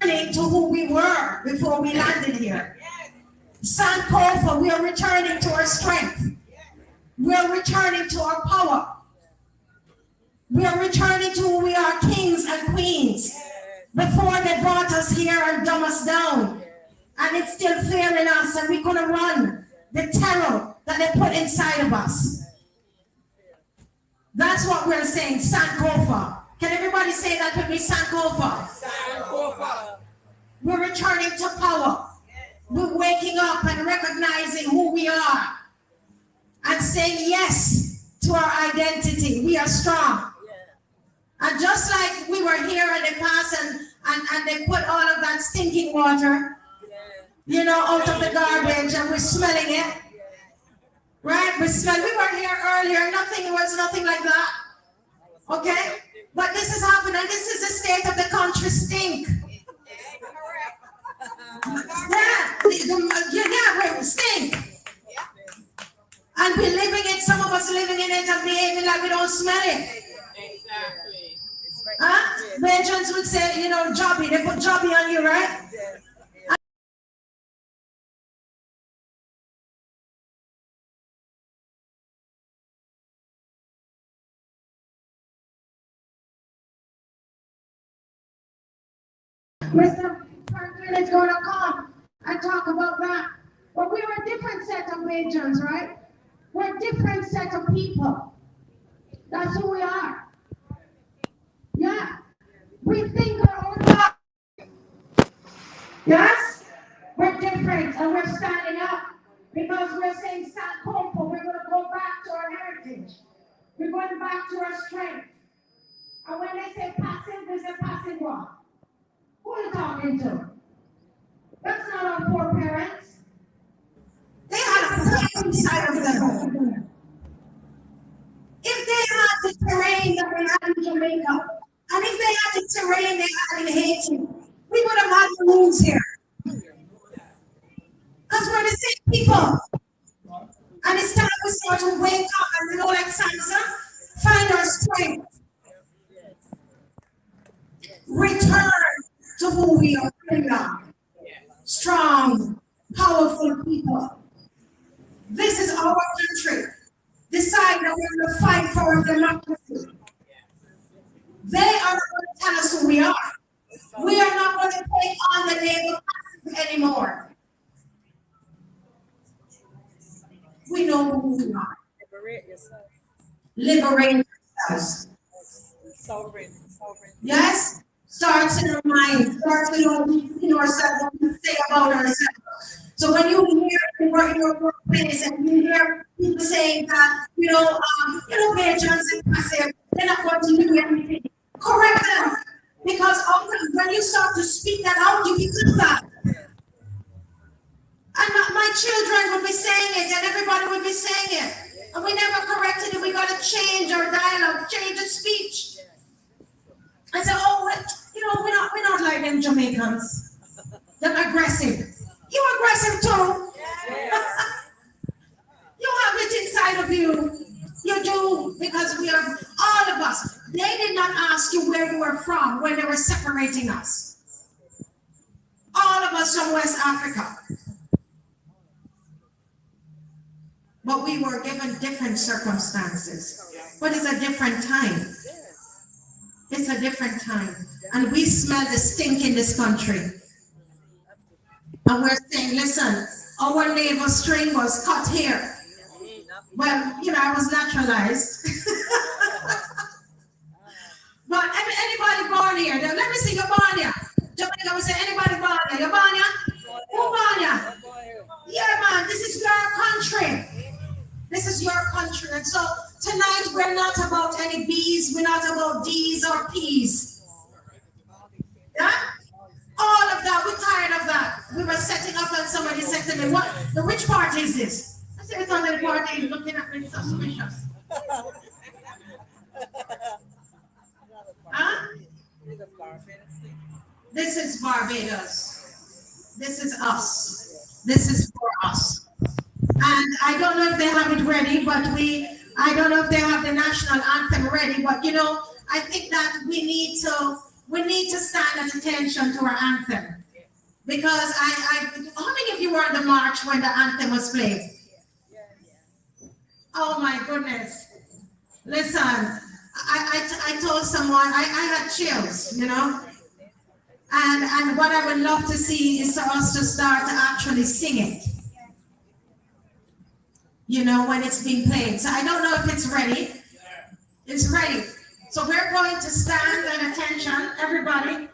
to who we were before we landed here. Sankofa, we are returning to our strength. We are returning to our power. We are returning to who we are, kings and queens. Before they brought us here and dumb us down. And it's still failing us and we couldn't run the terror that they put inside of us. That's what we're saying, Sankofa. Can everybody say that with me, Sankofa? Sankofa. We're returning to power. We're waking up and recognizing who we are and saying yes to our identity. We are strong. And just like we were here in the past and they put all of that stinking water, you know, out of the garbage and we're smelling it. Right? We were here earlier, was nothing like that. Okay? But this is happening. This is the state of the country stink. We stink. And we're living it, some of us living in it and behaving like we don't smell it. Exactly. Huh? Belgians would say, you know, jobby, they put jobby on you, right? Mr. Franklyn is going to come and talk about that. But we're a different set of Belgians, right? We're a different set of people. That's who we are. Yeah. We think our own thoughts. Yes? We're different and we're standing up because we're saying Sankofa. We're going to go back to our heritage. We're going back to our strength. And when they say passive, they say passive what? Who are you talking to? That's not our poor parents. They had a plan inside of them. If they had the terrain that we had in Jamaica, and if they had the terrain they had in Haiti, we would have had the moons here. Because we're the same people. And it's time we start to wake up and, you know, like Samson, find our strength. Return to who we are. Strong, powerful people. This is our country. Decide that we're going to fight for our democracy. They are not going to tell us who we are. We are not going to take on the name of passive anymore. We know who we are. Liberate yourself. Liberate yourselves. Sovereign. Yes? Starts in our mind. Starts in ourselves, what we say about ourselves. So when you hear in your workplace and you hear people saying that, Belgians and passive, they're not going to do anything. Correct them. Because when you start to speak that out, you become that. And my children will be saying it, and everybody will be saying it. And we never corrected it. We got to change our dialogue, change the speech. I said, we're not like them Jamaicans. They're aggressive. You're aggressive too. Yes. You have it inside of you. You do, because we are, all of us. They did not ask you where you were from when they were separating us. All of us from West Africa. But we were given different circumstances. But it's a different time. It's a different time. And we smell the stink in this country. And we're saying, listen, our navel string was cut here. Well, I was naturalized. But anybody born here? Let me see, you're born here. Jamaica, we say, anybody born here? You're born here? Who born here? Yeah, man, this is your country. This is your country. And so tonight, we're not about any B's. We're not about D's or P's. Yeah? All of that, we're tired of that. We were setting up and somebody said to me, which party is this? I said, it's on the party. He's looking at me suspicious. Huh? This is Barbados. This is us. This is for us. And I don't know if they have it ready, but I don't know if they have the national anthem ready, but I think that we need to we need to stand at attention to our anthem. Because how many of you were on the march when the anthem was played? Oh my goodness. Listen, I told someone, I had chills, you know. And what I would love to see is for us to start to actually sing it. You know, when it's being played. So I don't know if it's ready. It's ready. So we're going to stand at attention, everybody.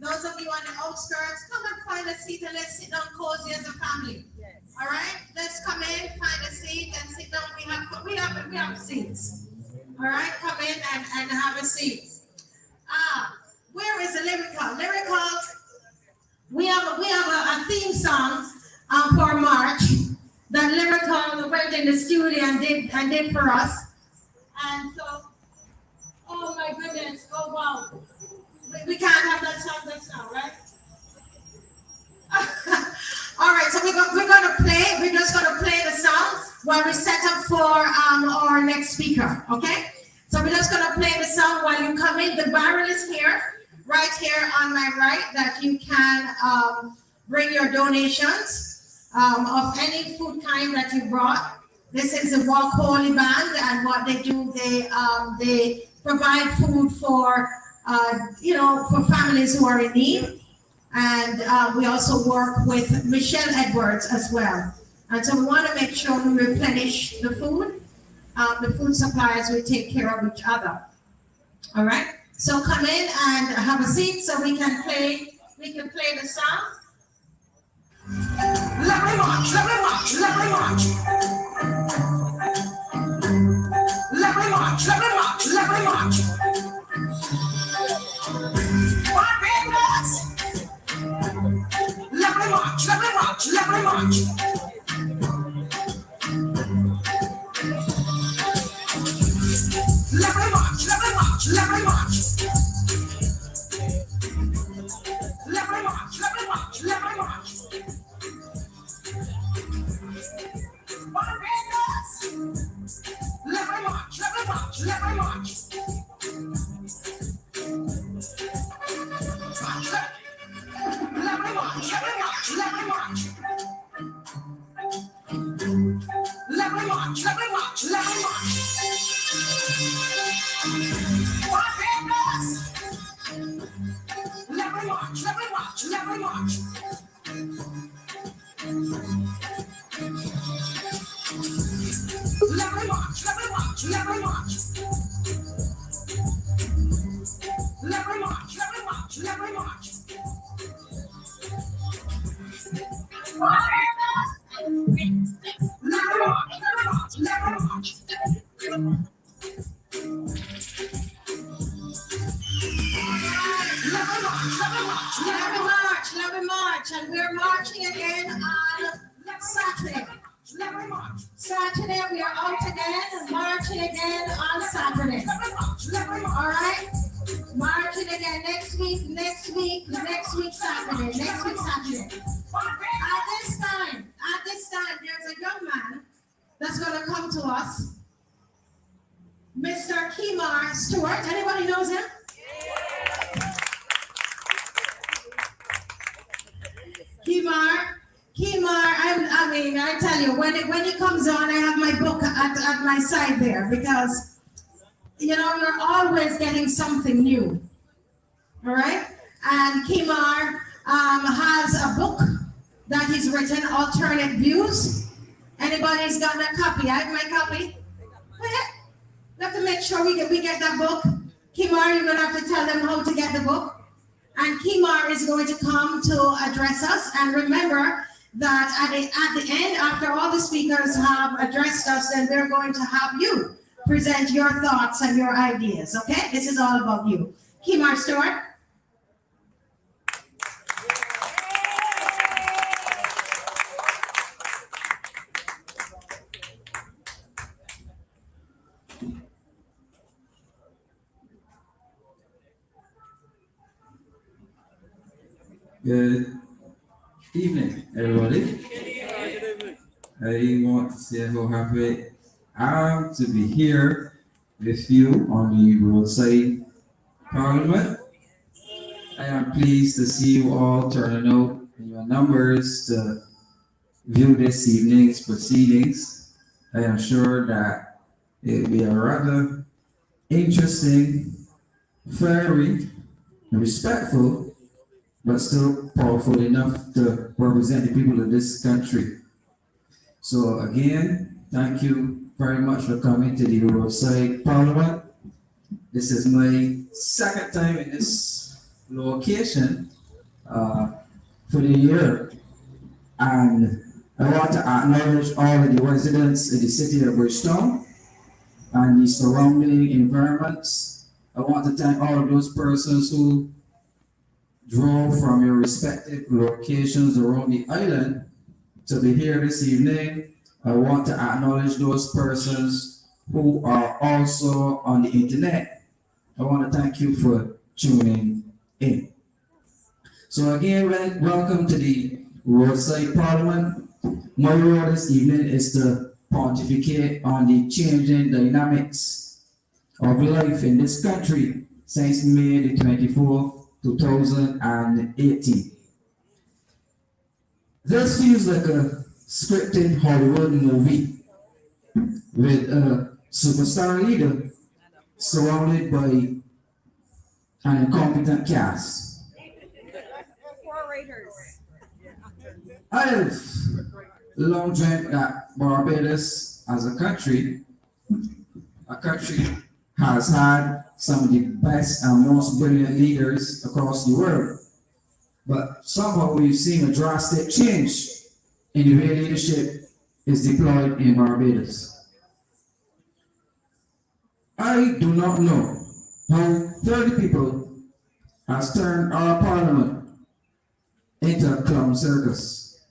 Those of you on the outskirts, come and find a seat and let's sit down cozy as a family. Yes. All right, let's come in, find a seat and sit down. We have seats. All right, come in and have a seat. Where is the lyrical? We have a theme song for March. That lyrical went in the studio and did for us. And so, oh my goodness, oh wow. We can't have that song just now, right? All right, so we're gonna play. We're just gonna play the song while we set up for our next speaker. Okay? So we're just gonna play the song while you come in. The barrel is here, right here on my right, that you can bring your donations of any food kind that you brought. This is the Walk Holy Band, and what they do, they provide food for for families who are in need. And we also work with Michelle Edwards as well. And so we want to make sure we replenish the food supplies, we take care of each other. All right. So come in and have a seat so we can play the song. Let me march, let me march, let me march. Let me march, let me march, let me march. Let me march, let me march, let me march. Let me march, let me march, let me march. Let me march, let me march, let me march. Let me march, let me march, let me march. Let me march, let me march, let me march. Let me march, let me march, let me march. Let me march, let me march, let me march. Let me march, let me march, let me march. Let me march, let me march, let me march. Let me march. Let me march, and we're marching again on Saturday. Saturday, we are out again, marching again on Saturday. All right? Marching again next week, Saturday. At this time, there's a young man that's going to come to us, Mr. Kemar Stuart. Anybody knows him? Kemar, I tell you, when he comes on, I have my book at my side there because, you know, you're always getting something new. All right? And Kemar has a book that he's written, Alternate Views. Anybody's got a copy? I have my copy. We have to make sure we get that book. Kemar, you're going to have to tell them how to get the book. And Kemar is going to come to address us. And remember that at the end, after all the speakers have addressed us, then they're going to have you present your thoughts and your ideas. Okay? This is all about you. Kemar Stuart. Good evening, everybody. I want to say how happy I am to be here with you on the roadside parliament. I am pleased to see you all turning out in your numbers to view this evening's proceedings. I am sure that it will be a rather interesting, fiery, respectful, but still powerful enough to represent the people of this country. So again, thank you very much for coming to the roadside parliament. This is my second time in this location for the year, and I want to acknowledge all of the residents of the city of Bridgetown and the surrounding environments. I want to thank all of those persons who drove from your respective locations around the island to be here this evening. I want to acknowledge those persons who are also on the internet. I want to thank you for tuning in. So again, welcome to the roadside parliament. My role this evening is to pontificate on the changing dynamics of life in this country since May the 24th, 2018. This feels like a scripted Hollywood movie with a superstar leader surrounded by an incompetent cast. I've long dreamt that Barbados as a country has had some of the best and most brilliant leaders across the world. But somehow we've seen a drastic change in the way leadership is deployed in Barbados. I do not know how 30 people has turned our parliament into a clown circus.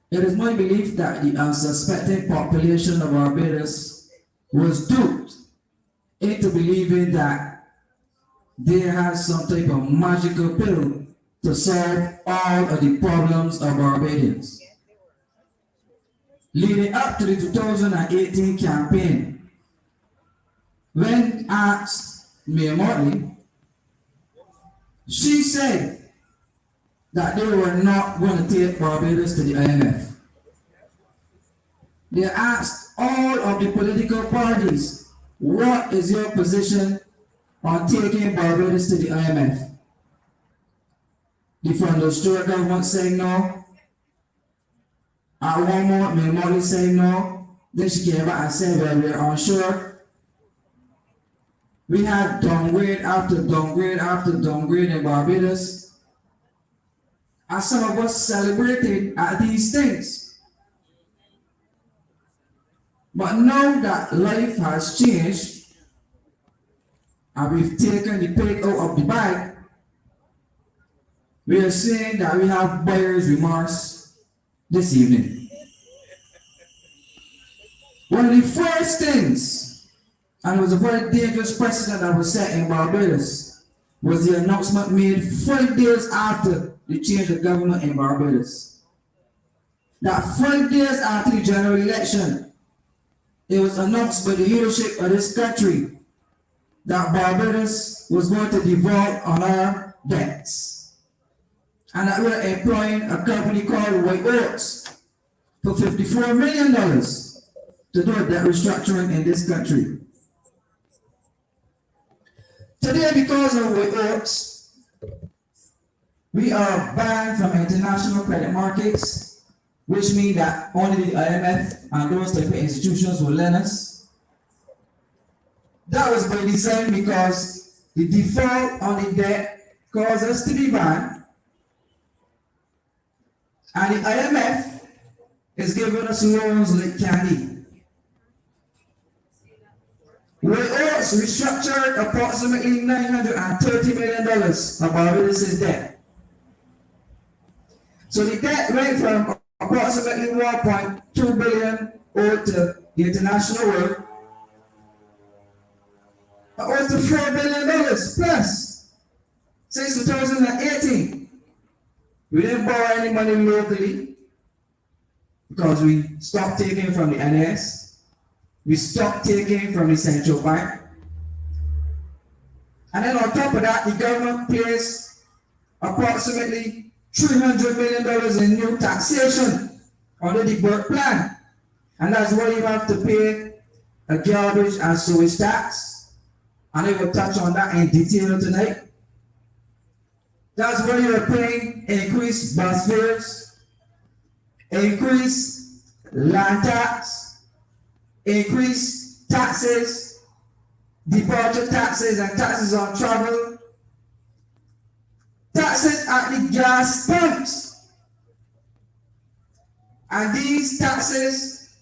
It is my belief that the unsuspecting population of Barbados was duped into believing that they had some type of magical pill to solve all of the problems of Barbadians. Leading up to the 2018 campaign, when asked Mayor Motley, she said that they were not going to take Barbados to the IMF. They asked all of the political parties, what is your position on taking Barbados to the IMF? The Ferdinand Stuart government saying no. At one moment, Mayor Motley saying no. Then she came back and said, well, we're unsure. We had downgrade after downgrade after downgrade in Barbados. And some of us celebrated at these things. But now that life has changed, and we've taken the pig out of the bag, We are saying that we have buyer's remorse this evening. One of the first things, and it was a very dangerous precedent that was set in Barbados, was the announcement made 5 days after the change of government in Barbados. That 5 days after the general election, it was announced by the leadership of this country that Barbados was going to default on our debts, and that we're employing a company called White Oaks for $54 million to do debt restructuring in this country. Today, because of White Oaks, we are banned from international credit markets, which means that only the IMF and those type of institutions will lend us. That was by design because the default on the debt caused us to be banned, and the IMF is giving us loans like candy. White Oaks restructured approximately $930 million of Barbados' debt. So the debt went from approximately $1.2 billion owed to the international world owed to $4 billion plus since 2018. We didn't borrow any money locally because we stopped taking from the NAS. We stopped taking from the central bank. And then on top of that, the government placed approximately $300 million in new taxation under the Burke plan. And that's why you have to pay a garbage and sewage tax. And I will touch on that in detail tonight. That's why you are paying increased bus fares, increased land tax, increased taxes, departure taxes and taxes on travel, taxes at the gas pumps. And these taxes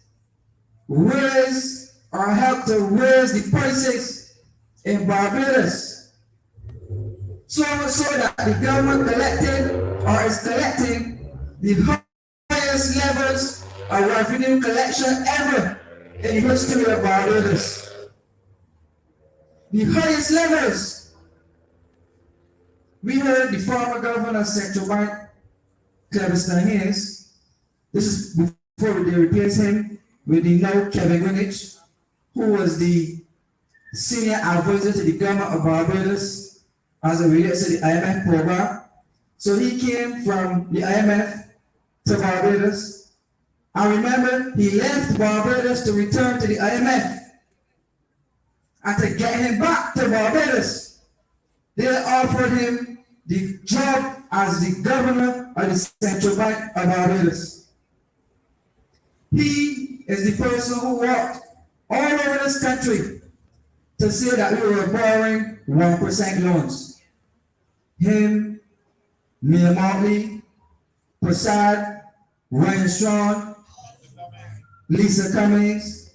raise or help to raise the prices in Barbados. So that the government collected or is collecting the highest levels of revenue collection ever in the history of Barbados. The highest levels. We heard the former governor of Central Bank, Cleviston Hayes. This is before they replaced him with the now Kevin Greenwich, who was the senior advisor to the government of Barbados as it relates to the IMF program. So he came from the IMF to Barbados. I remember he left Barbados to return to the IMF. And to get him back to Barbados, they offered him the job as the governor of the Central Bank of Barbados. He is the person who walked all over this country to say that we were borrowing 1% loans. Him, Mia Motley, Prasad, Ryan Strong, Lisa Cummings,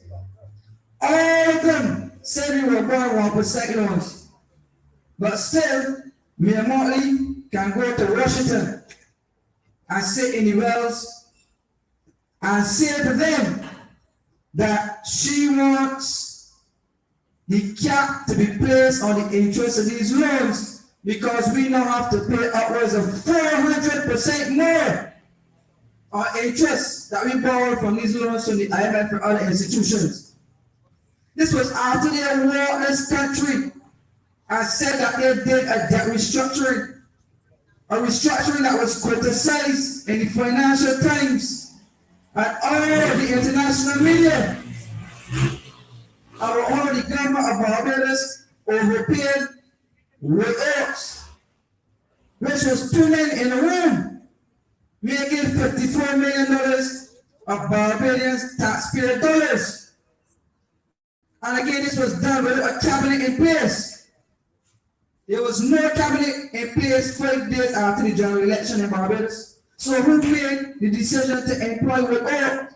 all of them said we were borrowing 1% loans. But still, Mia Motley can go to Washington and sit in the wells and say to them that she wants the cap to be placed on the interest of these loans because we now have to pay upwards of 400% more on interest that we borrowed from these loans from the IMF and other institutions. This was after they warned this country and said that they did a debt restructuring, a restructuring that was criticized in the Financial Times and all the international media. Our own the government of Barbados overpaid White Oaks, which was 2 men in a room, making $54 million of Barbadians taxpayer dollars. And again, this was done with a cabinet in place. There was no cabinet in place 5 days after the general election in Barbados. So who made the decision to employ White Oaks?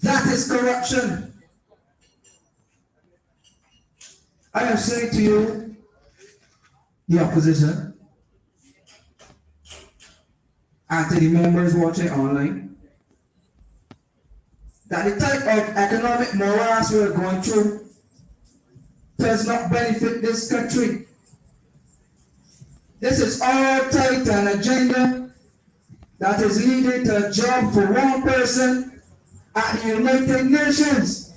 That is corruption. I am saying to you, the opposition, and to the members watching online, that the type of economic morass we are going through does not benefit this country. This is all tied to an agenda that is leading to a job for one person at the United Nations.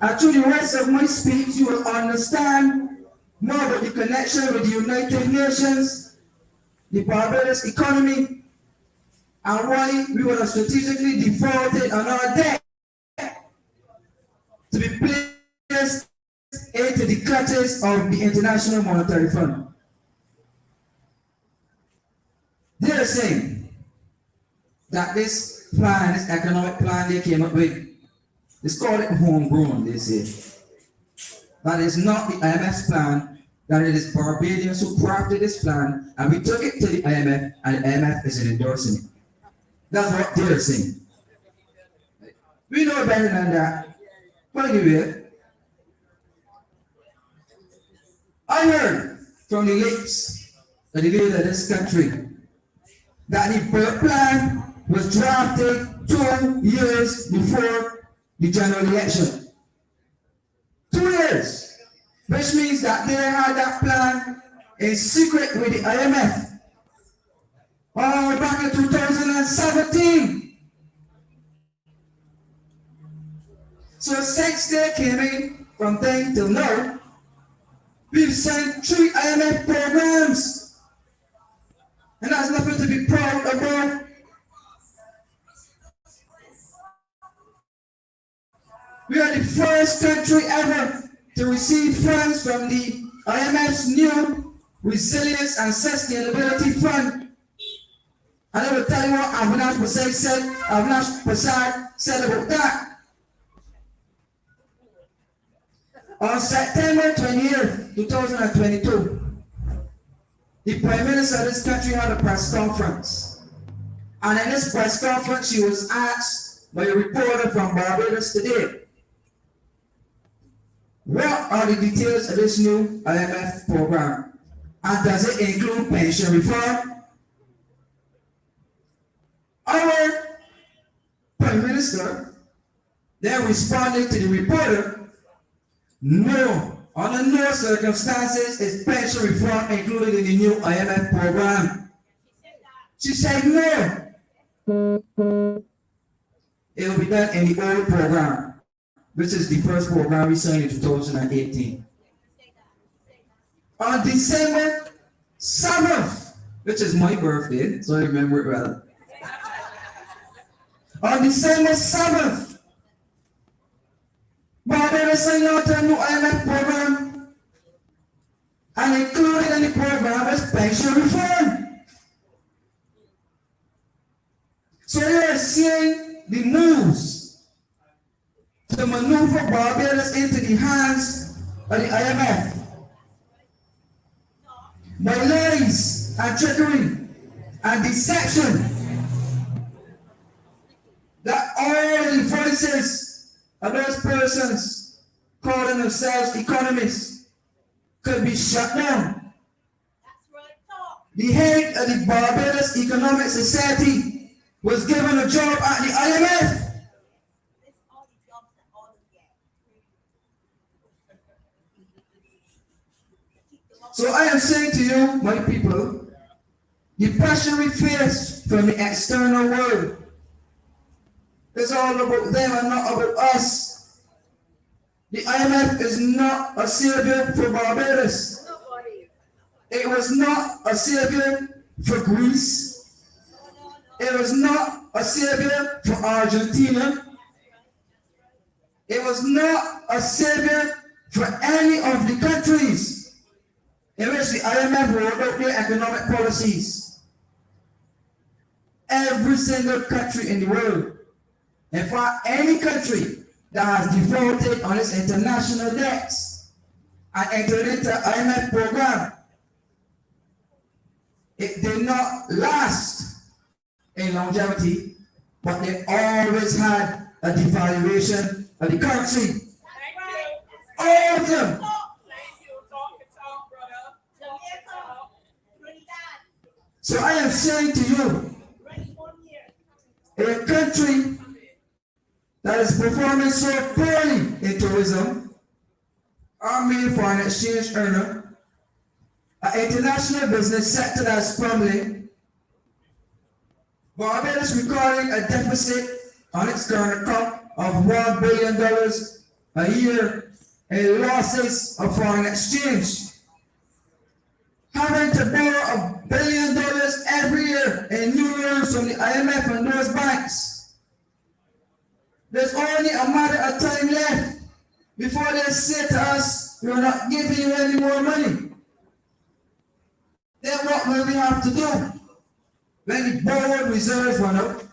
And through the rest of my speech, you will understand more about the connection with the United Nations, the Barbados economy, and why we were strategically defaulted on our debt to be placed into the clutches of the International Monetary Fund. They are saying that this plan, this economic plan they came up with, it's called it homegrown, they say. That is not the IMF's plan, that it is Barbadians who crafted this plan, and we took it to the IMF, and the IMF is endorsing it. That's what they're saying. We know better than that. But anyway, I heard from the lips of the leader of this country that the plan was drafted 2 years before the general election. 2 years, which means that they had that plan in secret with the IMF. Oh, back in 2017. So since they came in from then till now, we've sent 3 IMF programs. And that's nothing to be proud about. We are the first country ever to receive funds from the IMF's new Resilience and Sustainability Fund. And I will tell you what Avinash Prasad said about that. On September 20th, 2022, the Prime Minister of this country had a press conference. And in this press conference, she was asked by a reporter from Barbados Today, what are the details of this new IMF program? And does it include pension reform? Our Prime Minister then responded to the reporter, no, under no circumstances is pension reform included in the new IMF program. She said no. It will be done in the old program, which is the first program we signed in 2018. On December 7th, which is my birthday, so I remember it well. On December 7th, Barbados signed out a new IMF program, and included in the program is pension reform. So they are seeing the moves to maneuver Barbados into the hands of the IMF by lies and trickery and deception, that all the voices of those persons calling themselves economists could be shut down. The head of the Barbados Economic Society was given a job at the IMF. So I am saying to you, my people, the pressure we face from the external world is all about them and not about us. The IMF is not a savior for Barbados. It was not a savior for Greece. It was not a savior for Argentina. It was not a savior for any of the countries in which the IMF rolled out their economic policies. Every single country in the world, in fact, any country that has defaulted on its international debts and entered into IMF program, it did not last in longevity, but they always had a devaluation of the currency. All of them. So I am saying to you, a country that is performing so poorly in tourism, our main foreign exchange earner, an international business sector that is crumbling, Barbados recording a deficit on its current account of $1 billion a year in losses of foreign exchange, having to borrow $1 billion every year in new loans from the IMF and those banks. There's only a matter of time left before they say to us, we're not giving you any more money. Then what will we have to do when the borrowed reserves run out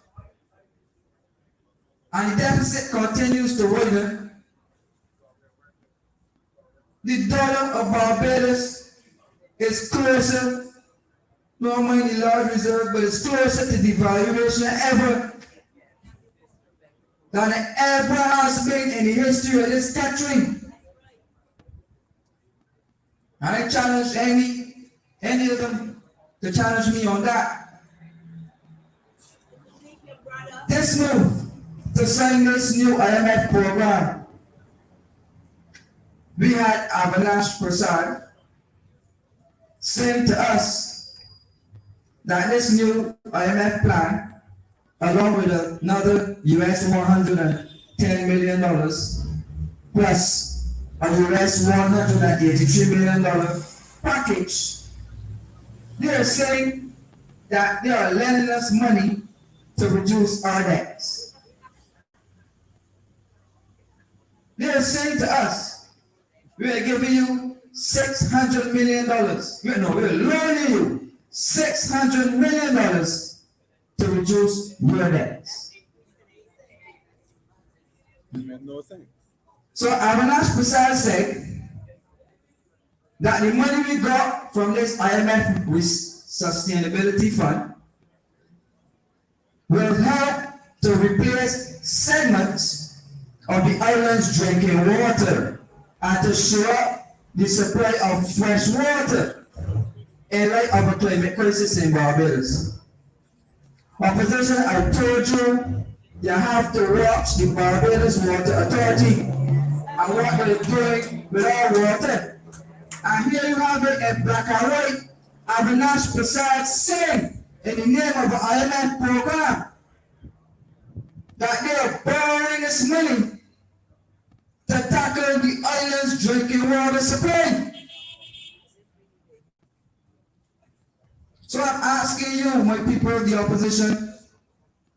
and the deficit continues to widen? The dollar of Barbados is closer, not only the large reserve, but it's closer to devaluation ever than it ever has been in the history of this country. I challenge any of them to challenge me on that. This move to sign this new IMF program, we had Avinash Prasad saying to us that this new IMF plan, along with another US $110 million plus a US $183 million package, they are saying that they are lending us money to reduce our debts. They are saying to us, we are giving you $600 million. We're loaning you $600 million to reduce your debts. No thanks. So Avinash Prasad said that the money we got from this IMF Sustainability Fund will help to replace segments of the island's drinking water and to shore up the supply of fresh water in light of a climate crisis in Barbados. Opposition, I told you, you have to watch the Barbados Water Authority and what they're doing with our water. And here you have it in black and white, Avinash Prasad saying in the name of the IMF program that they are borrowing this money to tackle the island's drinking water supply. So I'm asking you, my people of the opposition,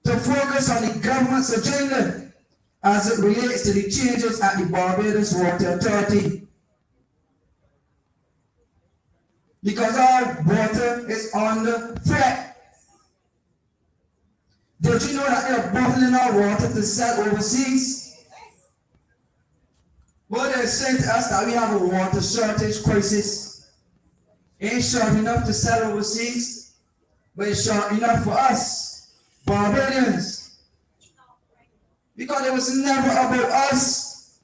to focus on the government's agenda as it relates to the changes at the Barbados Water Authority. Because our water is under threat. Did you know that they're bottling our water to sell overseas? Well, they're saying to us that we have a water shortage crisis. Ain't short enough to sell overseas, but it's short enough for us, Barbadians. Because it was never about us.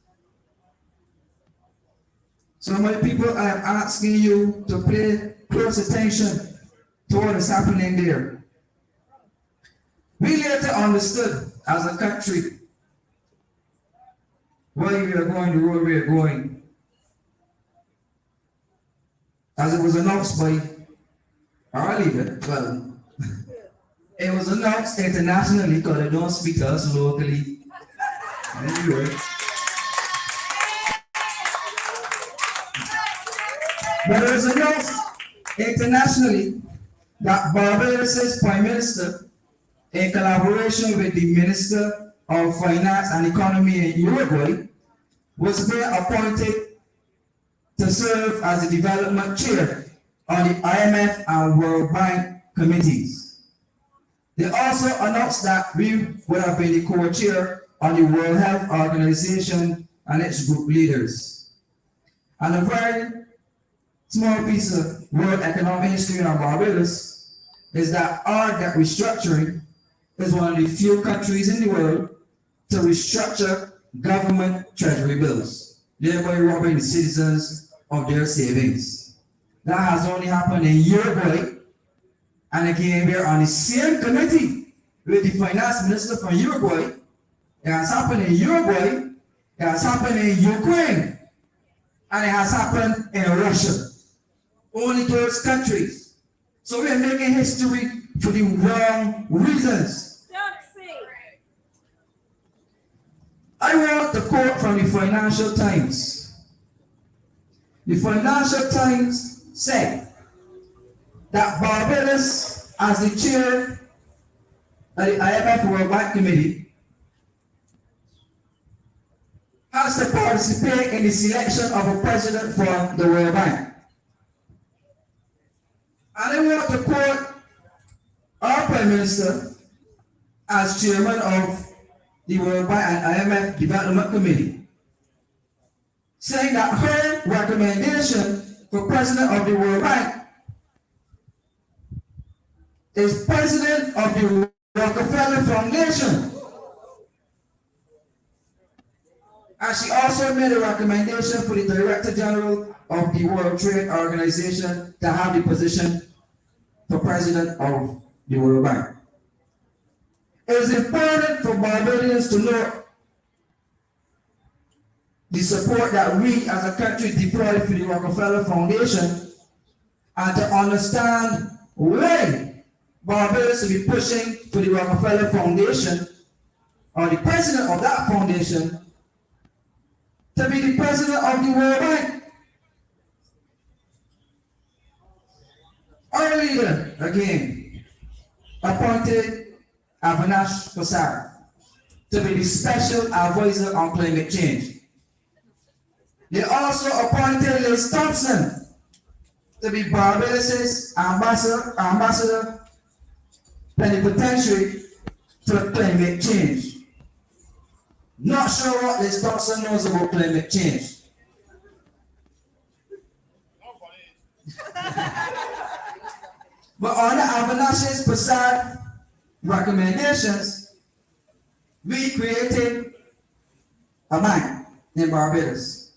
So my people, I am asking you to pay close attention to what is happening there. We later understood as a country why we are going the road we are going. As it was announced by our leader, well, it was announced internationally because they don't speak to us locally. Anyway. But it was announced internationally that Barbados' Prime Minister, in collaboration with the Minister of Finance and Economy in Uruguay, was being appointed to serve as the development chair on the IMF and World Bank committees. They also announced that we would have been the co-chair on the World Health Organization and its group leaders. And a very small piece of world economic history in Barbados is that our debt restructuring is one of the few countries in the world to restructure government treasury bills, thereby robbing the citizens of their savings. That has only happened in Uruguay And again, we're on the same committee with the finance minister from Uruguay. It has happened in Uruguay, it has happened in Ukraine, and it has happened in Russia. Only those countries. So we're making history for the wrong reasons. I want to quote from the Financial Times. The Financial Times said that Barbados, as the chair of the IMF World Bank Committee, has to participate in the selection of a president for the World Bank. And I want to quote our Prime Minister as chairman of the World Bank and IMF Development Committee, saying that her recommendation for president of the World Bank is president of the Rockefeller Foundation. And she also made a recommendation for the Director General of the World Trade Organization to have the position for president of the World Bank. It is important for Barbadians to know the support that we as a country deploy for the Rockefeller Foundation and to understand why Barbados will be pushing for the Rockefeller Foundation or the president of that foundation to be the president of the World Bank. Our leader, again, appointed Avinash Prasad to be the special advisor on climate change. They also appointed Liz Thompson to be Barbados' ambassador plenipotentiary for climate change. Not sure what Liz Thompson knows about climate change. But on the Avinash Prasad recommendations, we created a bank in Barbados.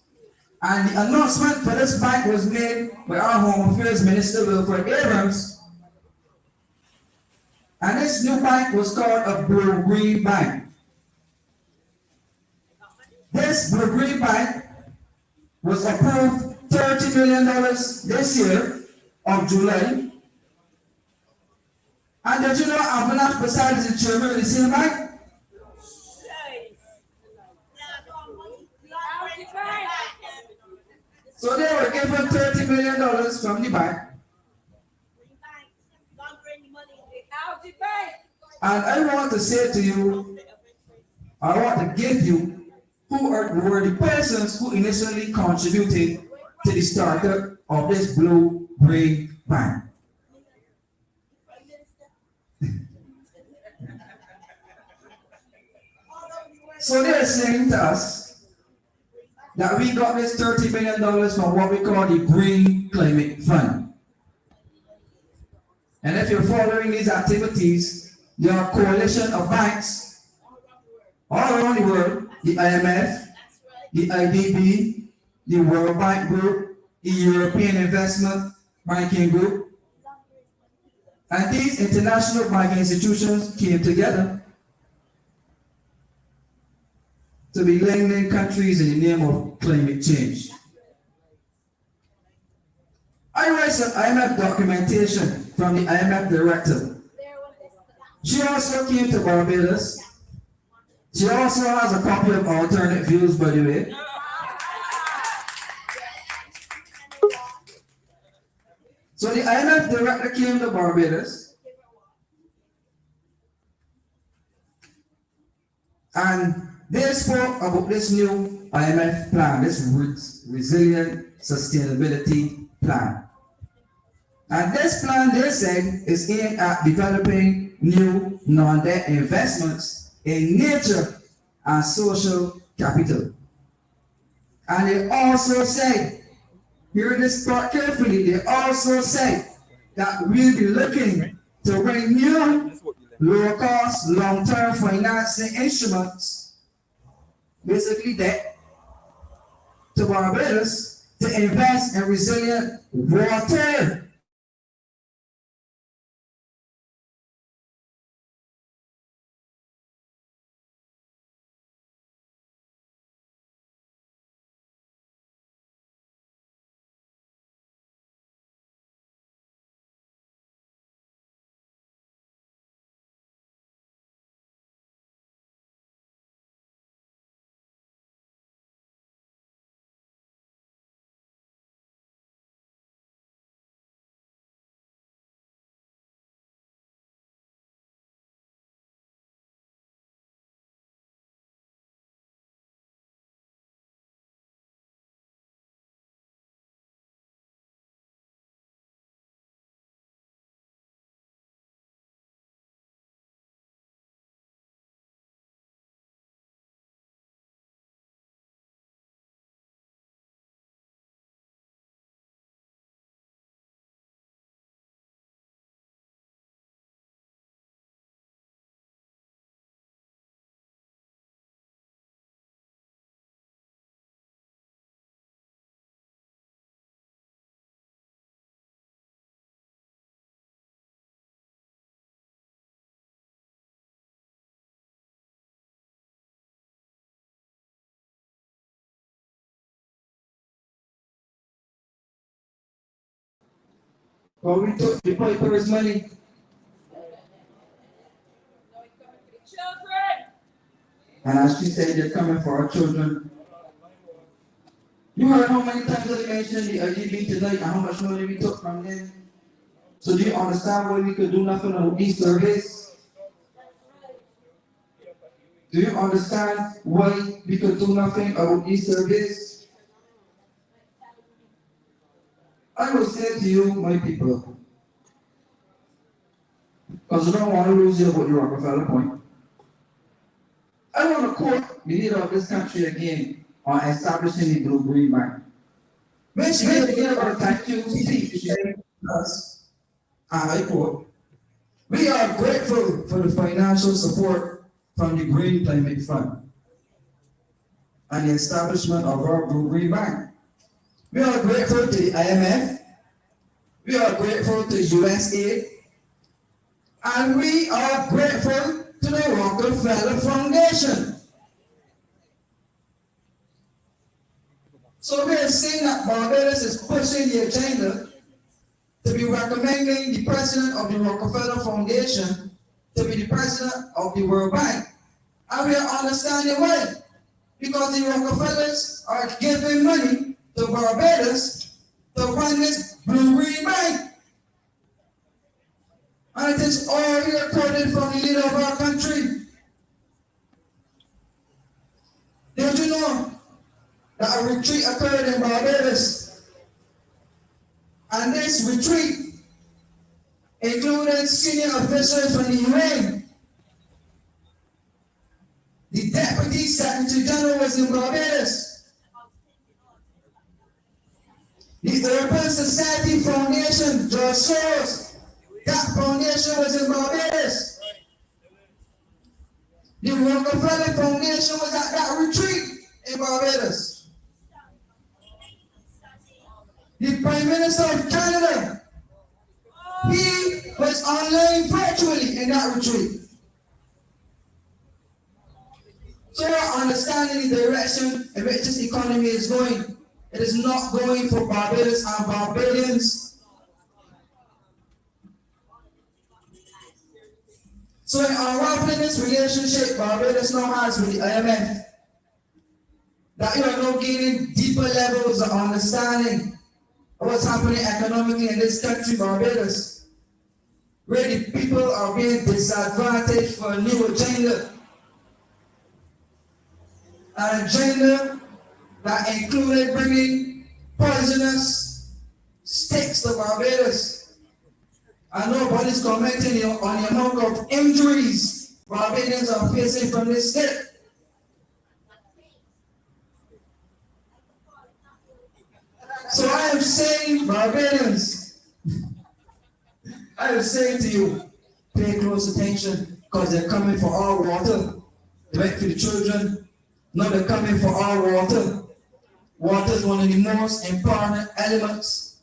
And the announcement for this bank was made by our Home Affairs Minister, Wilfred Abrams. And this new bank was called a Blue-Green Bank. This Blue-Green Bank was approved $30 million this year of July. And did you know Avinash Prasad is the chairman of the same bank? So they were given $30 million from the bank. And I want to say to you, I want to give you who were the persons who initially contributed to the startup of this Blue-Green Bank. So they're saying to us that we got this $30 million from what we call the Green Climate Fund. And if you're following these activities, there are a coalition of banks all around the world, the IMF, the IDB, the World Bank Group, the European Investment Banking Group. And these international banking institutions came together to be lending countries in the name of climate change. I read some IMF documentation from the IMF director. She also came to Barbados. She also has a copy of Alternate Views, by the way. So the IMF director came to Barbados, and they spoke about this new IMF plan, this Resilient Sustainability Plan. And this plan, they said, is aimed at developing new non-debt investments in nature and social capital. And they also say, hear this part carefully, they also say that we'll be looking to bring new low-cost, long-term financing instruments, basically debt, to Barbados to invest in resilient water But we took the piper's money. And as she said, they're coming for our children. You heard how many times I mentioned the LGBT tonight and how much money we took from them. So do you understand why we could do nothing about these surveys? Do you understand why we could do nothing about these surveys? I will say to you, my people, because I don't want to lose you about the Rockefeller point. I want to quote the leader of this country again on establishing the Blue Green Bank. When she gave again about thank you speech, she said us, and I quote, "We are grateful for the financial support from the Green Climate Fund and the establishment of our Blue Green Bank. We are grateful to the IMF, we are grateful to USAID, and we are grateful to the Rockefeller Foundation." So we are saying that Barbados is pushing the agenda to be recommending the president of the Rockefeller Foundation to be the president of the World Bank. And we are understanding why. Because the Rockefellers are giving money to Barbados to run this Blue-Green Bank. And it is all reported from the leader of our country. Did you know that a retreat occurred in Barbados? And this retreat included senior officials from the UN. The Deputy Secretary General was in Barbados. The Open Society Foundation, George Soros, that foundation was in Barbados. The Rockefeller Foundation was at that retreat in Barbados. The Prime Minister of Canada, he was online virtually in that retreat. So we're understanding the direction in which this economy is going. It is not going for Barbados and Barbadians. So in unraveling this relationship Barbados now has with the IMF, that you are now gaining deeper levels of understanding of what's happening economically in this country, Barbados, where the people are being disadvantaged for a new agenda. An agenda that included bringing poisonous sticks to Barbados. And nobody's commenting on the amount of injuries Barbadians are facing from this stick. So I am saying, Barbadians, I am saying to you, pay close attention, because they're coming for our water. They went for the children. Now they're coming for our water. Water is one of the most important elements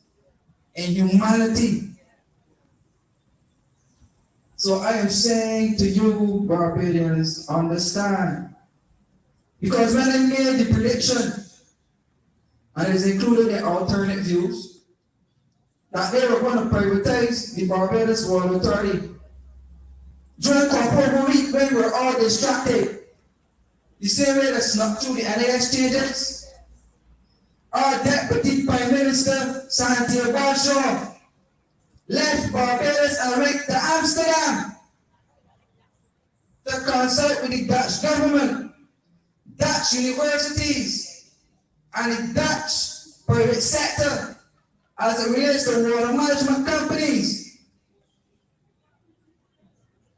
in humanity. So I am saying to you, Barbadians, understand. Because when I made the prediction, and it is included in alternate views, that they were going to privatize the Barbados Water Authority. During Compogo Week, when we were all distracted, the same way that snuck through the NAS changes, our Deputy Prime Minister, Santiago Balshaw, left Barbados and went to Amsterdam to consult with the Dutch government, Dutch universities, and the Dutch private sector as it relates to water management companies.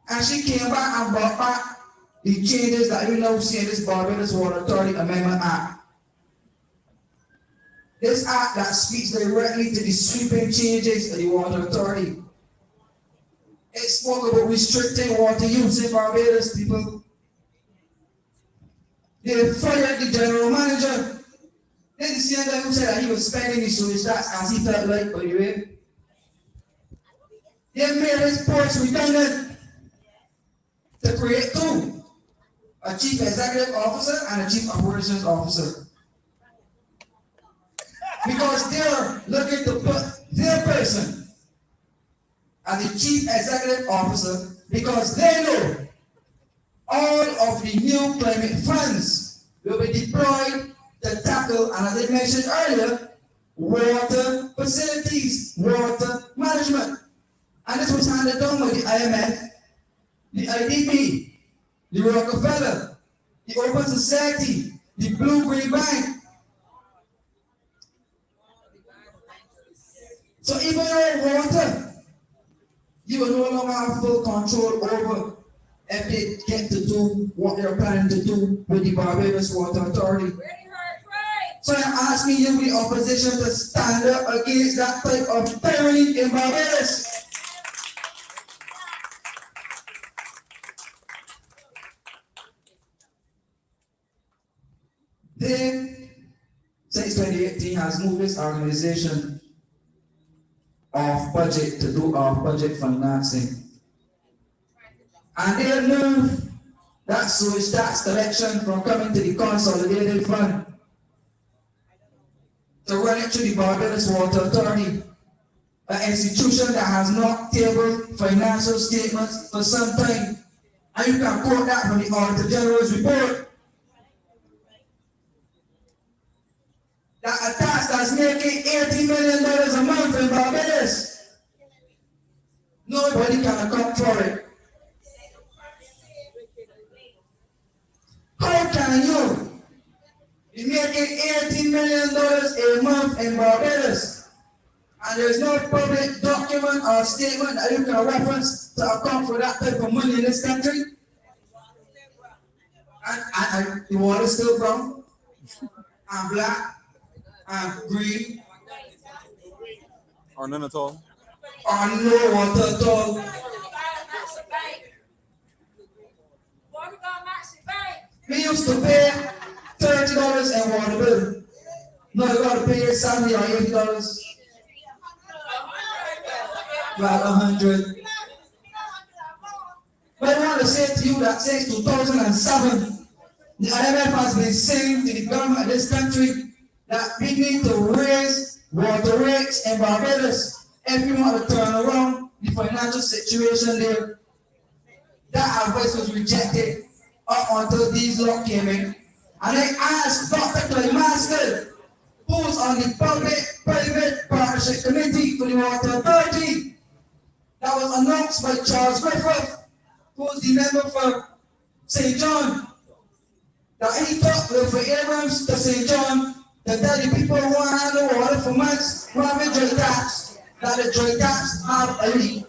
And she came back and brought back the changes that we now see in this Barbados Water Authority Amendment Act. This act that speaks directly to the sweeping changes of the Water Authority. It spoke about restricting water use in Barbados, people. They fired the general manager. Then the same guy who said that he was spending the sewage tax as he felt like, by the way. They made his post redundant to create two: a chief executive officer and a chief operations officer. Because they're looking to put their person as the chief executive officer because they know all of the new climate funds will be deployed to tackle, and as I mentioned earlier, water facilities, water management. And this was handed down by the IMF, the IDB, the Rockefeller, the Open Society, the Blue Green Bank. So even though water, you will no longer have full control over if they get to do what they're planning to do with the Barbados Water Authority. So I'm asking you, the opposition, to stand up against that type of tyranny in Barbados. They, since 2018, has moved this organization off budget to do our budget financing. And they move that sewage tax collection from coming to the consolidated fund to run it through the Barbados Water Authority, an institution that has not tabled financial statements for some time. And you can quote that from the Auditor General's report. That a tax that's making $80 million a month in Barbados, nobody can account for it. How can you be making $18 million a month in Barbados and there's no public document or statement that you can reference to account for that type of money in this country? And the water is still brown and black and green, or none at all, or no water at all. We used to pay $30 in water bill. Now you got to pay $70 or $80. About $100. But I want to say to you that since 2007, the IMF has been saying to the government of this country that we need to raise water rates in Barbados if we want to turn around the financial situation there. That advice was rejected up until these laws came in. And I asked Dr. Kemar, who's on the Public-Private Partnership Committee for the Water Authority, that was announced by Charles Griffith, who's the member for St. John, that he talked with Abrams to St. John to tell the people who want to handle water for months who have a dry taps, that the dry taps have a leak.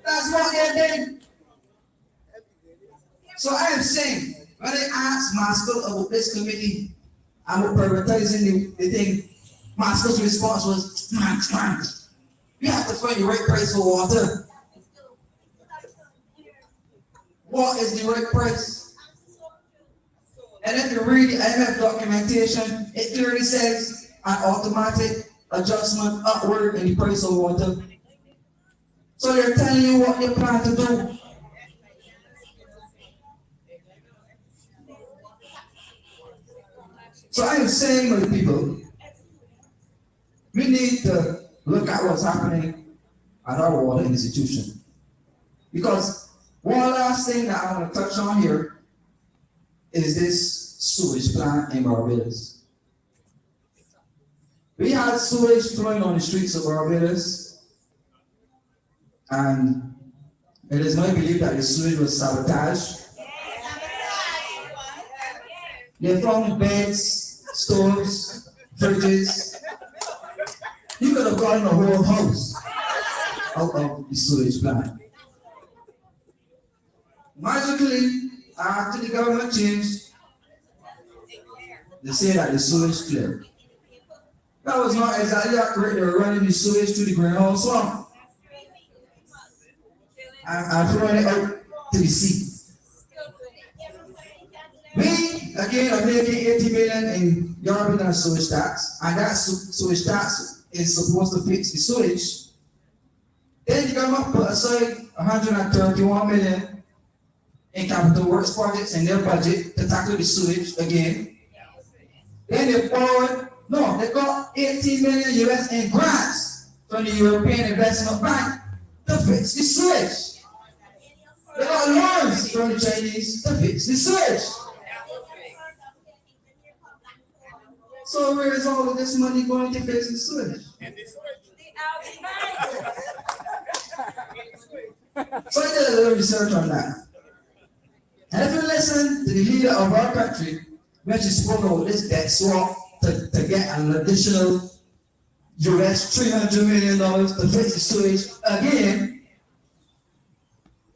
That's what they did. So I am saying, when I asked Maskell about this committee and we're prioritizing the thing, Maskell's response was, man, we have to find the right price for water. What is the right price? And if you read the IMF documentation, it clearly says an automatic adjustment upward in the price of water. So they're telling you what they plan to do. So I am saying to the people, we need to look at what's happening at our water institution. Because one last thing that I want to touch on here is this sewage plant in Barbados. We had sewage flowing on the streets of Barbados, and it is my belief that the sewage was sabotaged. They found beds, stoves, fridges. You could have gotten a whole house out of the sewage plant. Magically, after the government changed, they say that the sewage cleared. That was not exactly accurate. They were running the sewage through the greenhouse swamp and throwing it out to the sea. We, again, are making $80 million in European sewage tax, and that sewage tax is supposed to fix the sewage. Then the government put aside $131 million in capital works projects in their budget to tackle the sewage again. Then they borrowed, no, they got 18 million US in grants from the European Investment Bank to fix the sewage. They got loans from the Chinese to fix the sewage. So where is all of this money going to fix the sewage? So I did a little research on that. And if you listen to the leader of our country, when she spoke about this debt swap to get an additional US $300 million to fix the sewage again,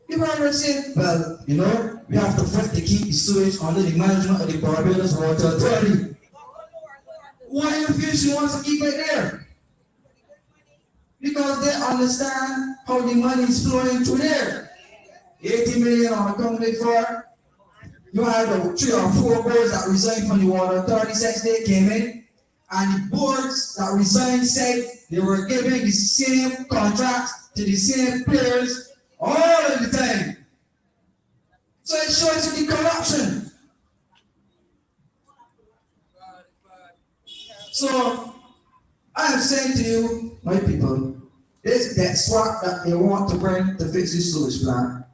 people are saying, well, you know, we have to fight to keep the sewage under the management of the Barbados Water Authority. Why do you feel she wants to keep it there? Because they understand how the money is flowing through there. 80 million unaccounted for. You had 3 or 4 boards that resigned from the Water Authority since they came in. And the boards that resigned said they were giving the same contracts to the same players all of the time. So it shows you the corruption. So I am saying to you, my people, this debt swap that they want to bring to fix this sewage plant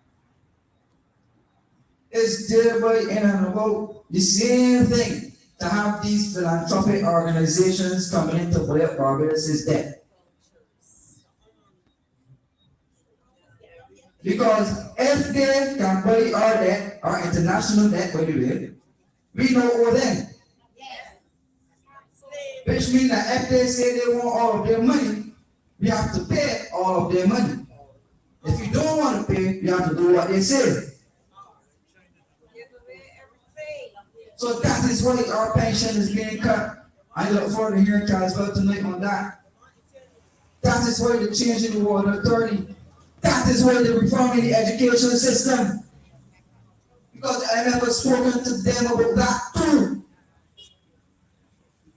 is thereby in and about the same thing to have these philanthropic organizations coming in to buy up Barbados' debt. Because if they can buy our debt, our international debt, by the way, we don't owe them. Which means that if they say they want all of their money, we have to pay all of their money. If you don't want to pay, you have to do what they say. So that is why our pension is being cut. I look forward to hearing Caswell tonight on that. That is why the change in the Water Authority. That is why they're reforming the education system. Because I never spoken to them about that too.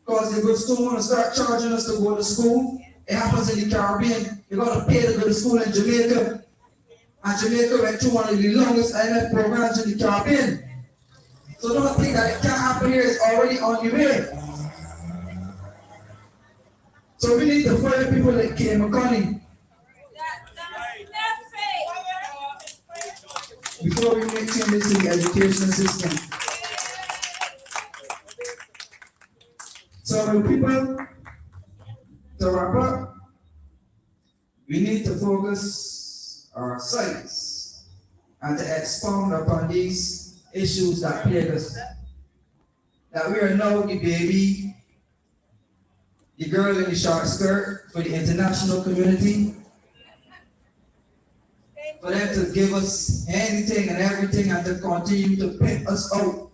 Because they will still want to start charging us to go to school. It happens in the Caribbean. You're going to pay to go to school in Jamaica. And Jamaica went through one of the longest IMF programs in the Caribbean. So don't think that it can't happen here. It's already on the way. So we need to follow people like Kemar before we make changes to the education system. So people, to wrap up, we need to focus our sights and to expound upon these issues that plague us. That we are now the baby, the girl in the short skirt for the international community. For them to give us anything and everything and to continue to pimp us out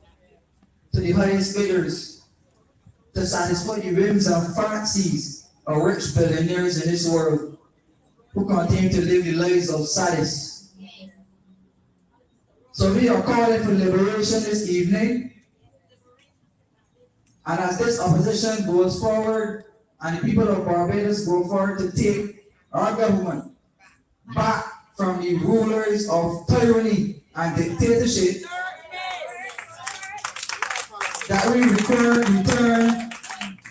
to the highest bidders to satisfy the whims and fancies of rich billionaires in this world who continue to live the lives of saddists. So we are calling for liberation this evening. And as this opposition goes forward and the people of Barbados go forward to take our government back from the rulers of tyranny and dictatorship, that we return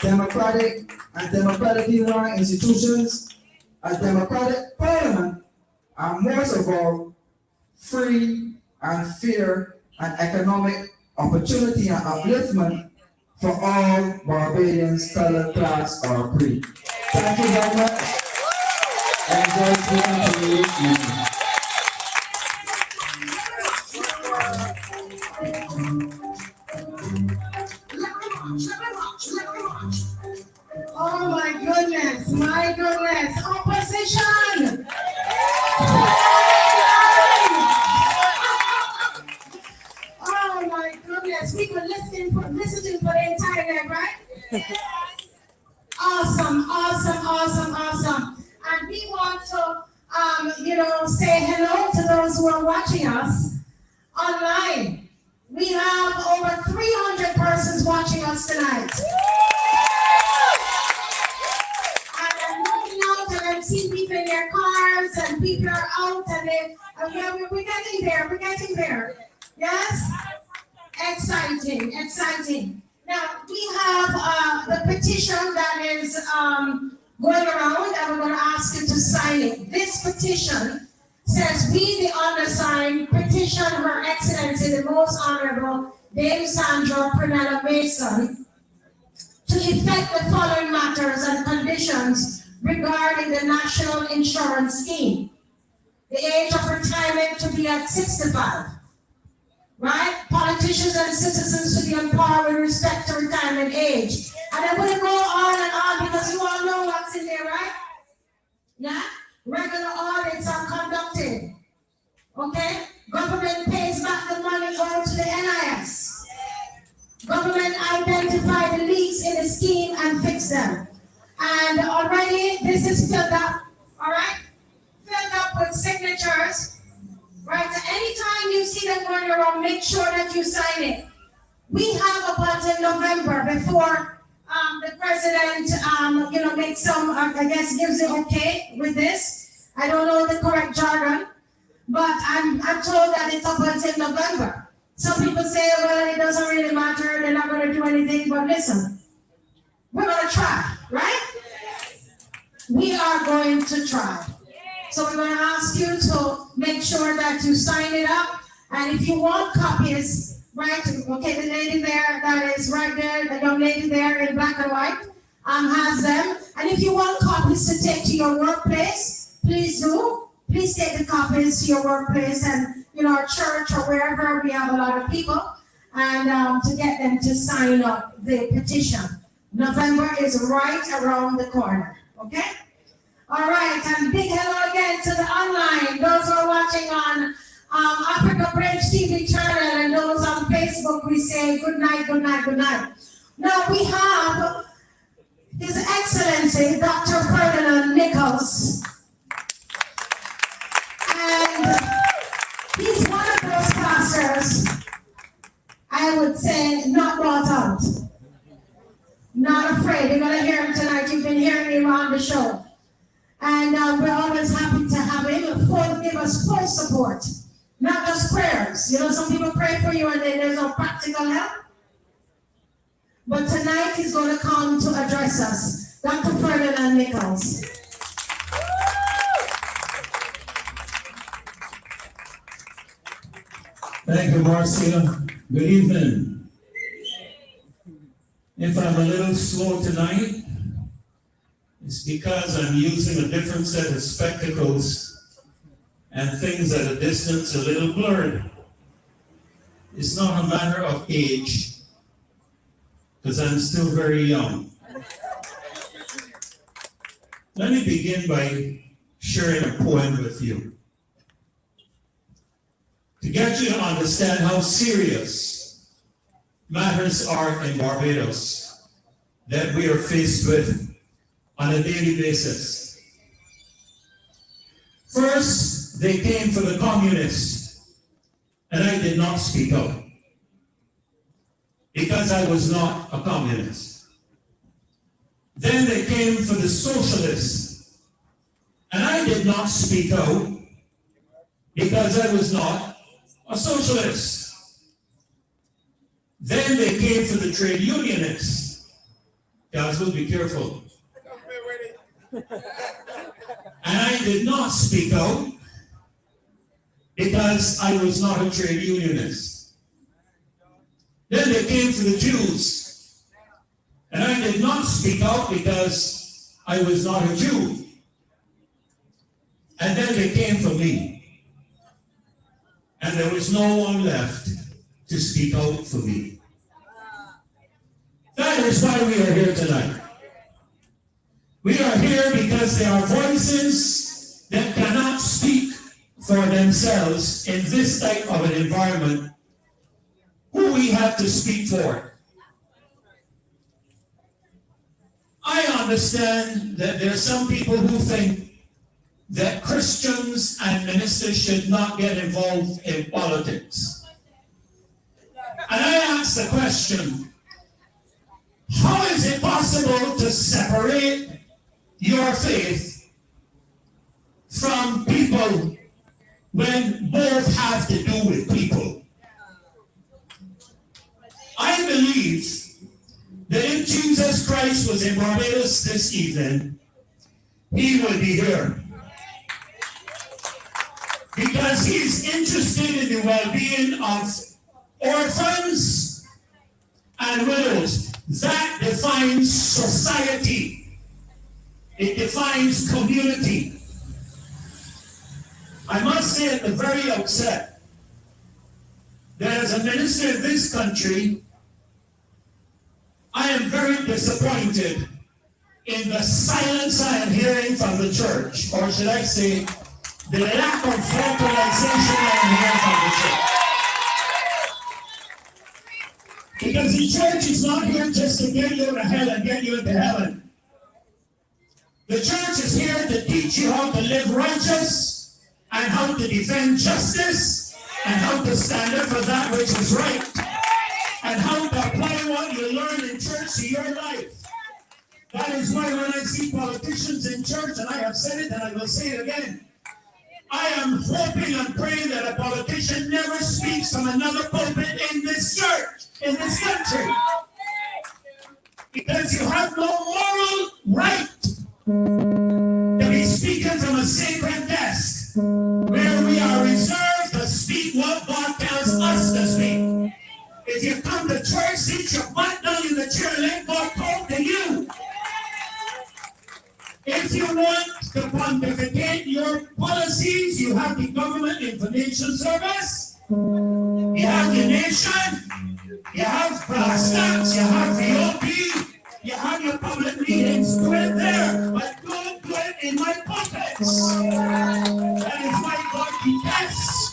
democratic and democratically run institutions, a democratic parliament, and most of all, free and fair and economic opportunity and upliftment for all Barbadians, color, class, or creed. Thank you very much. Enjoy speaking to you. Oh my goodness, opposition! Oh my goodness, we could listen to for the entire night, right? Yes. Awesome. And we want to, say hello to those who are watching us online. We have over 300 persons watching us tonight. And I'm looking out and I'm seeing people in their cars and people are out and we're getting there. Yes? Exciting. Now, we have the petition that is going around, and we're going to ask you to sign it. This petition says, we, the undersigned, petition Her Excellency, the Most Honorable Dame Sandra Prunella Mason, to effect the following matters and conditions regarding the National Insurance Scheme. The age of retirement to be at 65. Right? Politicians and citizens to be empowered with respect to retirement age. And I'm going to go on and on because you all know what's in there, right? Yeah? Regular audits are conducted. Okay? Government pays back the money owed to the NIS. Government identify the leaks in the scheme and fix them. And already this is filled up, all right? Filled up with signatures. Right, so anytime you see them going around, make sure that you sign it. We have about in November before the president, makes some, I guess, gives it okay with this. I don't know the correct jargon, but I'm told that it's up until November. Some people say, well, it doesn't really matter, they're not going to do anything, but listen, we're going to try, right? We are going to try. So we're going to ask you to make sure that you sign it up. And if you want copies, right, okay, the lady there that is right there, the young lady there in black and white, has them. And if you want copies to take to your workplace, please do. Please take the copies to your workplace and, our church or wherever we have a lot of people, and to get them to sign up the petition. November is right around the corner, okay? All right, and big hello again to the online, those who are watching on Africa Bridge TV channel, and those on Facebook, we say good night, good night, good night. Now we have His Excellency, Dr. Ferdinand Nichols. And he's one of those pastors, I would say, not brought out. Not afraid, you're gonna hear him tonight, you've been hearing him on the show. And we're always happy to have him give us full support, not just prayers. Some people pray for you and then there's no practical help. But tonight he's going to come to address us. Dr. Ferdinand Nichols. Thank you, Marcia. Good evening. If I'm a little slow tonight, it's because I'm using a different set of spectacles and things at a distance a little blurred. It's not a matter of age, because I'm still very young. Let me begin by sharing a poem with you, to get you to understand how serious matters are in Barbados that we are faced with on a daily basis. First, they came for the communists, and I did not speak out because I was not a communist. Then they came for the socialists, and I did not speak out because I was not a socialist. Then they came for the trade unionists. Caswell, be careful. And I did not speak out because I was not a trade unionist. Then they came for the Jews, and I did not speak out because I was not a Jew. And then they came for me, and there was no one left to speak out for me. That is why we are here tonight. We are here because there are voices that cannot speak for themselves in this type of an environment, who we have to speak for. I understand that there are some people who think that Christians and ministers should not get involved in politics. And I ask the question, how is it possible to separate your faith from people when both have to do with people? I believe Christ was in Barbados this evening, he would be here. Because he's interested in the well-being of orphans and widows. That defines society. It defines community. I must say at the very outset that as a minister in this country, I am very disappointed in the silence I am hearing from the church, or should I say, the lack of vocalization I am hearing from the church. Because the church is not here just to get you to hell and get you into heaven. The church is here to teach you how to live righteous and how to defend justice and how to stand up for that which is right and how to apply what you learn in church to your life. That is why when I see politicians in church, and I have said it and I will say it again, I am hoping and praying that a politician never speaks from another pulpit in this church, in this country. Because you have no moral right to be speaking from a sacred desk where we are reserved to speak what God tells us to speak. If you come to church, sit your butt down in the chair and let God talk to you. If you want to pontificate your policies, you have the Government Information Service, you have the Nation, you have brass tacks, you have VOP, you have your public meetings. Do it there, but don't do it in my pockets. That is why God detests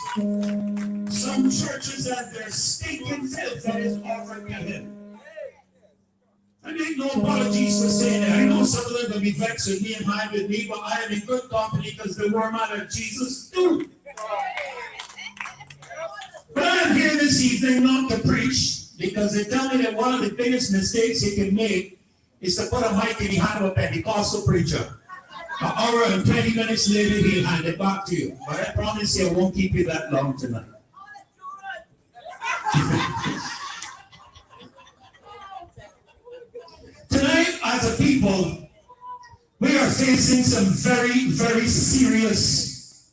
some churches and their stinking filth that is offered to Him. I make no apologies for saying that. I know some of them will be vexed with me and mad with me, but I am in good company because they were mad at Jesus too. But I'm here this evening not to preach because they tell me that one of the biggest mistakes you can make is to put a mic in the hand of a Pentecostal preacher. An hour and 20 minutes later, he'll hand it back to you. But I promise you I won't keep you that long tonight. Tonight, as a people, we are facing some very, very serious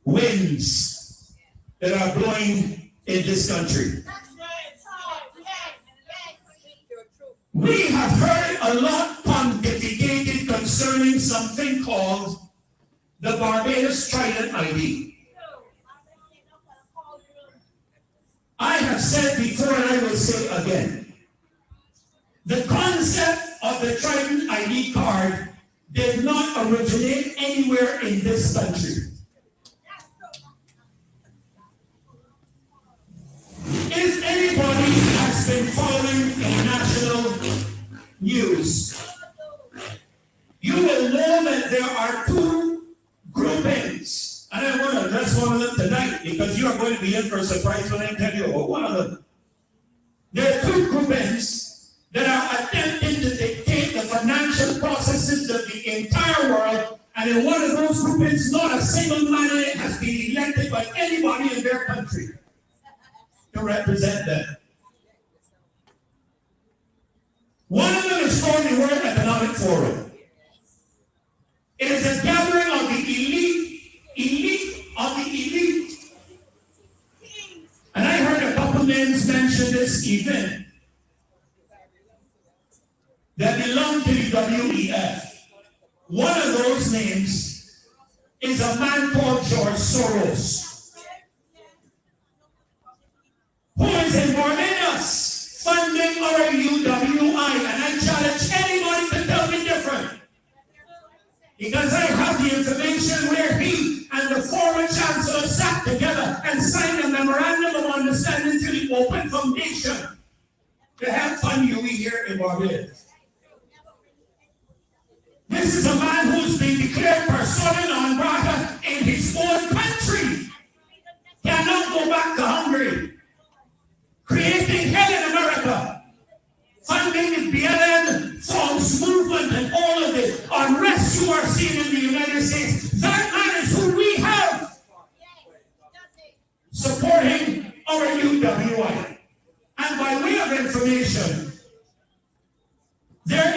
winds that are blowing in this country. We have heard a lot pontificated concerning something called the Barbados Trident ID. I have said before and I will say again, the concept of the Trident ID card did not originate anywhere in this country. If anybody has been following the national news, you will know that there are two groupings. And I want to address one of them tonight because you are going to be in for a surprise when I tell you about one of them. There are two groupings that are attempting to dictate the financial processes of the entire world, and in one of those groupings, not a single man has been elected by anybody in their country to represent them. One of them is called the World Economic Forum. It is a gathering of the elite of the elite. And I heard a couple names mentioned this evening that belong to the WEF. One of those names is a man called George Soros, who is in Barbados funding our UWI, and I challenge anybody to tell me different. Because I have the information where he and the former chancellor sat together and signed a memorandum of understanding to the Open Foundation to help fund UE here in Barbados. This is a man who's been declared persona non grata in his own country. Cannot go back to Hungary. Creating hell in America. Funding the BLM false movement and all of the unrest you are seeing in the United States. That man is who we have supporting our UWI. And by way of information, there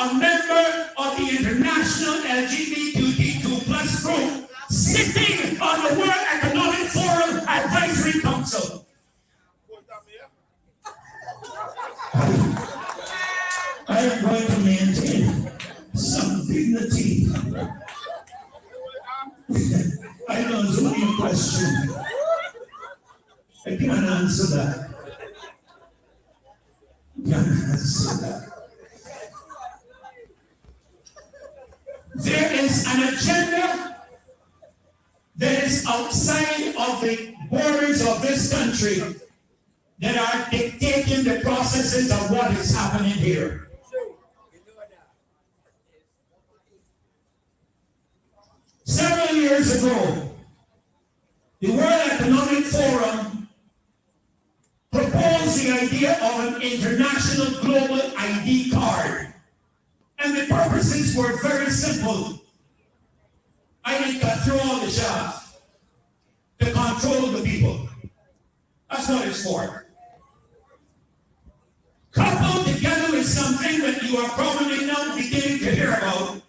a member of the International LGBTQ+ group sitting on the World Economic Forum Advisory Council. I am going to maintain some dignity. I know it's only a question. I can't answer that. There is an agenda that is outside of the borders of this country that are dictating the processes of what is happening here. Several years ago, the World Economic Forum proposed the idea of an international global ID card. And the purposes were very simple. ID card through all the shaft to control the people. That's what it's for. Coupled together with something that you are probably now beginning to hear about,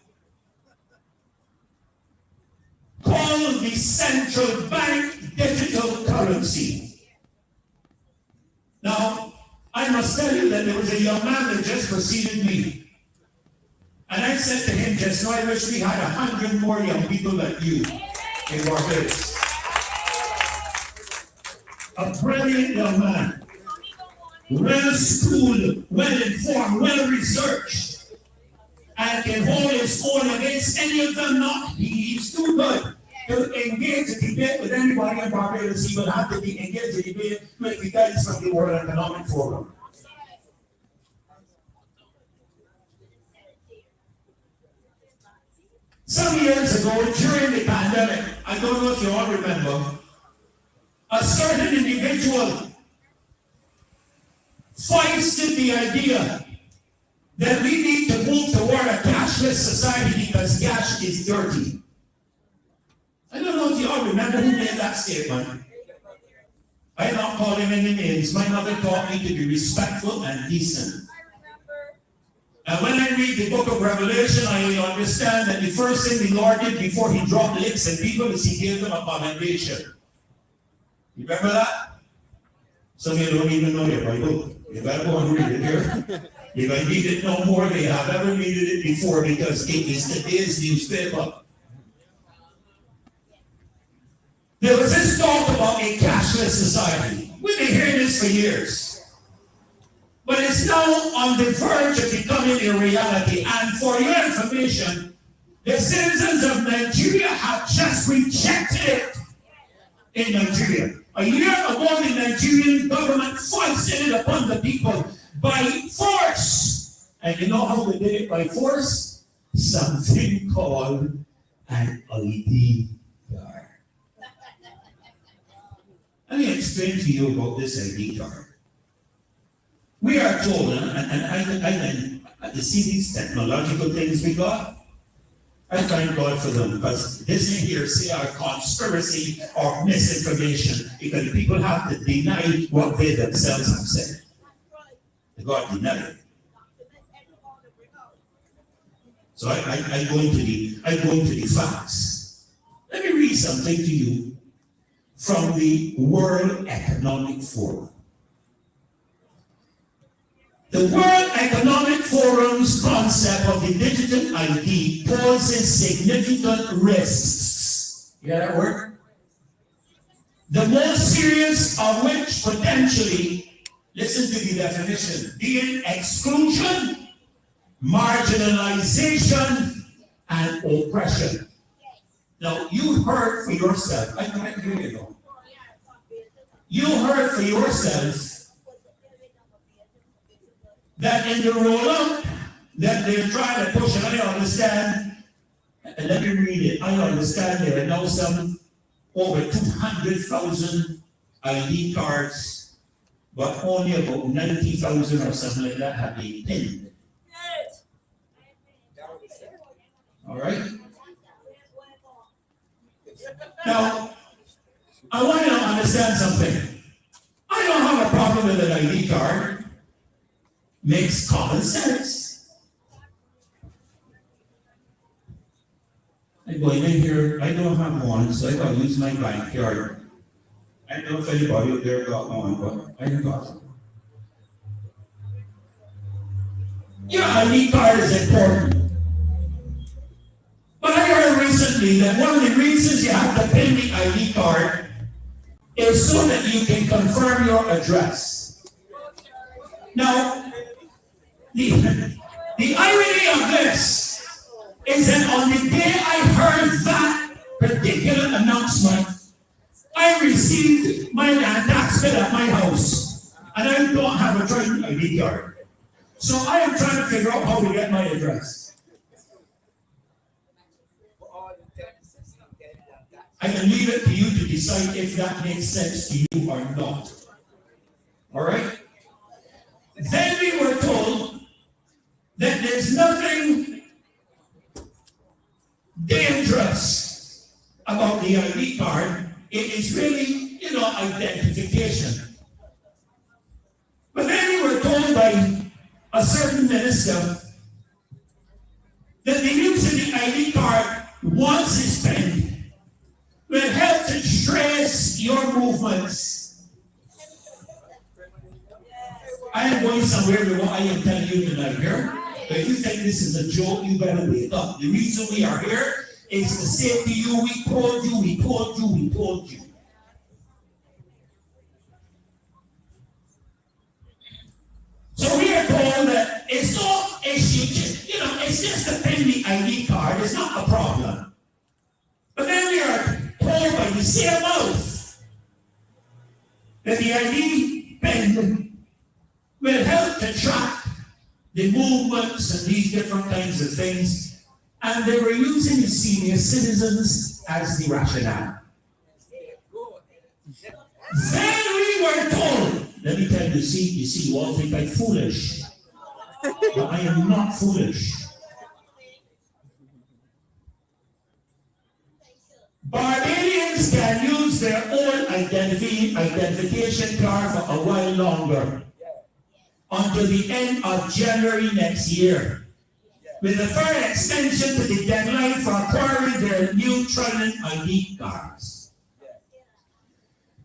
called the central bank digital currency. Now, I must tell you that there was a young man that just preceded me. And I said to him just now, I wish we had 100 more young people like you in Barbados. A brilliant young man. Well-schooled, well-informed, well-researched, and can hold his own against any of them not. He's too good to engage a debate with anybody in Barbados. He will have to be engaged in debate with the guys from the World Economic Forum. Some years ago, during the pandemic, I don't know if you all remember, a certain individual foisted the idea that we need to move toward a cashless society because cash is dirty. I don't know if you all remember who made that statement. I am not calling any names. My mother taught me to be respectful and decent. And when I read the book of Revelation, I understand that the first thing the Lord did before he dropped licks and people is he gave them a commendation. You remember that? Some of you don't even know your Bible. You better go and read it here. If I need it no more, they have ever needed it before because it is today's newspaper. There was this talk about a cashless society. We've been hearing this for years. But it's now on the verge of becoming a reality. And for your information, the citizens of Nigeria have just rejected it in Nigeria. A year ago, the Nigerian government foisted it upon the people by force. And you know how they did it by force? Something called an ID card. Let me explain to you about this ID card. We are told, and I see these technological things we got. I thank God for them because this in here say our conspiracy or misinformation because people have to deny what they themselves have said. They got to deny it. So I go into the facts. Let me read something to you from the World Economic Forum. The World Economic Forum's concept of the digital ID poses significant risks. You hear that word? The most serious of which potentially, listen to the definition, being exclusion, marginalization, and oppression. Now, you heard for yourself, I can't hear you though. You heard for yourself that in the roll-up that they're trying to push, and I understand, and let me read it, I understand there are now some over 200,000 ID cards, but only about 90,000 or something like that have been pinned. All right? Now, I want you to understand something. I don't have a problem with an ID card. Makes common sense. I'm going in here, I don't have one, so I gotta use my bank card. I don't know if anybody out there got one, but I got it. Your ID card is important. But I heard recently that one of the reasons you have to pin the ID card is so that you can confirm your address. Now, the irony of this is that on the day I heard that particular announcement, I received my tax bill at my house, and I don't have a Trident ID card. So I am trying to figure out how to get my address. I can leave it to you to decide if that makes sense to you or not. All right? Then we were told that there's nothing dangerous about the ID card. It is really, identification. But then we were told by a certain minister that the use of the ID card, once it's spent, will help to trace your movements. I am going somewhere with what I am telling you tonight here. If you think this is a joke, you better wake up. The reason we are here is to say to you, we told you, we told you, we told you. So we are told that it's no issue, it's just a pin the ID card, it's not a problem. But then we are told by the same mouth that the ID pin will help to track the movements and these different kinds of things, and they were using the senior citizens as the rationale. Then we were told, let me tell you, you all think I'm foolish, but I am not foolish. Barbadians can use their own identification card for a while longer, until the end of January next year, with a further extension to the deadline for acquiring their new Trident ID cards.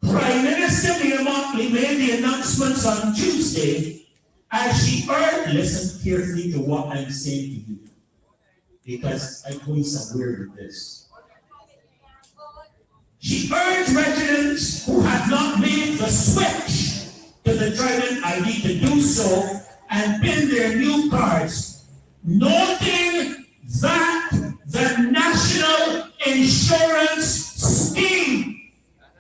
Prime Minister Mia made the announcements on Tuesday as she urged, listen carefully to what I'm saying to you, because I'm going somewhere with this. She urged residents who have not made the switch to the Trident ID to do so and pin their new cards, noting that the National Insurance Scheme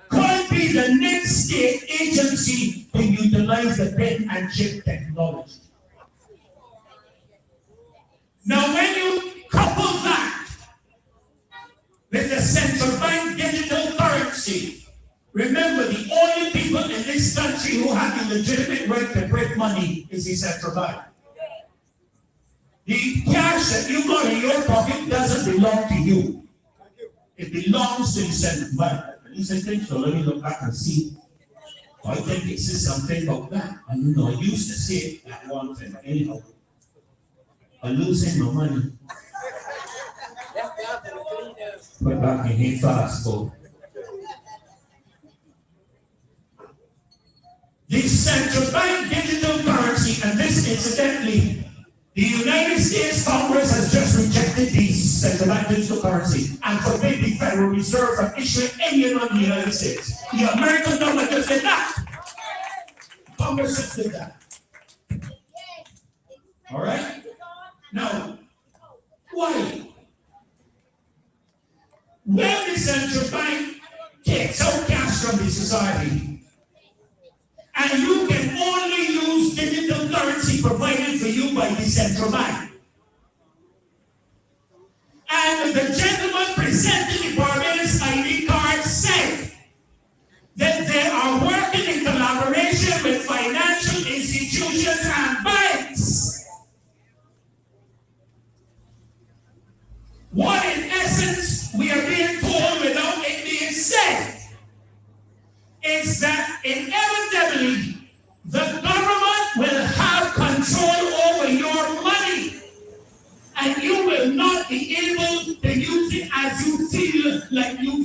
could be the next state agency to utilize the pin and chip technology. Now, when you couple that with the central bank digital currency, remember the only people in this country who have the legitimate right to print money is the central bank. The cash that you got in your pocket doesn't belong to you. It belongs to the central bank. At least I think so. Let me look back and see. I think it says something about that. I don't know. I used to say it at one time. Anyhow, I'm losing my money. But back in here fast, folks. The central bank digital currency, and this incidentally, the United States Congress has just rejected the central bank digital currency and forbid the Federal Reserve from issuing any money in the United States. The American government just did that. Congress just did that. All right? Now, why? When the central bank takes out cash from the society, and you can only use digital currency provided for you by the central bank. And the gentleman presenting the Barbados ID card said that they are working in collaboration with financial institutions and banks. What in essence we are being told without it being said is that inevitably the government will have control over your money, and you will not be able to use it as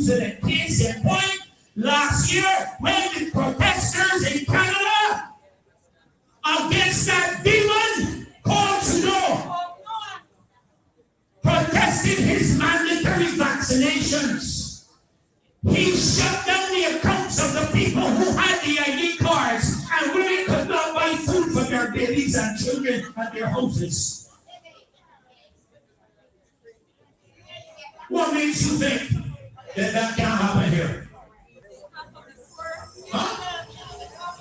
using it. Case in point, last year when the protesters in Canada against that demon called Trudeau protested his mandatory vaccinations, he shut down the accounts of the people who had the ID cards and women could not buy food for their babies and children at their houses. What makes you think that that can't happen here? Huh?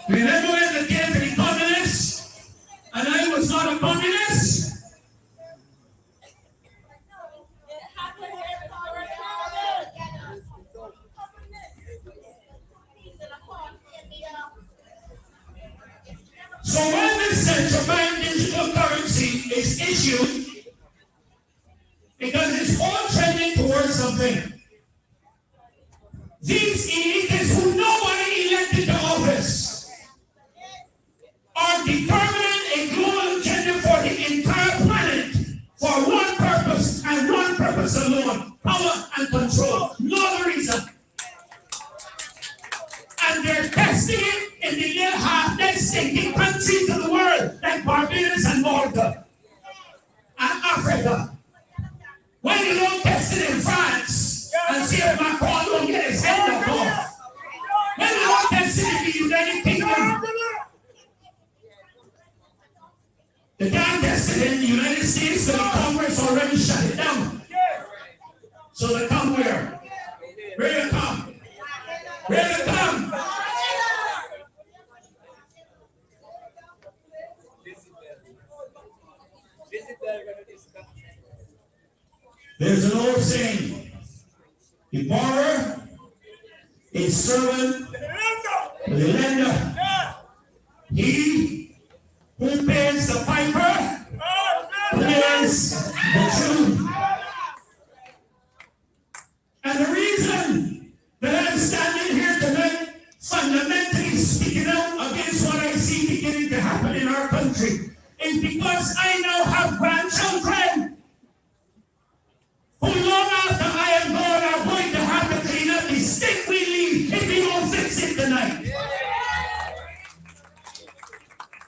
Remember when the came to the communists and I was not a communist? So when this central bank digital currency is issued, because it's all trending towards something, these elites who nobody elected to office are determining a global agenda for the entire planet for one purpose and one purpose alone: power and control. No other reason. And they're testing it in the little half-dead stinking countries of the world, like Barbados and Malta and Africa. When you don't test it in France and see if Macron don't get his head knocked off. When you don't test it in the United Kingdom. They can't test it in the United States, so the Congress already shut it down. So they come where? Where they come? Where they come? There's an old saying: the borrower is servant to the lender. He who pays the piper pays the tune. And the reason that I'm standing here tonight, fundamentally speaking out against what I see beginning to happen in our country, is because I now have grandchildren who long after I am gone are going to have to clean up the stink we leave if we don't fix it tonight.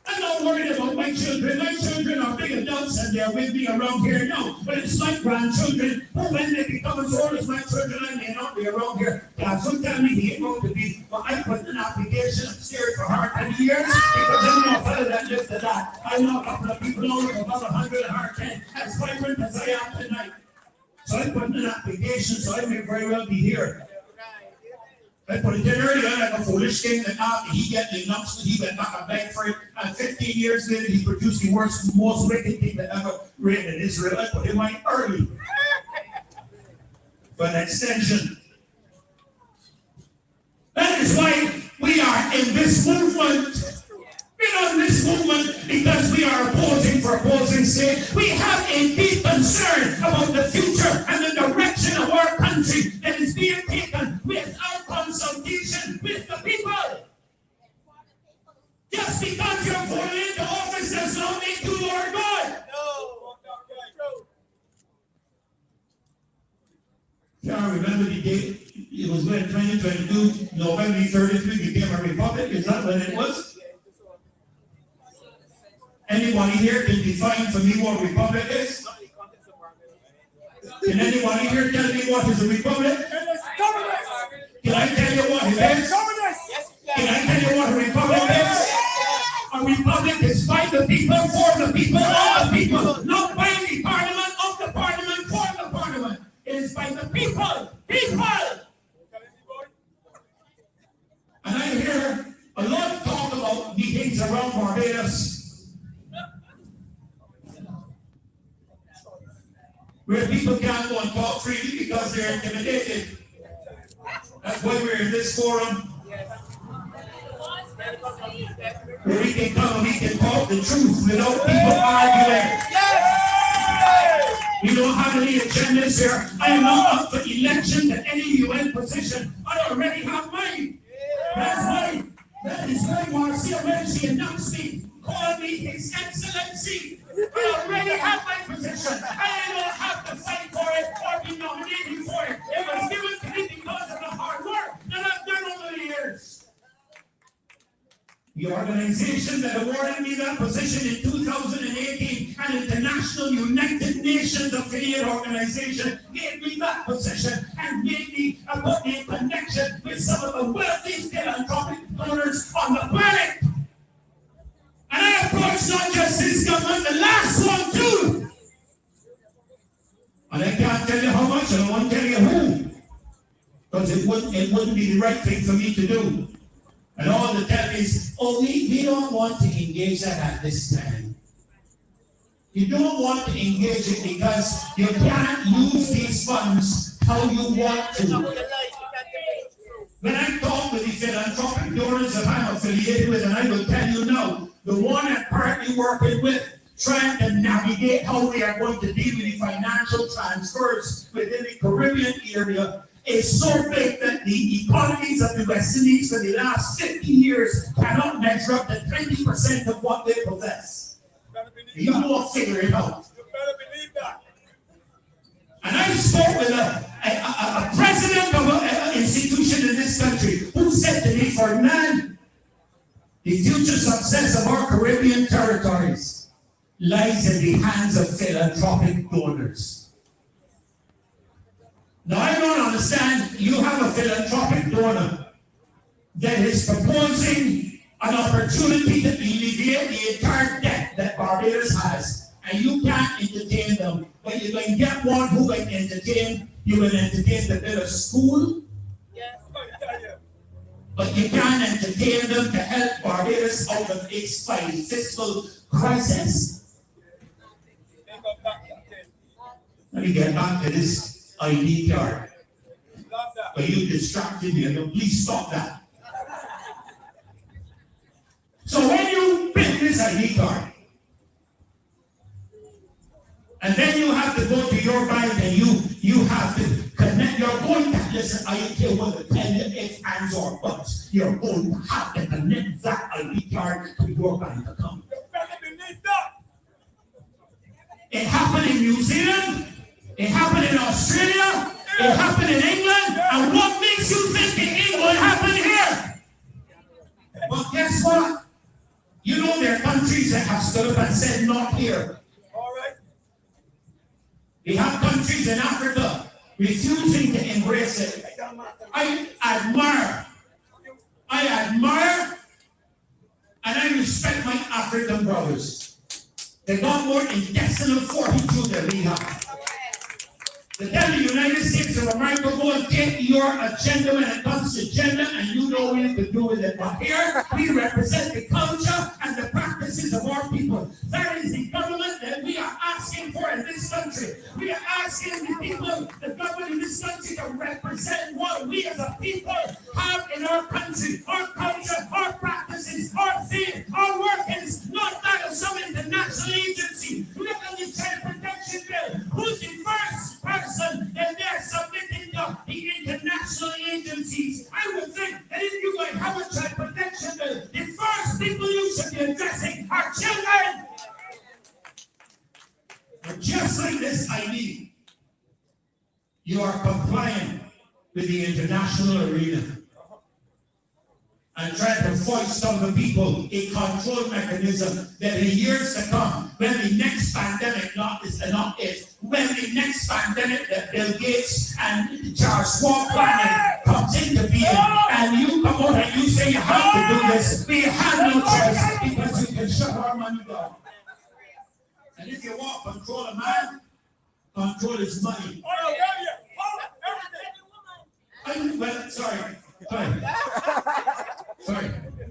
I'm not worried about my children. My children are big adults and they're with me around here now. But it's my grandchildren who, when they become as old as my children, I may not be around here. Some tell me he ain't going to be, but I put an application upstairs for 110 years because I'm not a fellow that lives to that. I know a couple of people know about 100 and 110 as vibrant as I am tonight. So I put in an application, so I may very well be here. I put it in earlier, like a foolish thing, that after he get the nuts, he got back a bag for it, and 15 years later, he produced the worst, most wicked thing that ever reigned in Israel. I put him in early. For an extension. That is why we are in this movement. We're on this movement because we are opposing for opposing's sake. We have a deep concern about the future and the direction of our country that is being taken without consultation with the people. Just because you're voted into office does not make you Lord God. Can't remember the date. It was when 2022, November 30th, we became a republic. Is that when it was? Anybody here can define for me what a republic is? Can anybody here tell me what is a republic? Can I tell you what it is? Can I tell you what a republic is? A republic is by the people, for the people, of the people, not by the parliament, of the parliament, for the parliament. It is by the people, people. And I hear a lot of talk about meetings around Barbados, where people can't go and talk freely because they're intimidated. That's why we're in this forum. Where we can come and we can talk the truth without people arguing. We don't have any agendas here. I am not up for election to any UN position. I already have mine. That is why Marcia Weekes announced me, called me His Excellency. I already have my position. I don't have to fight for it or be nominated for it. It was given to me because that position in 2018, and International United Nations Affiliate Organization gave me that position and made me put me in connection with some of the wealthiest philanthropic donors on the planet. And I approached not just this government, the last one too. And I can't tell you how much, and I won't tell you who, because it wouldn't be the right thing for me to do. And all the tell is, oh, we don't want to engage that at this time. You don't want to engage it because you can't use these funds how you want to. When I talk with the philanthropic donors that I'm affiliated with, and I will tell you now, the one I'm currently working with, trying to navigate how we are going to deal with the financial transfers within the Caribbean area, is so big that the economies of the West Indies for the last 50 years cannot measure up to 20% of what they possess. You won't figure it out. You better believe that. And I spoke with a president of an institution in this country who said to me, Ferdinand, the future success of our Caribbean territories lies in the hands of philanthropic donors. Now, I don't understand, you have a philanthropic donor that is proposing an opportunity to alleviate the entire debt that Barbados has, and you can't entertain them. But you can get one who can entertain, you will entertain the build a school, Yes. but you can't entertain them to help Barbados out of its fiscal crisis. Let me get back to this ID card. But you distracted me. Please stop that. So when you print this ID card, and then you have to go to your bank and you have to connect. You're going to listen. I don't care whether tell you if ands or buts. You're going to have to connect that ID card to your bank account. It happened in New Zealand. It happened in Australia. It happened in England. And what makes you think it will happen here? But guess what? You know there are countries that have stood up and said not here. All right. We have countries in Africa refusing to embrace it. I admire and I respect my African brothers. They got more intestinal fortitude than we have. To tell the United States of America, go and take your agenda when it comes to gender, and you know what you can do with it. But here, we represent the culture and the practices of our people. That is the government that we are asking for in this country. We are asking the people, the government in this country, to represent what we as a people have in our country, our culture, our practices, our faith, our workings, not that of some international agency. Look at the Child Protection Bill. Who's the first person that they're submitting to the international agencies? I would think that if you might have a Child Protection Bill, the first people you should be addressing are children. But just like this ID, you are compliant with the international arena and trying to foist on the people a control mechanism that in years to come, when the next pandemic when the next pandemic that Bill Gates and Charles Schwab planning comes into being, and you come out and you say you have to do this, we have no choice because you can shut our money down. And if you want control a man, control his money. Sorry.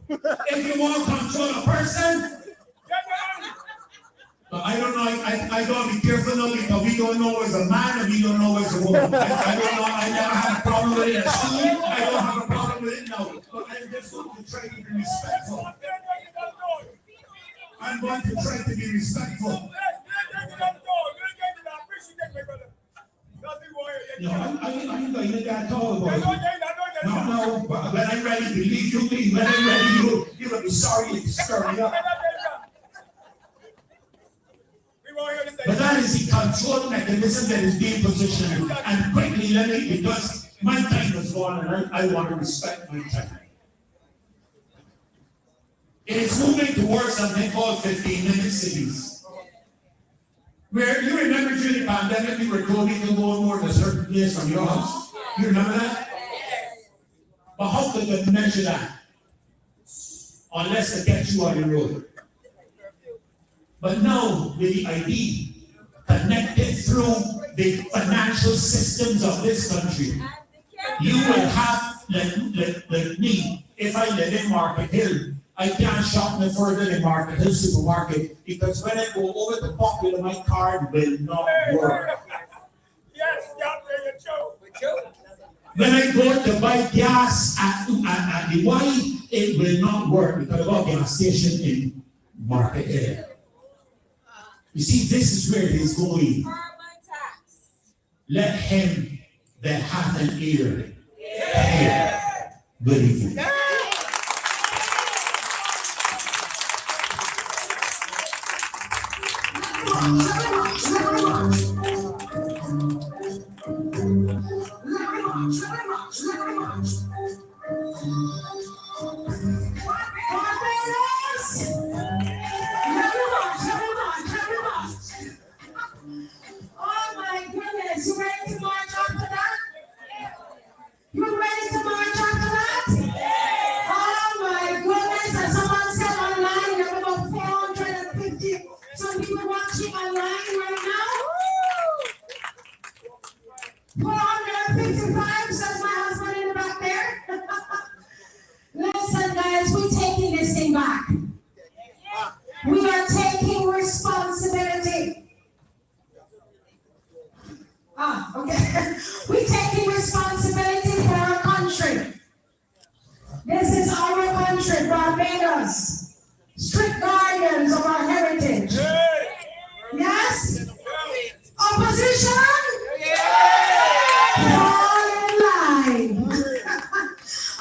If you want to control a person, I don't know. I got to be careful now because we don't know as a man and we don't know as a woman. I don't know. I never had a problem with it at school. I don't have a problem with it now. But I'm just going to try to be respectful. I'm going to try to be respectful. No, I'm going to talk about it. No, but when I'm ready, believe you me, when I'm ready, you're going to be sorry if you stir me up. But that is the control mechanism that is being positioned. And quickly, let me, because my time is gone and I want to respect my time. It is moving towards something called 15-minute cities. Where you remember during the pandemic, you were told you can go more to a certain place from your house. You remember that? But how could they measure that? Unless they get you on the road. But now, with the ID connected through the financial systems of this country, you will have, like me, if I live in Market Hill, I can't shop no further than Market Hill supermarket because when I go over the Popular, my card will not work. Yes, y'all When I go to buy gas at the Y, it will not work because I got a gas station in Market Hill. You see, this is where he's going. Let him that hath an ear hear. Good evening. Oh my goodness, you ready to march after that? You ready to march after that? Oh my goodness, and someone said online, there are about 450 some people watching online right now. 455, says my husband in the back there. Listen guys, we're taking this thing back. We are taking responsibility. Okay. We're taking responsibility for our country. This is our country, Barbados. Strict guardians of our heritage. Yes? Opposition? Fall in line.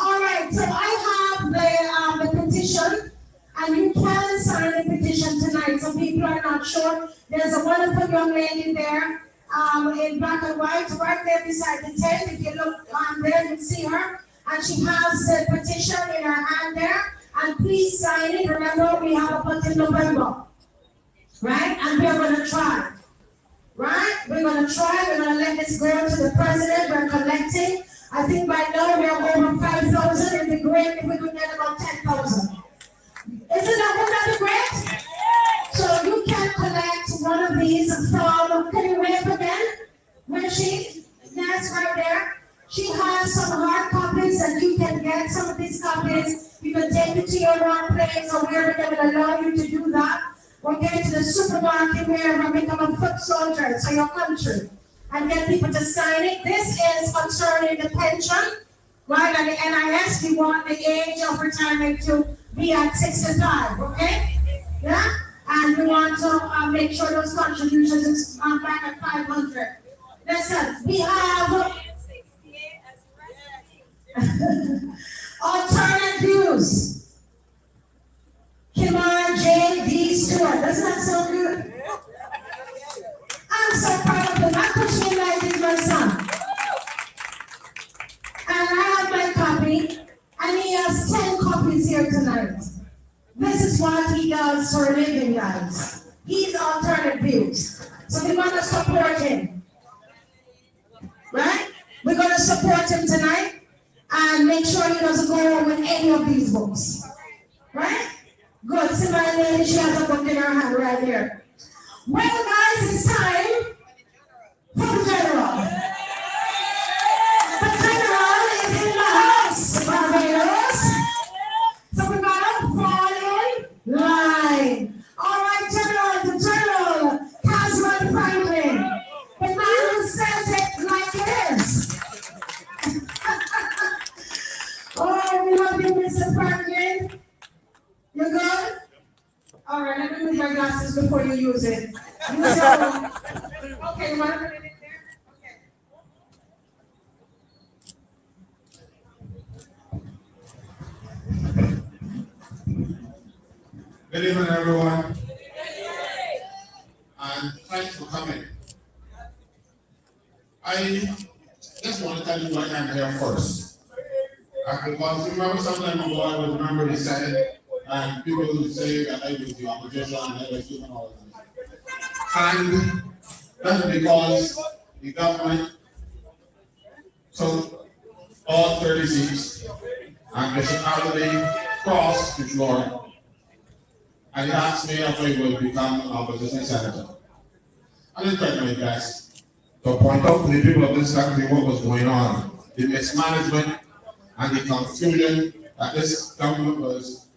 All right, so I have the petition, and you can sign the petition tonight. Some people are not sure. There's a wonderful young lady there. In black and white, right there beside the tent. If you look on there, you see her. And she has the petition in her hand there. And please sign it. Remember, we have up until November. Right? And we're going to try. Right? We're going to try. We're going to let this go to the president. We're collecting. I think by now we are over 5,000. It'd be great if we could get about 10,000. Wouldn't that be great? So you can collect one of these from, can you wave again? Where she, that's right there. She has some hard copies that you can get. Some of these copies, you can take it to your workplace or wherever they will allow you to do that. Or get to the supermarket where you become a foot soldier for your country. And get people to sign it. This is concerning the pension, right? And the NIS, we want the age of retirement to be at 65, okay? Yeah? And we want to make sure those contributions is back at 500. Listen, we have alternate views. Kemar Stuart. Doesn't that sound good? I'm so proud of him. I push him like he's my son. And I have my copy, and he has 10 copies here tonight. This is what he does for a living, guys. He's alternate views. So we're going to support him. Right? We're going to support him tonight and make sure he doesn't go home with any of these books. Right? Good. See my lady, she has a book in her hand right here. Well, guys, it's time for the general. The general is in the house, Barbados. So we got to fall in line. All right, General, the General, Caswell Franklyn. The man who says it like it is. Oh, we love you, Mr. Franklyn. You good? All right, let me move my glasses before you use it. Use your own. Okay, you want to put it in there? Okay. Good evening, everyone. And thanks for coming. I just want to tell you what I'm here first. Because remember some time ago, I was remember we said And people who say that I was the opposition and I was doing all of this. And that's because the government took all 30 seats and Bishop Allen crossed the floor and he asked me if I would become an opposition senator. I did try my best to point out to the people of this country what was going on, the mismanagement and the confusion that this government was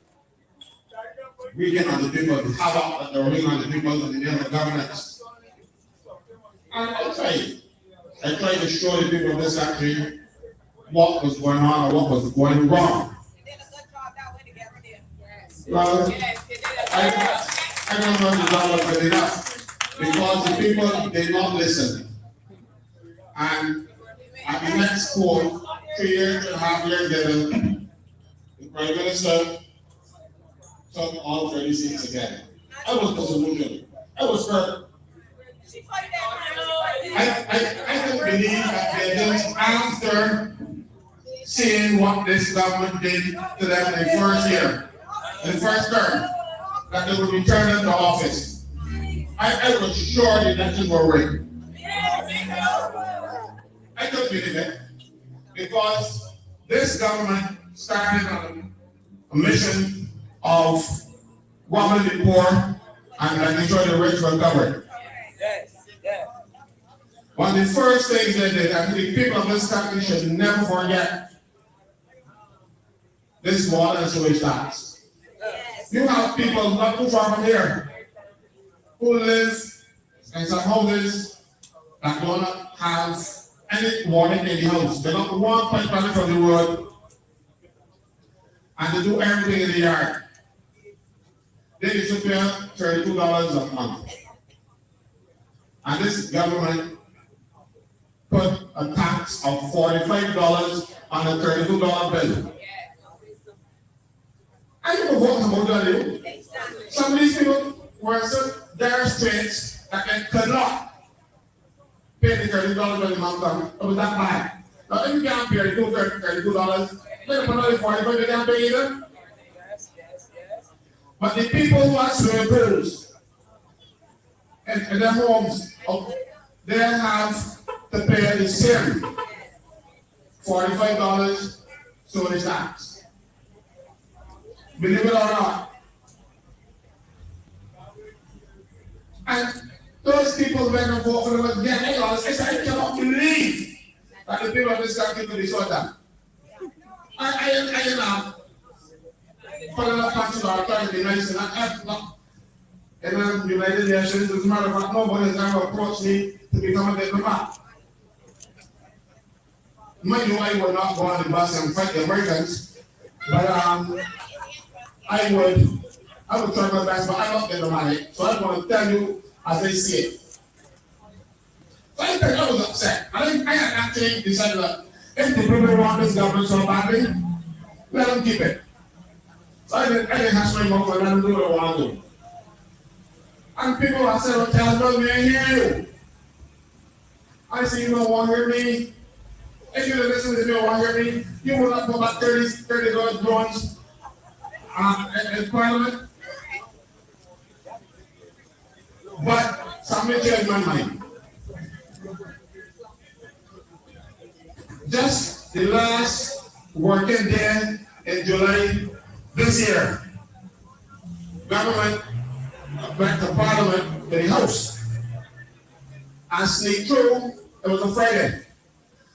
wreaking on the people, the havoc that they were wreaking on the people in the name of governance. And I tried to show the people of this country what was going on or what was going wrong. Well, I don't know if that was good enough because the people did not listen. And at the next poll, 3.5 years later, the Prime Minister took all 30 seats again. I was disillusioned. I was hurt. I couldn't believe that they did after seeing what this government did to them in the first year, in the first term, that they would return into office. I was sure the elections were rigged. I couldn't believe it because this government started on a mission of robbing the poor and making sure the rich were covered. One of the first things they did, and the people of this country should never forget, this water and sewage tax. You have people not too far from here who live in some houses that do not have any water in the house. They got one pipe running from the road and they do everything in the yard. They used to pay $32 a month. And this government put a tax of $45 on a $32 bill. I don't know what about that. Some of these people were so dire straits that they could not pay the $30 when the month comes. It was that bad. Now, if you can't pay $32, then another $45 they can't pay either. But the people who are swimming pools in their homes, they have to pay the same $45 sewage tax. Believe it or not. And those people went and voted for them again. I cannot believe that the people of this country could be so dumb. I am following up on trying to be nice and the United Nations, as a matter of fact, nobody has ever approached me to become a diplomat. Mind you, I will not go on the bus and fight the Americans, but I would try my best, but I'm not diplomatic, so I'm going to tell you as I see it. So I was upset. I had actually decided that if the people want this government so badly, let them keep it. So I didn't hash my mouth and let them do what I want to do. And people are saying, well, tell me, I hear you. I say, you don't want to hear me. If you listen to me, you don't want to hear me. You will not go back 30 drones in Parliament. But somebody changed my mind. Just the last working day in July this year, government went to Parliament, to the House, and sneaked through, it was a Friday,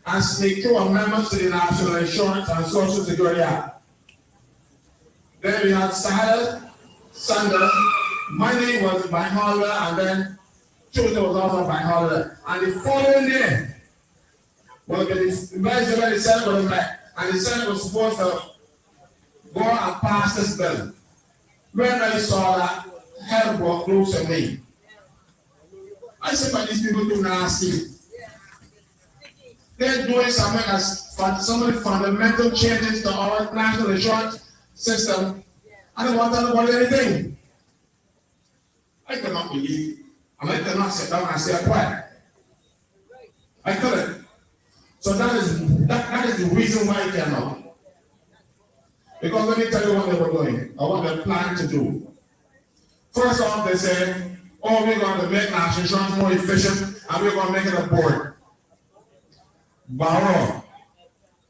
and sneaked through amendments to the National Insurance and Social Security Act. Then we had Saturday, Sunday, Monday was bank holiday, and then Tuesday was also bank holiday. And the following day, well, the Senate was met, and the Senate was supposed to go and pass this bill. When I saw that, hell broke loose in me. I said, but these people too nasty. They're doing something as some of the fundamental changes to our national insurance system. I don't want to know about anything. I cannot believe, and I cannot sit down and stay quiet. I couldn't. So that is the reason why I cannot. Because let me tell you what they were doing, or what they planned to do. First off, they said, oh, we're going to make national insurance more efficient, and we're going to make it a board. Barrow,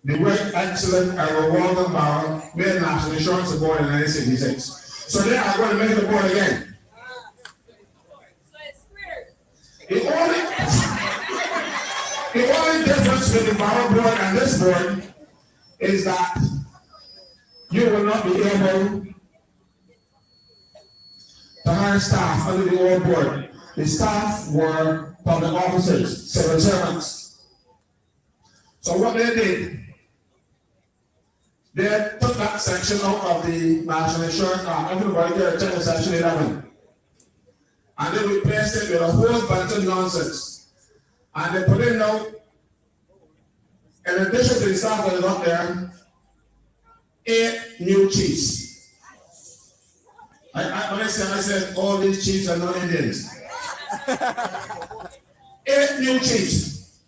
the great, excellent, and Walter Barrow, made national insurance a board in 1966. So they are going to make it a board again. The only difference with the Barrow board and this board is that you will not be able to hire staff under the old board. The staff were public officers, civil servants. So what they did, they took that section out of the National Insurance Act. Everybody here check the section 11. And they replaced it with a whole bunch of nonsense. And they put in now, in addition to the staff that is up there, 8 new chiefs. When I said all these chiefs are not Indians. 8 new chiefs.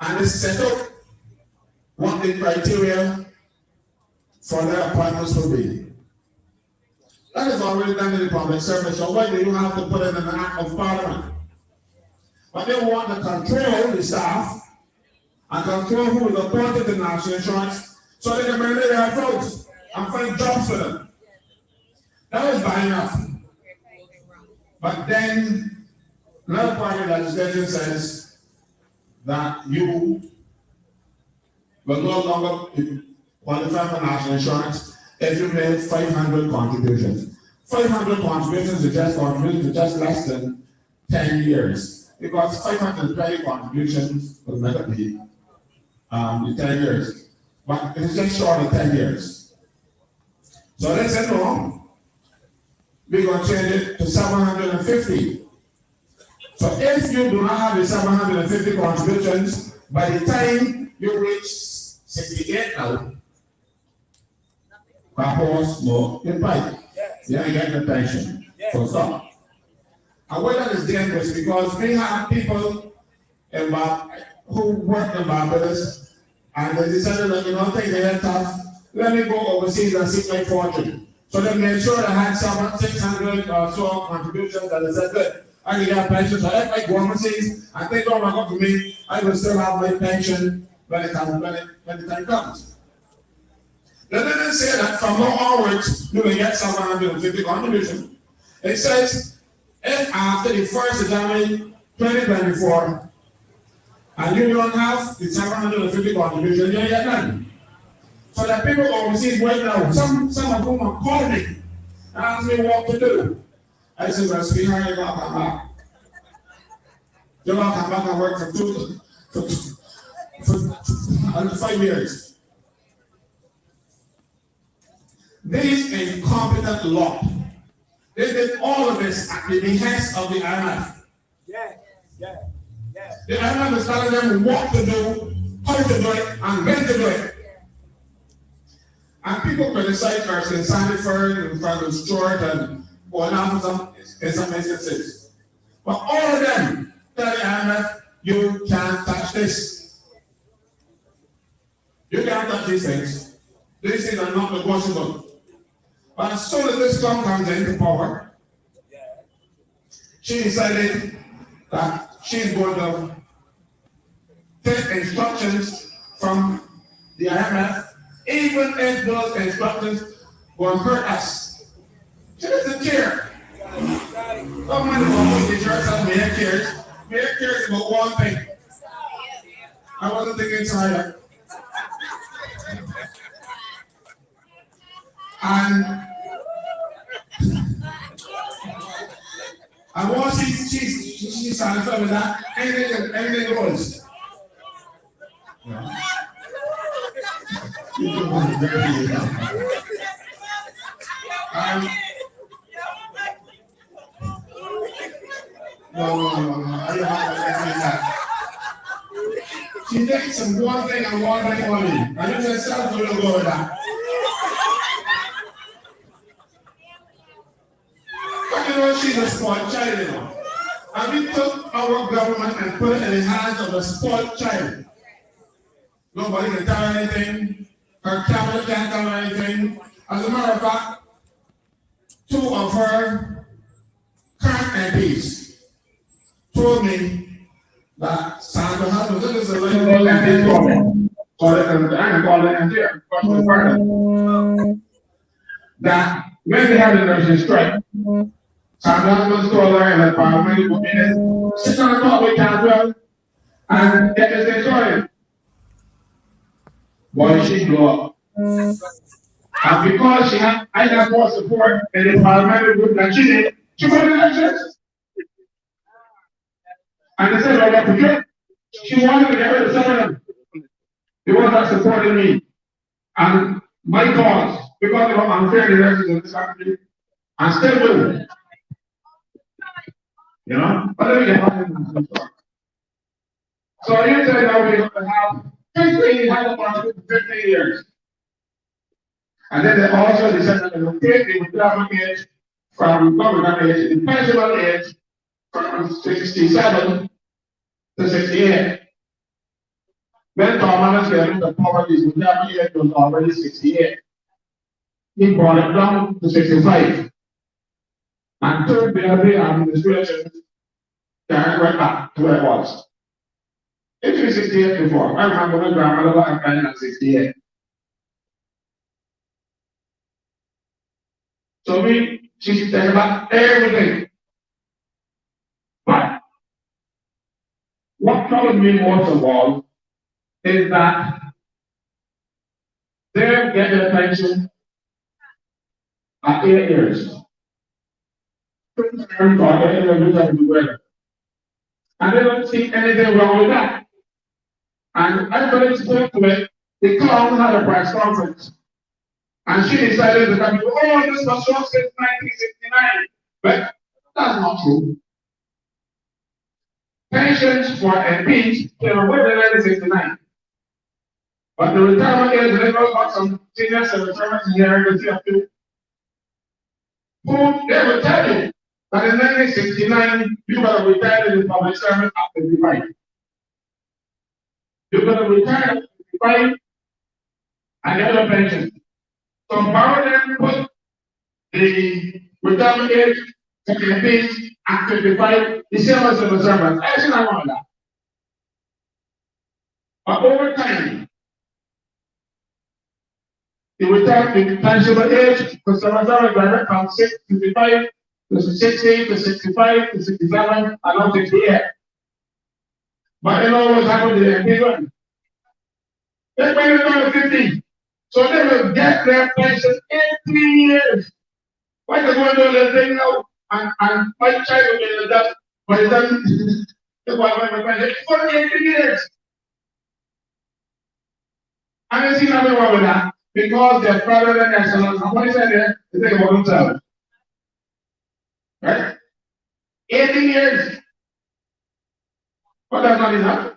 And they set up what the criteria for their appointments will be. That is already done in the public service, so why do you have to put it in the Act of Parliament? But they want to control the staff and control who is appointed to national insurance so they can bring their votes and find jobs for them. That was bad enough. But then another part of the legislation says that you will no longer qualify for national insurance if you made 500 contributions. 500 contributions is just less than 10 years. Because 520 contributions will make up the 10 years. But it's just short of 10 years. So they said, no, we're going to change it to 750. So if you do not have the 750 contributions, by the time you reach 68 now, perhaps more in pipe. You ain't getting the pension. So stop. And why that is dangerous, because we have people in who work in Barbados, and they decided that, things they had tough, let me go overseas and seek my fortune. So they made sure they had 600 or so contributions, and they said, good, I can get a pension. So if I go overseas and they don't look to me, I will still have my pension when the time comes. They didn't say that from now onwards, you will get 750 contributions. It says, if after the 1st of January 2024, and you don't have the 750 contributions, you don't get none. So that people overseas right now, some of whom are calling me and ask me what to do. I said, well, sweetheart, you're going to come back. You're going to come back and work for 5 years. These incompetent lot, they did all of this at the behest of the IMF. The IMF is telling them what to do, how to do it, and when to do it. And people criticize us in Sandyford, in Ferdinand Stuart, and going after in some instances. But all of them tell the IMF, you can't touch this. You can't touch these things. These things are not negotiable. But as soon as this club comes into power, she decided that she's going to take instructions from the IMF, even if those instructions will hurt us. She doesn't care. Government is going to teach herself mere cares. Mere cares about one thing. I wasn't thinking China. And once she's satisfied with that, anything goes. Yeah. No. I don't have that. She takes some one thing and one thing only. And you just start to go with that. But she's a spoiled child, And we took our government and put it in the hands of a spoiled child. Nobody can tell anything. Her cabinet can't tell her anything. As a matter of fact, 2 of her current MPs told me that Sandra Husband, this is a lady called MP problem. So I can call them here, that when they had the nurses strike, Sandra Husband told her in the parliament would be in 600 o'clock with Caswell and get this thing started. Boy, she blew up. And because I got more support in the parliamentary group than she did, she won the elections. And they said, oh, that's good. She wanted to get rid of some of them. They were not supporting me. And my cause, because of how unfair the elections in this country, I still do. You know? But let me get back into the story. So you say now we're going to have 15 hydropower for 15 years. And then they also decided that they will take the retirement age from government age, the pensionable age from 67 to 68. When Thomas was getting the poverty's retirement age was already 68. He brought it down to 65. And third BLP administration carried it right back to where it was. It was 68 before. I remember my grandmother was at 68. So she's taking back everything. But what troubles me most of all is that they're getting a pension at 8 years. And they don't see anything wrong with that. And everybody spoke to it. The clown had a press conference. And she decided to come, oh, this was so since 1969. But that's not true. Pensions for MPs came up with in 1969. But the retirement age, they got some senior civil servants here in the CFP. Who they will tell you that in 1969, you got to retire in the public service at 55. You're going to retire at 55 and get a pension. So Barron put the retirement age for the MPs at 55, the same as civil servants. I actually want that. But over time, the retirement pensionable age for civil servants went from 65 to 60 to 65 to 67 and now 68. But you know what happened to the MP? They made it down to 50. So they will get their pension in 3 years. Why they going to do the thing now? And my child will be in the debt, but it doesn't. It's my pension for 3 years. And you see nothing wrong with that because they're private and excellent. And what is that there? They think about themselves. Right? 18 years. But that's not enough.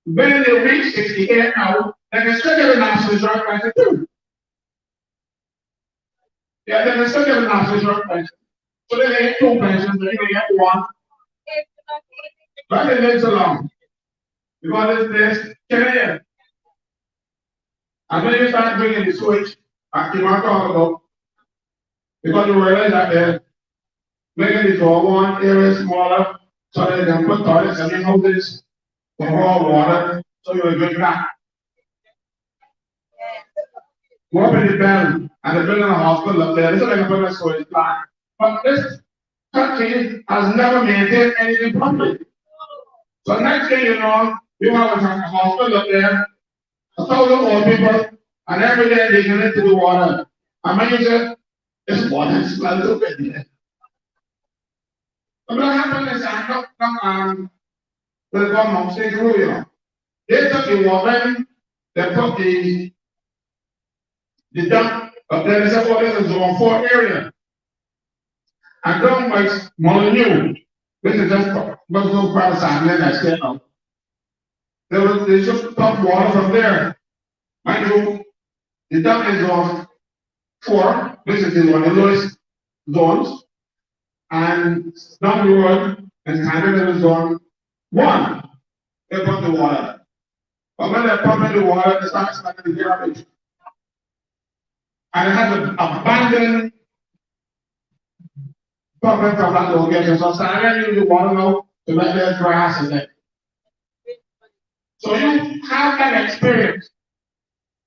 When they reach 68 now, they can still get a national insurance pension too. Yeah, they can still get a national insurance pension. So they get 2 pensions, they can get 1. But it lives along. Because it's this Canadian. And when you start bringing the switch, as Kemar talked about, because you realize that they're making the draw one area smaller so they can put toilets in houses for raw water so you will drink that. Go up in the bell and they're building a hospital up there. This is like a building a storage plant. But this country has never maintained anything properly. So next thing you know, you have a hospital up there, 1,000 old people, and every day they get into the water. And when you say, this water smells so good here. But what happened is that the government state rule, you know. They took the water, they put the dump up there, they said, oh, this is zone 4 area. And down by Molyneux, which is just no part of Sandland, I said no. They just pump water from there. Mind you, the dump is zone 4, which is one of the lowest zones. And down the road, and Canada is zone 1. They put the water. But when they pump in the water, they start smelling the garbage. And they have to abandon pumping from that location. So starting to use the water now to let their grass in it. So you have that experience.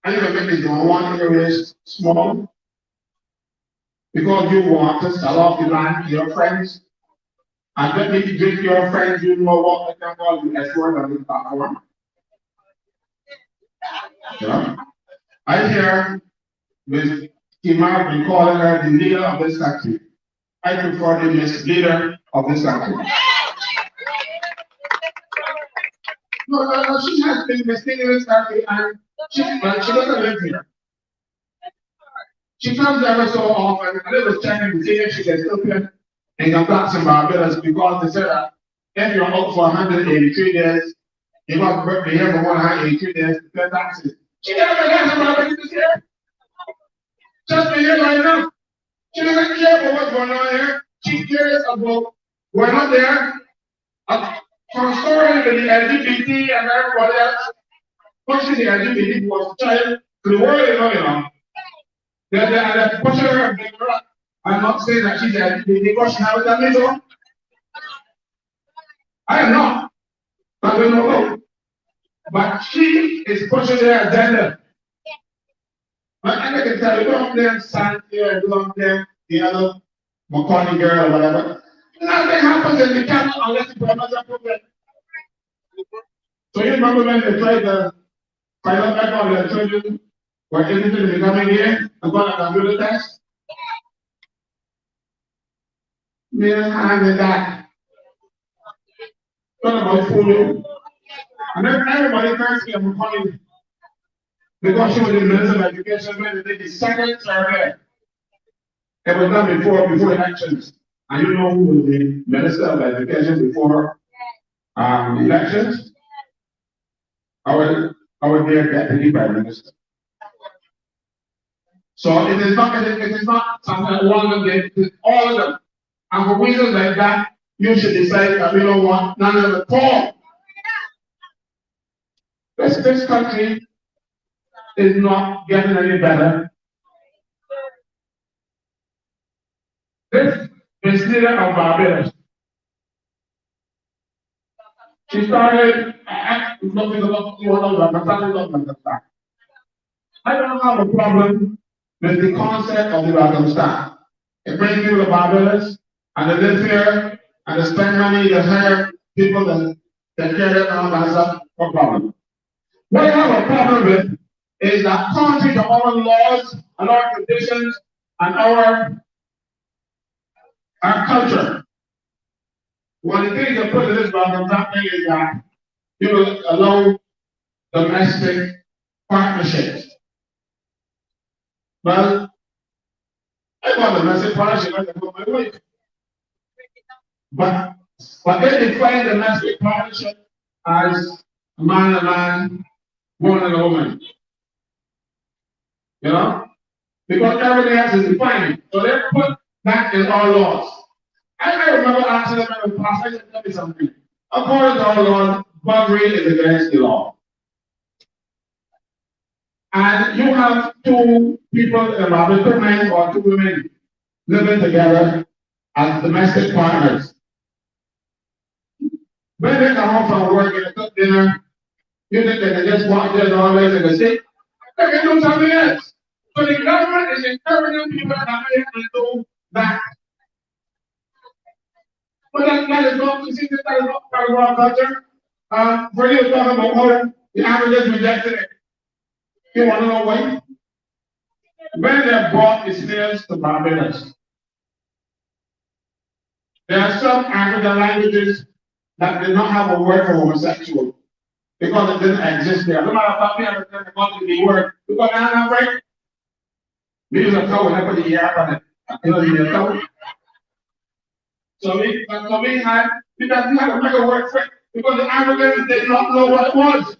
And you can make this one area small because you want to sell off the land to your friends. And then if you drink your friends, you know what they can call you escort on this platform. Yeah. I hear Ms. Kemar be calling her the leader of this country. I prefer the Miss Leader of this country. No, she has been Miss Leader of this country and she doesn't live here. She comes every so often and they was checking to see if she can still pay income tax in Barbados because they said that if you're out for 183 days, you must be here for 183 days to pay taxes. She never has a Barbados this year. Just be here right now. She doesn't care about what's going on here. She cares about we're not there. Consorting with the LGBT and everybody else. Pushing the LGBT was child to the world, you know. They're pushing her. I'm not saying that she's LGBT because she has done so. I am not. But we know. But she is pushing their agenda. But I can tell you, don't blame Santia, don't blame the other McCartney girl or whatever. Nothing happens in the camp unless you put another problem. So you remember when they tried to find out back on their children were interested in becoming gay and got a computer test? Mere hand in that. Talk about food. And then everybody tries to get McCartney. Because she was in the Minister of Education when they did the second survey. It was done before elections. And you know who was the Minister of Education before elections? Our dear Deputy Prime Minister. So it is not something that one of them, it is all of them. And for reasons like that, you should decide that we don't want none of the poor. This country is not getting any better. This is leader of Barbados. She started looking about I don't have a problem with the concept of the Pakistan. It brings people to Barbados and they live here and they spend money, they hire people that take care of them and all that stuff, no problem. What I have a problem with is that contrary to our laws and our traditions and our culture. One of the things that put in this program is that you will allow domestic partnerships. Well, I got domestic partnership with my wife. But they define domestic partnership as a man and a man, woman and a woman. You know? Because everything else is defined. So they put that in our laws. I remember asking them in the past, I said, tell me something. According to our laws, burglary is against the law. And you have two people, two men or two women living together as domestic partners. When they come home from work and they cook dinner, you think they can just walk there always and they say, they can do something else. So the government is encouraging people to do that. But that is not, you see, that is not part of our culture. Freddie was talking about how the Africans rejected it. You want to know why? When they brought the slaves to Barbados, there are some African languages that did not have a word for homosexual because it didn't exist there. No matter what, we have to go to the word because I don't have right. We use a cow and I put the ear up on it. You know, the cow. So we had to make a word for it because the Africans did not know what it was.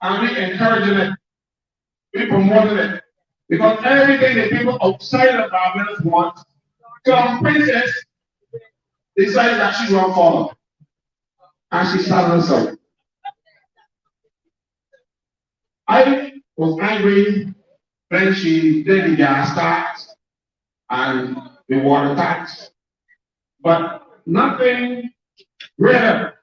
And we encouraging it. We promoted it. Because everything the people outside of Barbados want, some princess decides that she's going to follow. and she started herself. I was angry when she did the gas tax and the water tax, but nothing greater.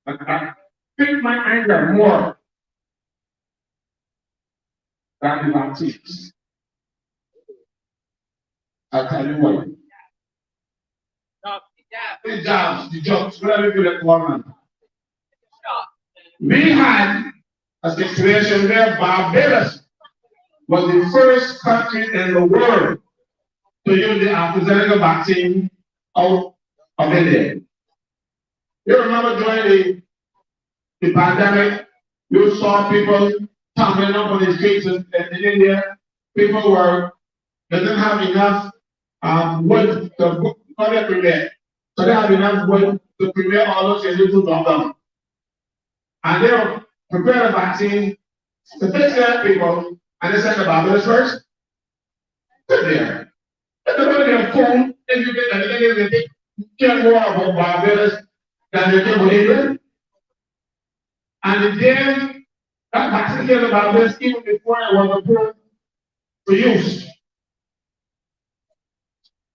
I picked my anger more than the vaccines. I'll tell you what. The jobs, whatever you let one. We had a situation where Barbados was the first country in the world to use the AstraZeneca vaccine out of India. You remember during the pandemic, you saw people tumbling up on the streets in India. People they didn't have enough wood to for their premiere. So they had enough wood to premiere all those changes to lockdown. And they were preparing a vaccine to take care of people, and they sent the Barbados first. Sit there. If they're going to get a phone, if you get that, they care more about Barbados than they care about England. And then that vaccine came to Barbados even before it was approved for use.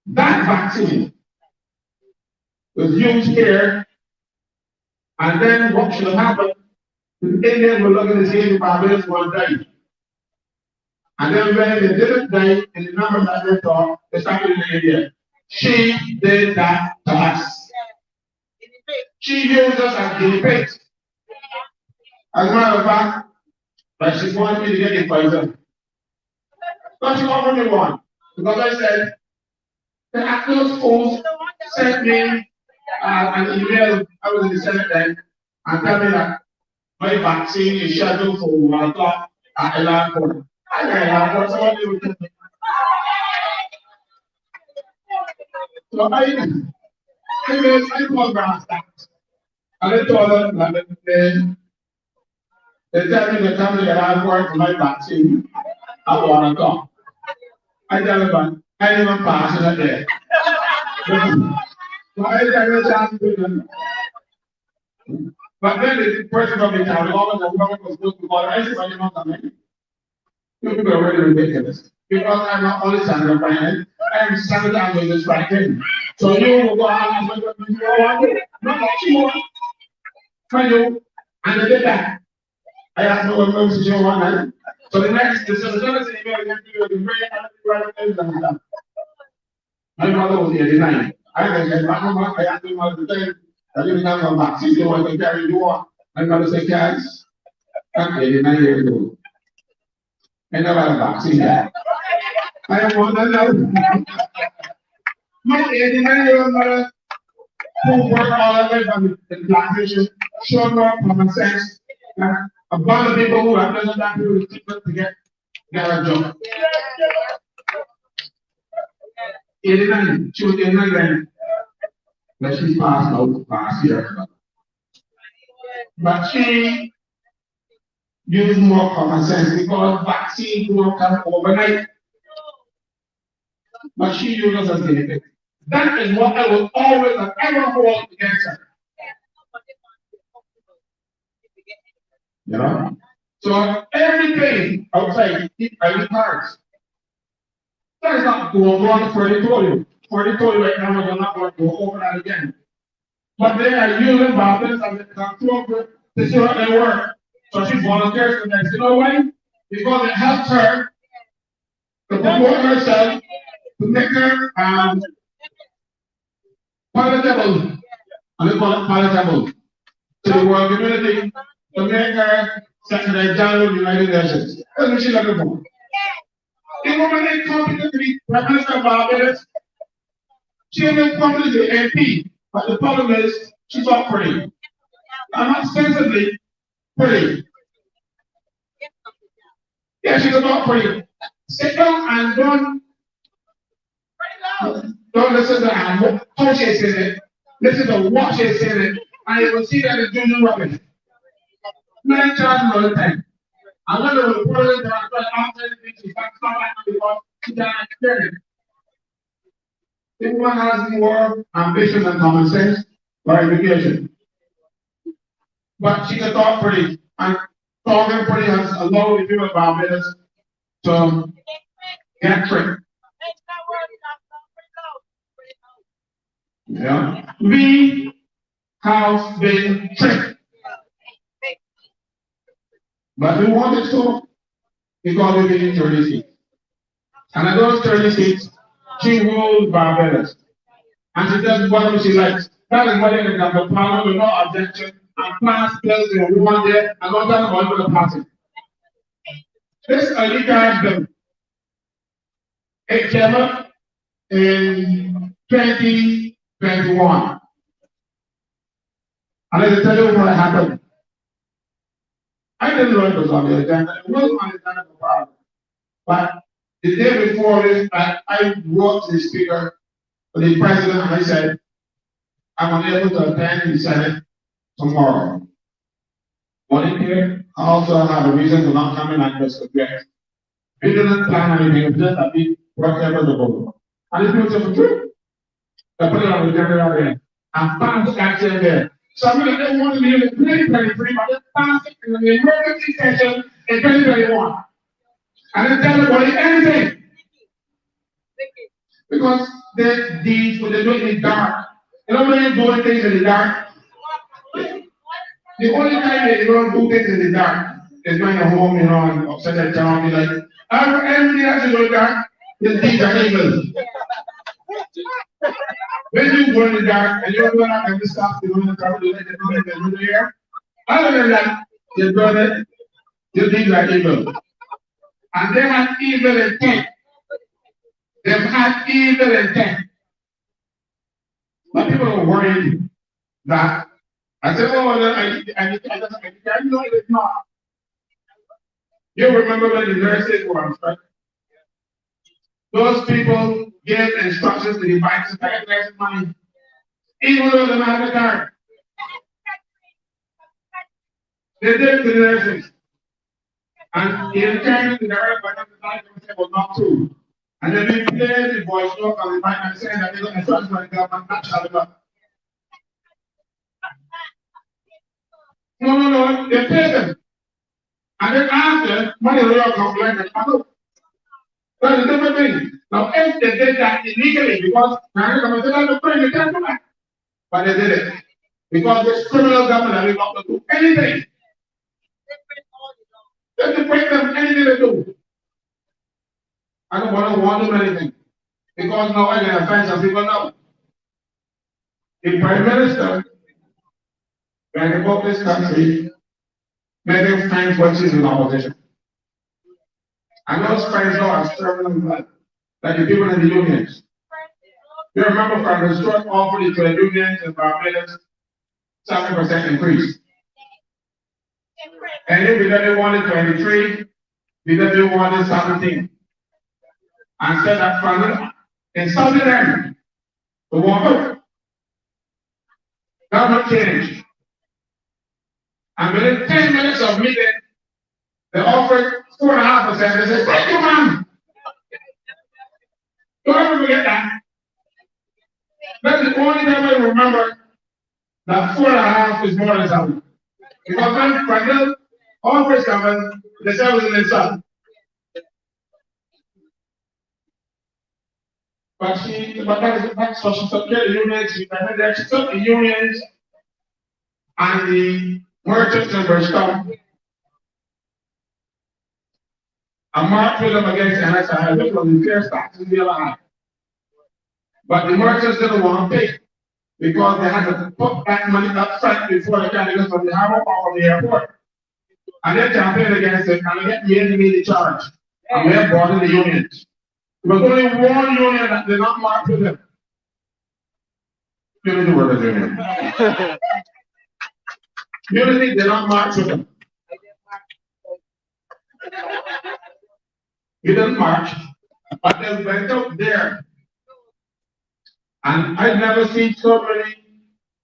That vaccine was used here, and then what should have happened? The Indians were looking to see if Barbados would die. And then when they didn't die in the numbers that they thought, they started in India. She did that to us. She used us as guinea pigs. As a matter of fact, but she wanted me to get the poison. But she offered me one. Because I said, the actual schools sent me an email, I was in the Senate then, and tell me that my vaccine is scheduled for 1 o'clock at 11:40. I got 11:40, so what do you do? So I called Randstad, and I told them that they tell me to come to the airport for my vaccine at 1 o'clock. I tell them, I didn't even pass it there. So I tell a chance to them. But then the person from the town, all of the government was supposed to call, I said, you're not coming. You people are really ridiculous. Because I'm not only Sandra Franklyn, I'm Sandra Angus Franklyn. So you will go out and say, you know what? Not what you want. For you. And they did that. I asked my woman to show one night. So the next, the next thing you got to do is very hard. My mother was 89. I said, my mama, I asked my mother to say, I didn't have a vaccine, they want to carry you on. My mother said, guys, I'm 89 years old. I never had a vaccine yet. I am one another. My 89-year-old mother, who worked all her life on the plantation, showed more common sense. A bunch of people who have done that to get a job. 89, she was 89 then. But she passed out last year. But she used more common sense because vaccines don't come overnight. But she used us as benefit. That is what I will always and ever hold against her. You know? So everything outside, I eat cards. That is not going on for the told you. For the told you right now, we're not going to go over that again. But they are using Barbados as a control group to see what they work. So she volunteers for that. You know why? Because it helps her to promote herself, to make her palatable. And they call it palatable to the world community, to make her Secretary General of the United Nations. That's what she's looking for. The woman ain't competent to be Prime Minister of Barbados. She ain't competent to be MP. But the problem is, she's not pretty. I'm not sensibly pretty. Yeah, she's not pretty. Sit down and don't listen to how she's saying it. Listen to what she's saying it. And you will see that it's doing rubbish. 9 times all the time. And when the president after the thing, she starts talking because she can't experience. This one has more ambition and common sense for education. But she's a thought pretty, and talking pretty has allowed the people of Barbados to get tricked. Yeah. We have been tricked. But we wanted to because we've been in 30 seats. And at those 30 seats, she ruled Barbados. And she does whatever she likes. That is why they have the parliament with no objection and pass bills in one day and not that one with the party. This Alika bill, it came up in 2021. And let me tell you what happened. I didn't know it was on the agenda. It was on the agenda for Parliament. But the day before this, I wrote to the Speaker, to the President, and I said, I'm unable to attend the Senate tomorrow. One here, I also have a reason for not coming at this subject. We didn't plan anything, it's just that we worked over the vote. And it's beautiful too. I put it on the agenda again. And found action there. Somebody didn't want to be in 2023, but they passed it in the emergency session in 2021. And they tell everybody anything. Because they deeds what they do in the dark. You know when they're doing things in the dark? The only time they don't do things in the dark is when you're home, you know, and upset their child, be like, everything else is in the dark, these deeds are evil. When you go in the dark and you're going out and you stop, you're going to travel, you're going to do the air. Other than that, you're doing it, your deeds are evil. And they have evil intent. They've had evil intent. But people are worried that I said, oh, I know it's not. You remember when the nurses were on strike? Those people gave instructions to the banks to pay nurses money, even though they don't have the card. They did it to the nurses. And in turn, the direct bank was not true. And then we played the voice note on the bank and saying that they're going to trust my government, not shall it up. No, they paid them. And then after, money will come like a couple. That's a different thing. Now, if they did that illegally, because now they can't do that. But they did it. Because this criminal government is not to do anything. They can break them anything they do. I don't want to do anything. Because now I can offend some people now. The Prime Minister, when he bought this country, made him friends when she's in opposition. And those friends now are serving them blood, like the people in the unions. You remember Ferdinand Stuart offered it to the unions in Barbados 7% increase. And if we didn't want it 23, we didn't want it 17. And said that Ferdinand insulted them to walk out. Government changed. And within 10 minutes of meeting, they offered 4.5%. They said, thank you, man. Don't ever forget that. That's the only time I remember that 4.5 is more than 7. Because when Ferdinand offers 7, they said it was an insult. That's what she took care of the unions. She took the unions and the merchants and their stuff. And marked with them against NSI, which was the fair taxes we ever had. But the merchants didn't want to pay because they had to put that money up front before they can go from the harbor or from the airport. And they campaigned against it and they made me the charge. And we have brought in the unions. There was only one union that did not march with them. Unity Workers Union. Unity did not march with them. We didn't march, but they went out there. And I've never seen so many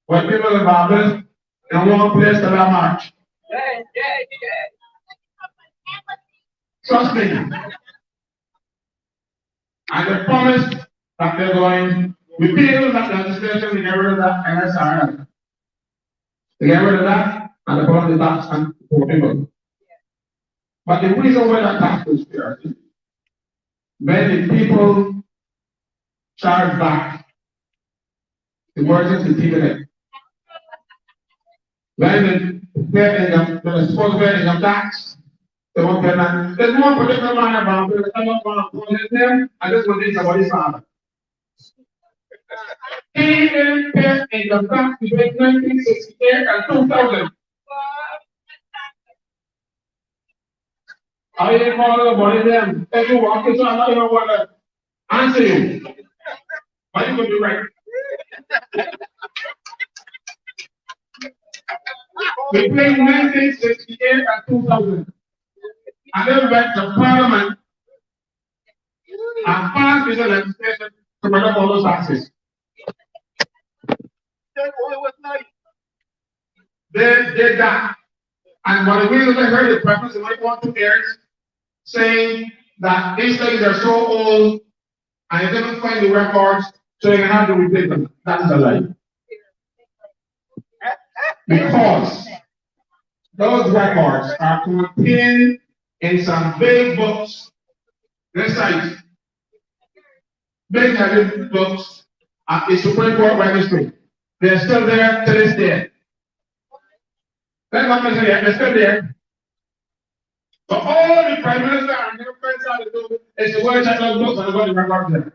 white people in Barbados in one place that I march. Trust me. And they promised that they're going We feel that legislation, we get rid of that NSR. They get rid of that and they put on the tax and poor people. But the reason why that tax is fair, when the people charge back emergency dividend, when the supposed to pay income tax, they won't pay that. There's one particular man about it, someone going to put it there, and this will need somebody's father. He didn't pay income tax between 1968 and 2000. I didn't call the body them. If you walk in, so I'm not even want to answer you. But you could be right. Between 1968 and 2000, I then went to Parliament and passed this legislation to bring up all those taxes. They did that. And one of the reasons I heard the preference in my 1 2 years saying that these things are so old and they didn't find the records, so they can have to replace them. That is a lie. Because those records are contained in some big books. This site, big heavy books at the Supreme Court registry. They're still there to this day. That's not necessarily they're still there. So all the prime minister and their friends have to do is to go and check those books and go to the records there.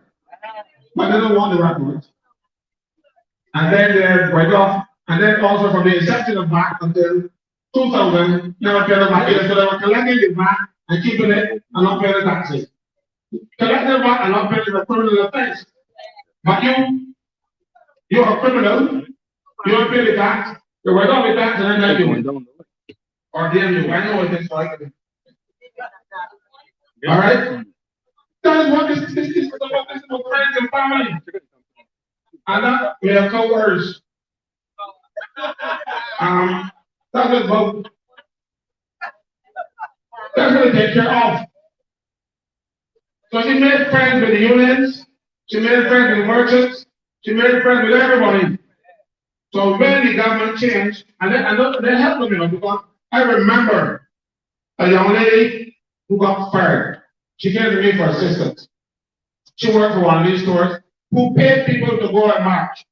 But they don't want the records. And then they're right off. And then also from the inception of VAT until 2000, never paid the VAT. So they were collecting the VAT and keeping it and not paying the taxes. Collecting the VAT and not paying the criminal offense. But you're a criminal, you don't pay the tax, you write off the tax and then you or damn you. I know it is like it. All right? That is what this is about. This is about friends and family. And that we have co-workers. That's about that's what they take care of. So she made friends with the unions, she made friends with the merchants, she made friends with everybody. So when the government changed, and they helped me because I remember a young lady who got fired. She came to me for assistance. She worked for one of these stores who paid people to go and march.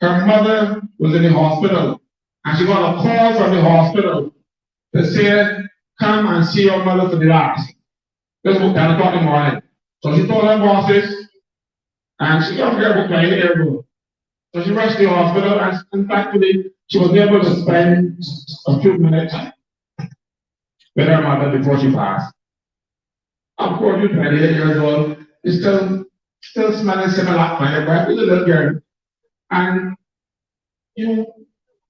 Her mother was in the hospital, and she got a call from the hospital to say, come and see your mother for the last. This was 10 o'clock in the morning. So she told her bosses, and she got here about 9 years ago. So she rushed to the hospital, and thankfully, she was able to spend a few minutes with her mother before she passed. Of course, you're 28 years old, you're still smelling similar on your breath, you're a little girl. And you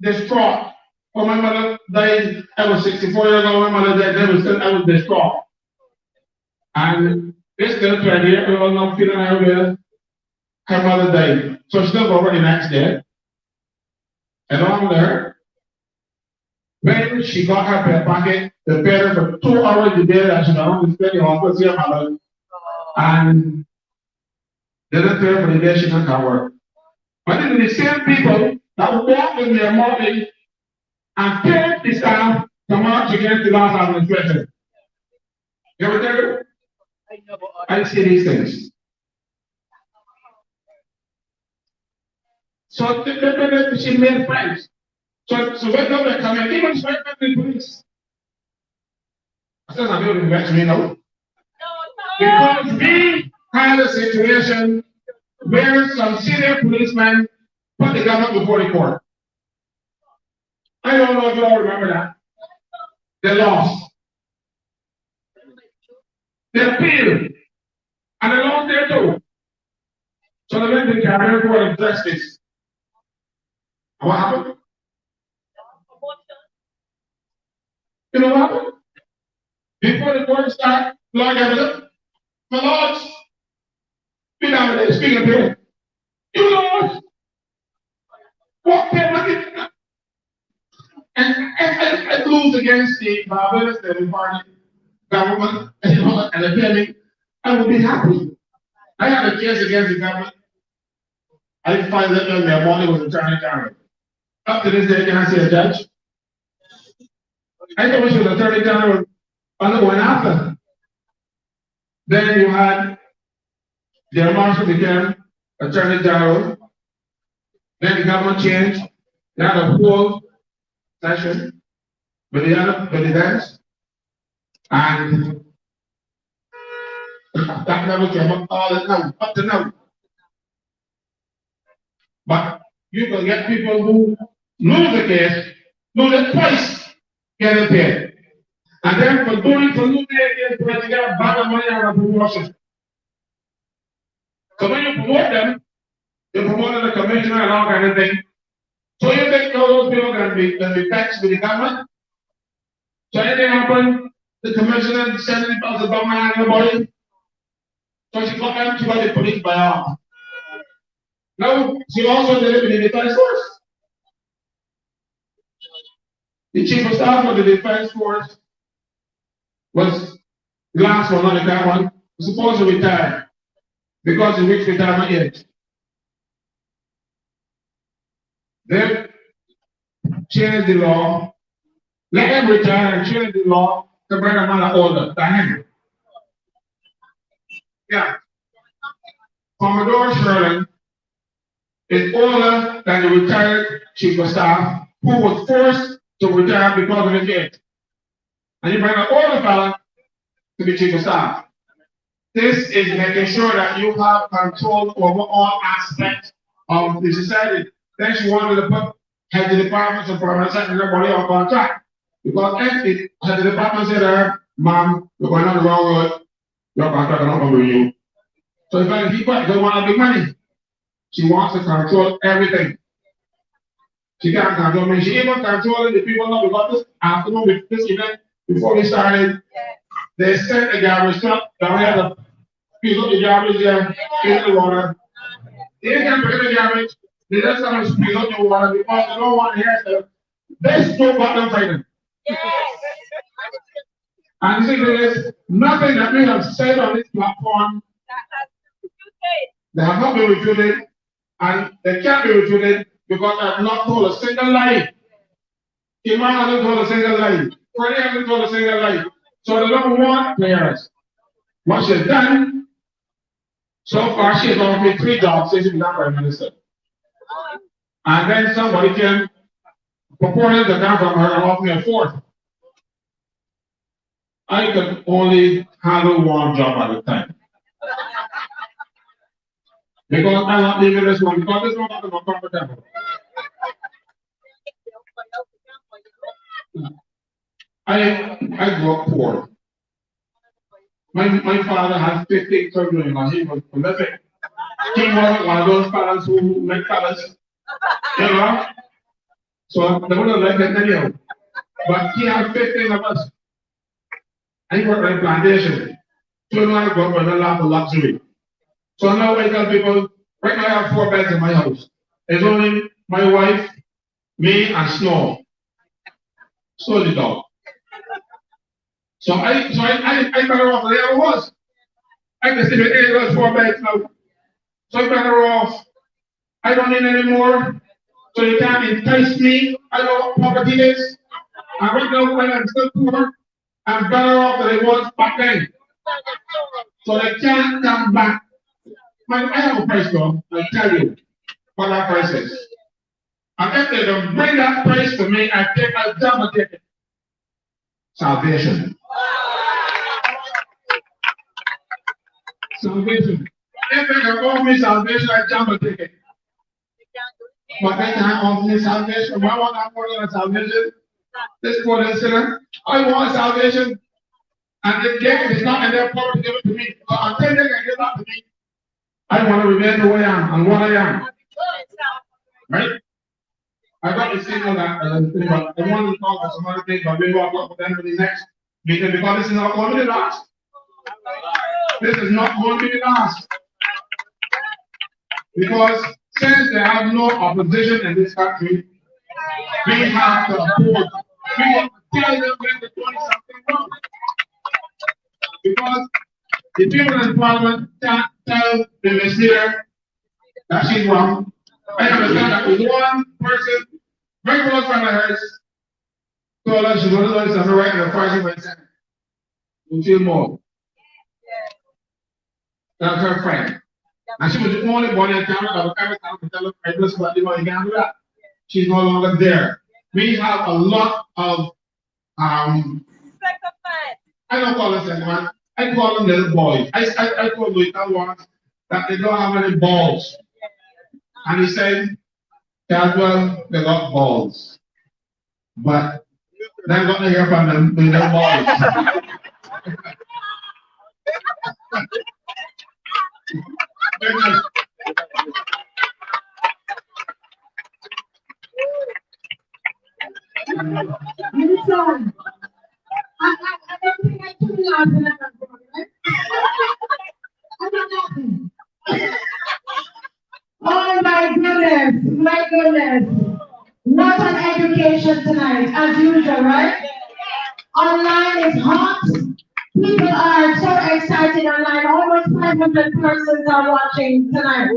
distraught. When my mother died, I was 64 years old, my mother died, I was distraught. And it's still 20 years old, not feeling her way. Her mother died. So she still go over the next day. Along with her, when she got her pay packet, they paid her for 2 hours a day that she got to spend the hospital see her mother. And they didn't pay her for the day she didn't come work. But it is the same people that walk in their morning and paid the staff to march against the last administration. You ever tell you? I see these things. So she made friends. So when they come in, even the police. I said, I'm going to let me know. Because we had a situation where some senior policemen put the government before the court. I don't know if you all remember that. They lost. They appealed. And they lost there too. So they went to the Caribbean Court of Justice. And what happened? You know what happened? Before the court started, Lord Evidence, my lords, be down there speaking to him. You lords, walk there with it. And lose against the Barbados, the party government, and the pandemic, I would be happy. I had a case against the government. I find that when their money was attorney general. Up to this day, I can't see a judge. I thought she was attorney general on the one after. Then you had the Marcia became attorney general. Then the government changed. They had a whole session with the other presidents. And that never came up all the time, up to now. But you can get people who lose the case, lose it twice, get it paid. And then for losing the case, they get a bag of money out of promotion. So when you promote them, you promote the commissioner and all kind of thing. So you think all those people can be taxed with the government? So anything happen, the commissioner sending it out the government and the body. So she got them, she got the police by arm. Now, she also did it with the defense force. The chief of staff of the defense force was the last one on the government, was supposed to retire because he reached retirement age. They changed the law, let him retire and change the law to bring a man older than him. Yeah. Commodore Sherlin is older than the retired chief of staff who was forced to retire because of his age. And you bring an older fella to be chief of staff. This is making sure that you have control over all aspects of the society. Then she wanted to put head of the departments and permanent secretary on contract. Because if head of the department said, ma'am, you're going on the wrong road, your contract is not going to renew. So if I keep it, they want big money. She wants to control everything. She can't control me. She even controlling the people now because this afternoon with this event, before we started, they sent a garbage truck down here to pick up the garbage there, in the water. They can't pick up the garbage. They just come to pick up the water because they don't want to hear stuff. They still got them fighting. And see, there is nothing that we have said on this platform that have not been refuted, and they can't be refuted because I have not told a single lie. Kemar hasn't told a single lie. Freddie hasn't told a single lie. So they don't want players. What she's done, so far she has offered me 3 jobs since she's not prime minister. And then somebody came purporting to come from her and offer me a 4th. I could only handle 1 job at a time. Because I'm not leaving this one, because this one is not comfortable. I grew up poor. My father had 15 children and he was prolific. He wasn't one of those fellas who make fellas, you know? So they wouldn't like that anyhow. But he had 15 of us. And he worked on a plantation. So now I grew up in a lot of luxury. So now I tell people, right now I have 4 beds in my house. It's only my wife, me, and Snow. Snow the dog. So I better off than I ever was. I can sleep in 8 of those 4 beds now. So I'm better off. I don't need any more. So you can't entice me. I know what poverty is. And right now when I'm still poor, I'm better off than I was back then. So they can't come back. I have a price though, I'll tell you what that price is. And if they don't bring that price to me, I take a double ticket. Salvation. Salvation. If they can offer me salvation, I jump a ticket. But they can't offer me salvation. Why want I more than a salvation? This poor little sinner, I want salvation. And if it's not in their power to give it to me, but until they can give that to me, I want to remain the way I am and what I am. Right? I got the signal that I want to talk about some other things, but maybe I'll talk about them for the next meeting because this is not going to be the last. This is not going to be the last. Because since they have no opposition in this country, we have to oppose. We have to tell them when they're doing something wrong. Because the people in Parliament can't tell the Miss Leader that she's wrong. I understand that was one person, very close friend of hers, told her she was going to something right, and the first she went second. You feel more. That's her friend. And she was the only one in town that was ever town to tell her friend, listen, what you can't do that. She's no longer there. We have a lot of I don't call them man. I call them little boys. I told Louis once that they don't have any balls. And he said, Caswell, they got balls. But they're going to hear from them with their balls. Listen, I don't think I took it out in that one, right? I don't know. Oh my goodness. What an education tonight, as usual, right? Online is hot. People are so excited online. Almost 500 persons are watching tonight.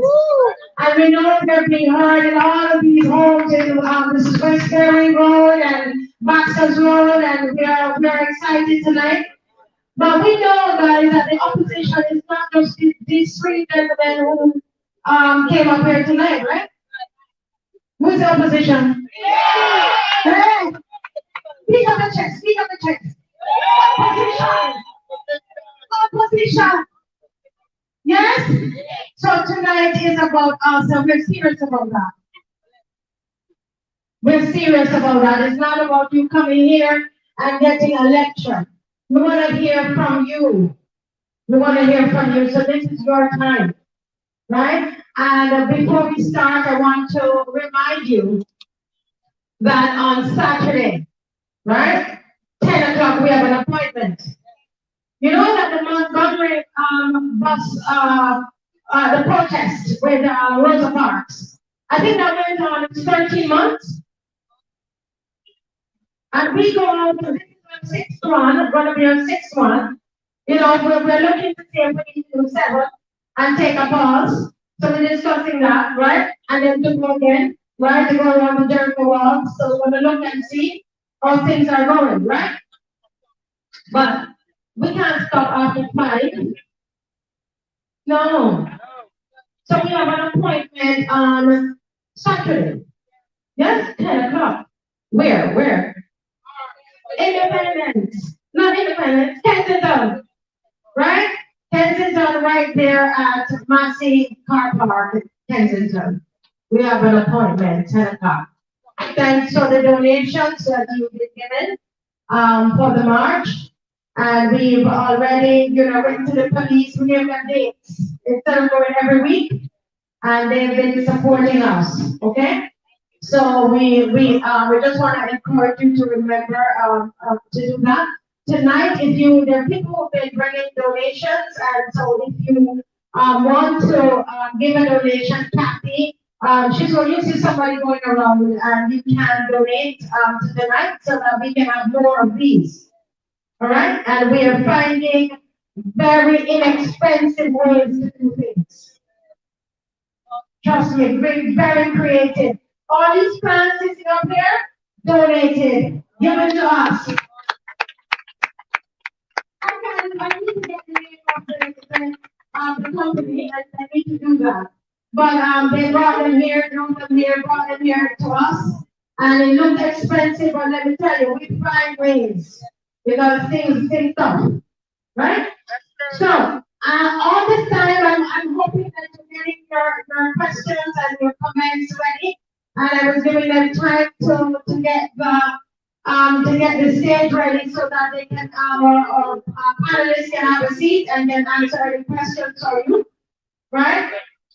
And we know they're being heard in all of these homes in this Westbury Road and Baxter's Road, and we are excited tonight. But we know, guys, that the opposition is not just these three gentlemen who came up here tonight, right? Who's the opposition? Hey! Speak up the chest. Opposition. Yes? So tonight is about us, and we're serious about that. We're serious about that. It's not about you coming here and getting a lecture. We want to hear from you. So this is your time, right? And before we start, I want to remind you that on Saturday, right, 10 o'clock, we have an appointment. You know that the Montgomery the protest with Rosa Parks, I think that went on 13 months. And we go on to this sixth one, going to be on sixth one. You know, we're looking to see if we need to do 7 and take a pause. So we're discussing that, right? And then to go again, right? To go around the Jericho wall. So we're going to look and see how things are going, right? But we can't stop after 5. No. So we have an appointment on Saturday. Yes, 10 o'clock. Where? Independence. Not Independence, Kensington. Right? Kensington right there at Massey Car Park, Kensington. We have an appointment, 10 o'clock. Thanks for the donations that you've been given for the march. And we've already, went to the police, we gave them dates instead of going every week. And they've been supporting us, okay? So we just want to encourage you to remember to do that. Tonight, there are people who've been bringing donations, and so if you want to give a donation, Kathy, you see somebody going around, and you can donate to the night so that we can have more of these. All right? And we are finding very inexpensive ways to do things. Trust me, very creative. All these plants sitting up here, donated, given to us. I need to get the name of the company, I need to do that. But they brought them here, brought them here to us. And it looked expensive, but let me tell you, we find ways. Because things tough, right? So, all this time, I'm hoping that you're getting your questions and your comments ready. And I was giving them time to get the stage ready so that they can, our panelists can have a seat and then answer any questions for you. Right?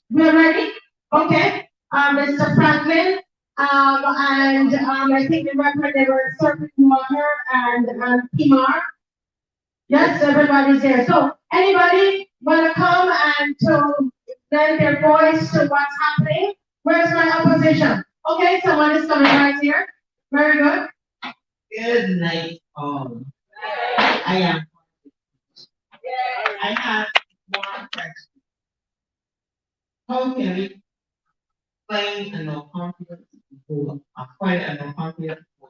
We're ready? Okay. Mr. Franklyn, and I think the record they were serving water and Kemar. Yes, everybody's there. So anybody want to come and to lend their voice to what's happening? Where's my opposition? Okay, someone is coming right here. Very good. Good night, all. I have one question. how can we claim a no confidence for acquire a no confidence for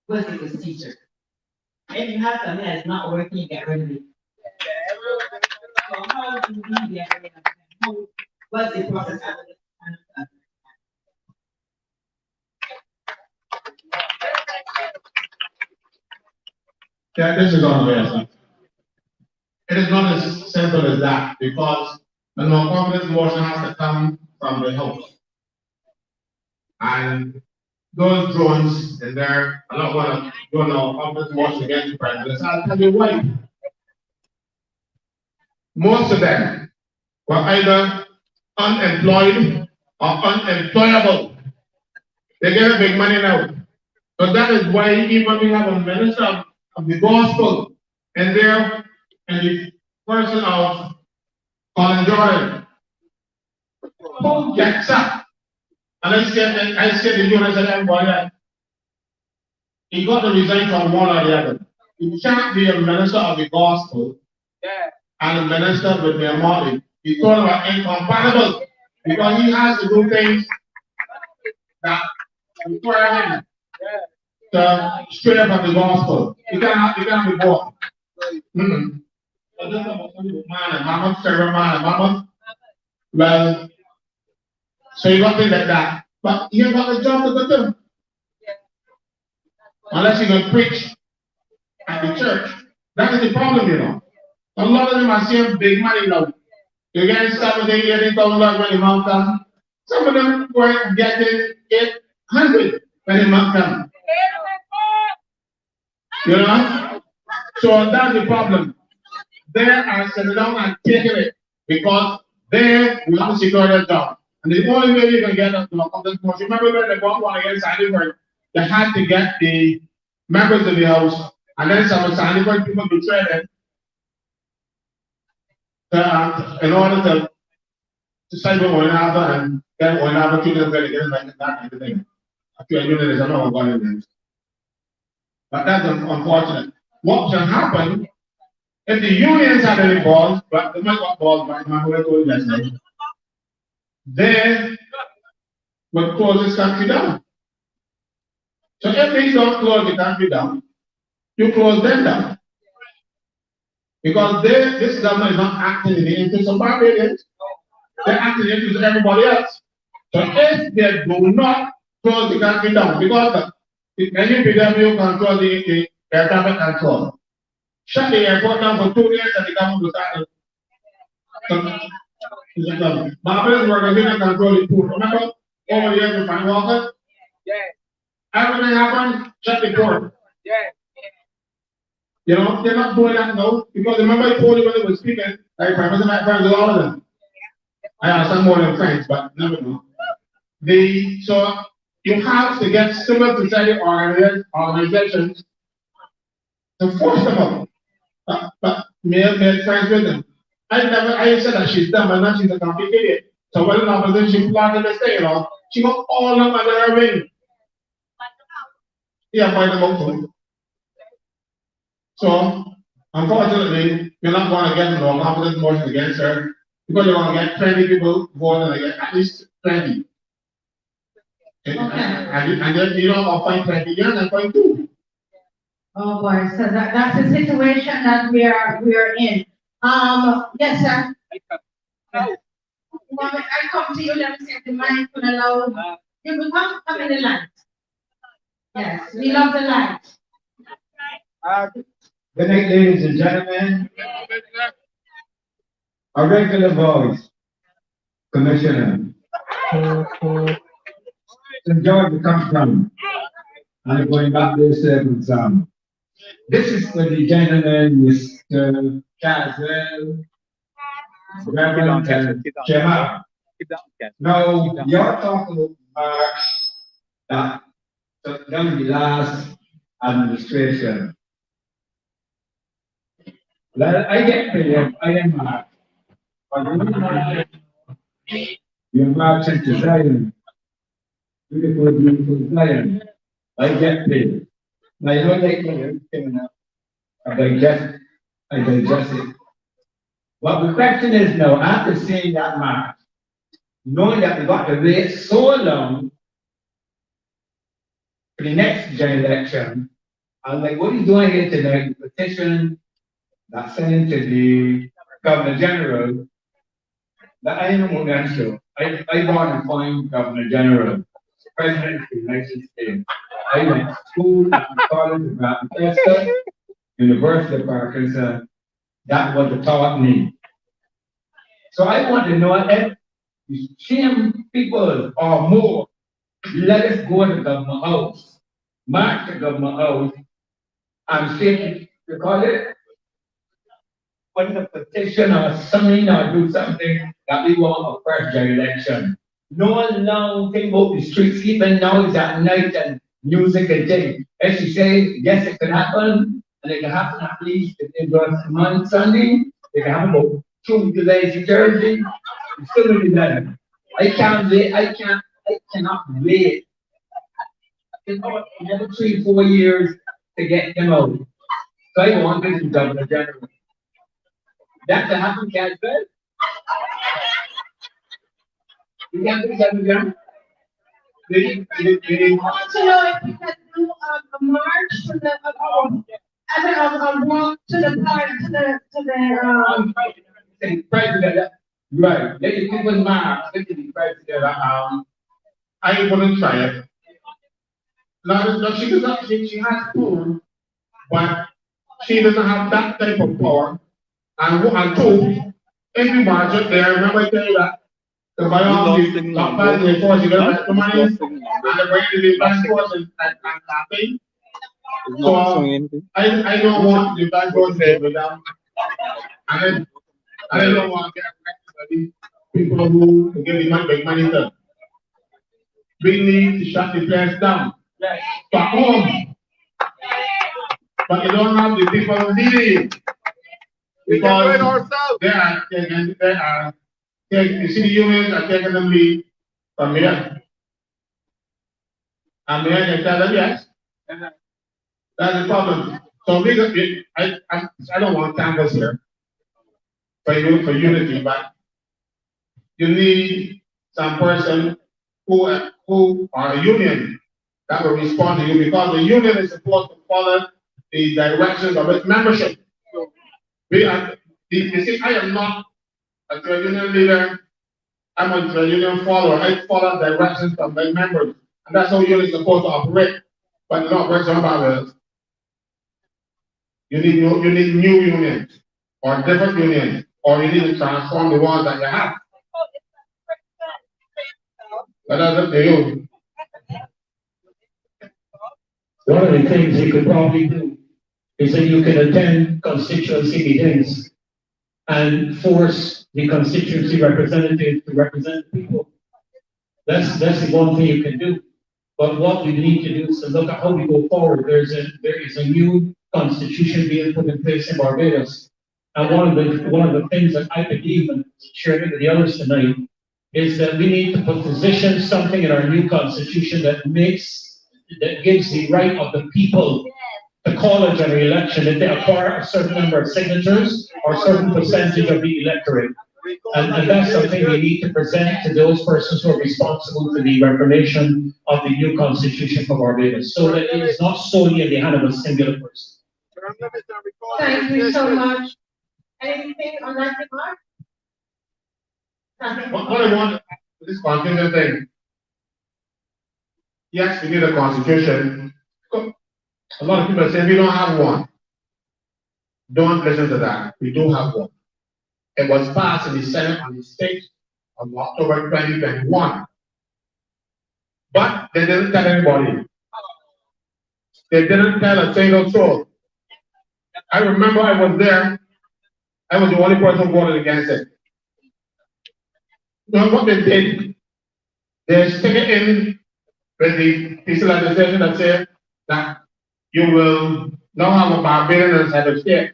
versus a teacher? If you have something that's not working, get rid of it. So how do we get rid of it? What's the process of it? Yeah, this is on the way. It is not as simple as that because the non-confidence motion has to come from the house. And those drones in there are not going to do no confidence motion against the president. I'll tell you why. Most of them were either unemployed or unemployable. They get a big money now. But that is why even we have a minister of the gospel in there, and the person of Colin Jordan, who gets up. And I said to you, and I said, everybody, he got to resign from one or the other. You can't be a minister of the gospel and a minister with their money. He's talking about incompatible because he has to do things that require him to stray from the gospel. He cannot be both. Well, so you got things like that. But you got a job to go to. Unless you can preach at the church. That is the problem, you know. A lot of them are seeing big money now. You get $70,000, $80,000 when the month comes. Some of them were getting 800 when the month comes. You know? So that's the problem. They are sitting down and taking it because they want to secure their job. And the only way you can get a confidence motion, remember when they got one against Sandyford, they had to get the members of the house, and then some of Sandyford people betrayed them in order to side with one another and then one another treat them very good like that kind of thing. Actually, I know there is another one in there. But that's unfortunate. What can happen if the unions had any balls, but they might got balls, but my who I told you last night, they would close this country down. So if they don't close the country down, you close them down. Because this government is not acting in the interest of Barbadians, they're acting in the interest of everybody else. So if they do not close the country down, because the NUPW control the air traffic control, shut the airport down for 2 years and the government will start. Barbadians were going to control the port. Remember, over the years with Frank Walker? Yeah. Everything happened, shut the port. Yeah. You know, they're not doing that now, because remember I told you when they were speaking, like Prime Minister my friends with all of them. I understand more than French, but never know. So you have to get civil society organizations to force them out. But made friends with them. I said that she's dumb and not she's a complete idiot. So when an opposition plotted this thing, you know, she got all of them under her wing. Yeah, by the motor. So, unfortunately, you're not going to get no confidence motion against her because you're going to get 20 people voting against at least 20. Okay. And then you don't find 20 again and find 2. Oh boy, so that's the situation that we are in. Yes, sir. I come to you, let me say the mic for the loud. You will come in the light. Yes, we love the light. Good night, ladies and gentlemen. A regular voice, Commissioner. St. George comes from. I'm going back this exam. This is for the gentleman, Mr. Caswell Franklyn and Kemar. Now, you're talking about that during the last administration. Well, I get paid, I am marked. But you're marked to Zion. Beautiful, beautiful Zion. I get paid. Now, you don't like me coming up. I digest it. But the question is now, after seeing that march, knowing that we got to wait so long for the next general election, I was like, what are you doing here tonight? The petition that sent to the Governor General, that I am not going to. I want to find Governor General, President of the United States. I went to school at the college of Baptist, University of Arkansas. That was the taught me. So I want to know if the same people or more, let us go to the government house, march the government house, and say, you call it, put a petition or something or do something that we want a fresh election. No one now think about the streets, even now it's at night and music and things. As you say, yes, it can happen, and it can happen at least if it was Monday, Sunday, it can happen about Tuesday, Thursday, it's still really better. I can't wait, I cannot wait. It's another 3-4 years to get him out. So I want this to Governor General. That's a happen, Caswell. You can't do that again. I want to know if we can do a march to the, a walk to the park, to the President, right, let the people march, let the president, I wouldn't try it. No, she does not, she has food, but she doesn't have that type of power. And two, if you march up there, remember I tell you that the biology, not bad in the force, you get the money, and the brain is the best force and nothing. So I don't want the bad force there with them. And I don't want to get people who get the money, make money done. We need to shut the place down. Back home. But you don't have the people leading. Because they are taking the city unions are taking the lead from here. And the can tell them yes. That's the problem. So I don't want canvas here for unity, but you need some person who are a union that will respond to you, because the union is supposed to follow the directions of its membership. You see, I am not a trade union leader. I'm a trade union follower. I follow directions from my members, and that's how union is supposed to operate. But it not works on others. You need new unions, or different unions, or you need to transform the ones that you have. But that's up to you. one of the things you could probably do is that you can attend constituency meetings and force the constituency representatives to represent people. That's the one thing you can do. But what we need to do is to look at how we go forward. There is a new constitution being put in place in Barbados. And one of the things that I believe, and sharing it with the others tonight, is that we need to position something in our new constitution that gives the right of the people to call a general election if they acquire a certain number of signatures or a certain percentage of the electorate. And that's something we need to present to those persons who are responsible for the reformation of the new constitution for Barbados, so that it is not solely in the hand of a singular person. Thank you so much. Anything on that remark? Nothing. What I want this constitution thing. Yes, we need a constitution. A lot of people say we don't have one. Don't listen to that. We do have one. It was passed in the Senate on the 6th of October 2021. But they didn't tell anybody. They didn't tell a single soul. I remember I was there. I was the only person who voted against it. You know what they did? They stick it in with the piece of legislation that said that you will now have a Barbadian as head of state.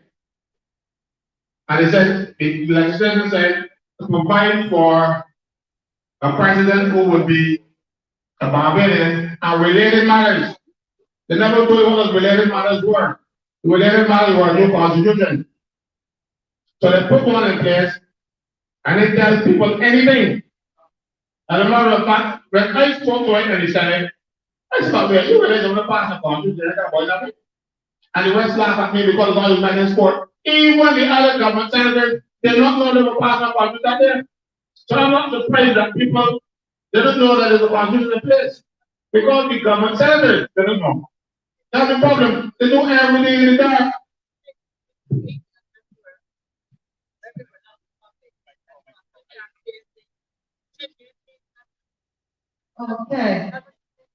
And it said, the legislation said to provide for a president who would be a Barbadian and related matters. They never told you what those related matters were. The related matters were a new constitution. So they put one in place and they tell people anything. And a matter of fact, when I spoke to him and he said, I stopped there, you realize I'm going to pass the country, and the West laugh at me because of all the United sport. Even the other government senators, they don't know there's a pass the country out there. So I'm not surprised that people, they don't know that there's a constitution in place. Because the government senators, they don't know. That's the problem. They do everything in the dark. Okay.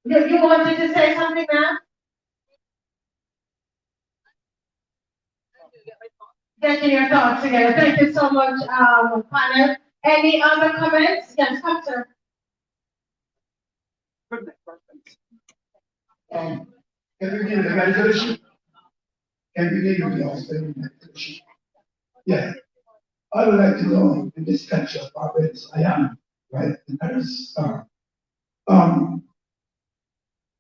You wanted to say something, ma'am? Getting your thoughts together. Thank you so much, panel. Any other comments? Yes, come, sir. Can we give the resolution? Can we give the resolution? Yeah. I would like to know in this country of Barbados, I am, right? And that is,